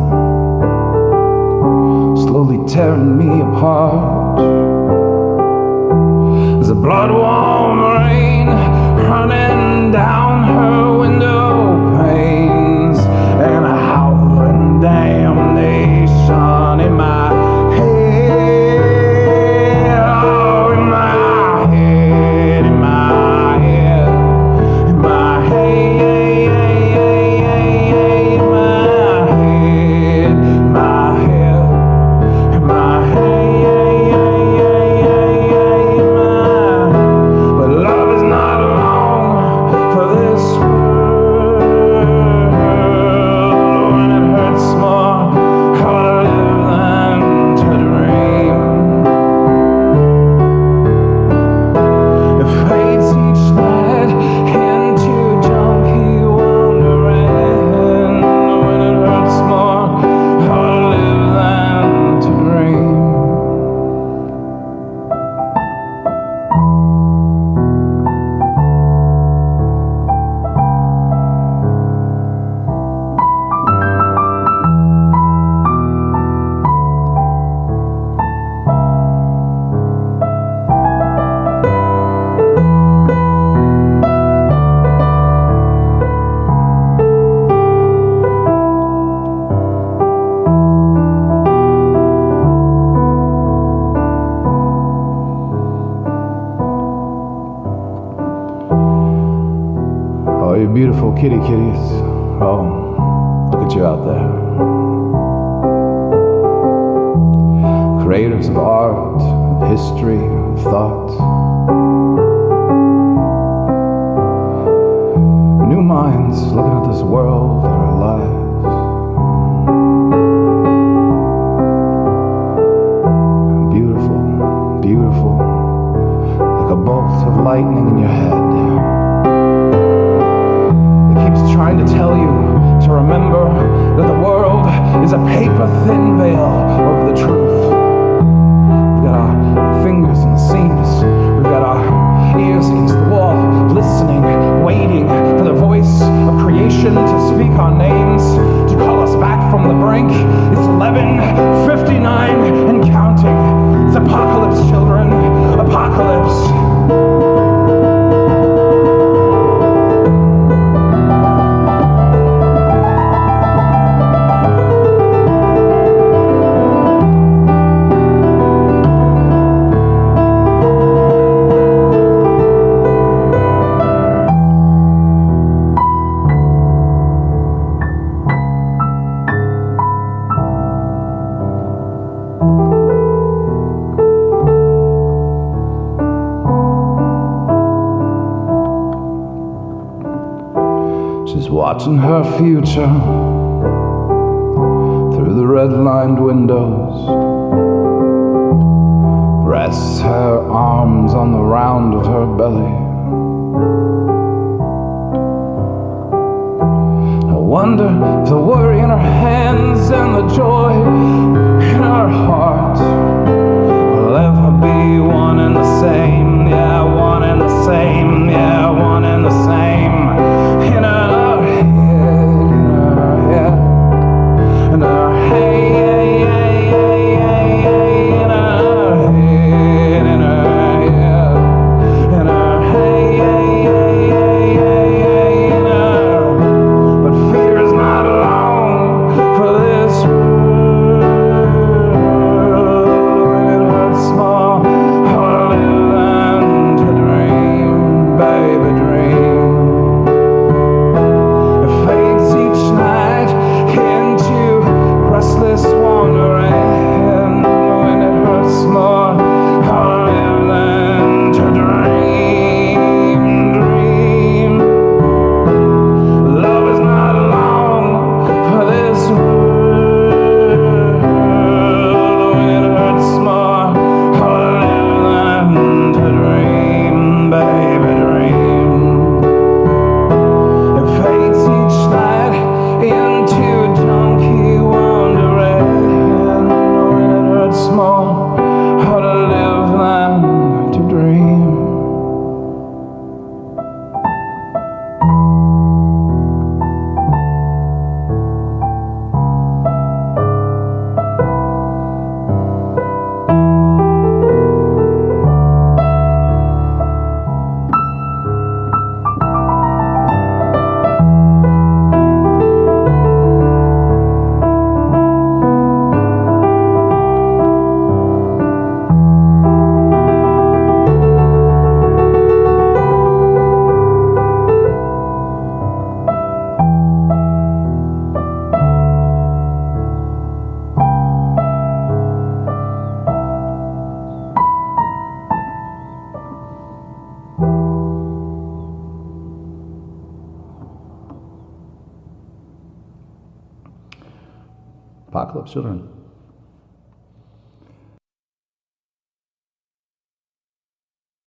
slowly tearing me apart. There's a blood-warm rain running down her window panes, and a howling damnation in my my beautiful kitties. Oh, look at you out there. Creators of art, of history, of thought. New minds looking at this world that are alive. Beautiful, beautiful, like a bolt of lightning in your head. It keeps trying to tell you to remember that the world is a paper-thin veil over the truth. We've got our fingers in the seams. We've got our ears against the wall, listening, waiting for the voice of creation to speak our names, to call us back from the brink. It's 11:59 and counting. It's apocalypse, children. Apocalypse. Watching her future through the red-lined windows, rests her arms on the round of her belly. I wonder if the worry in her hands and the joy in her heart will ever be one and the same. Yeah, one and the same. Yeah, one and the same. In her
Apocalypse Children.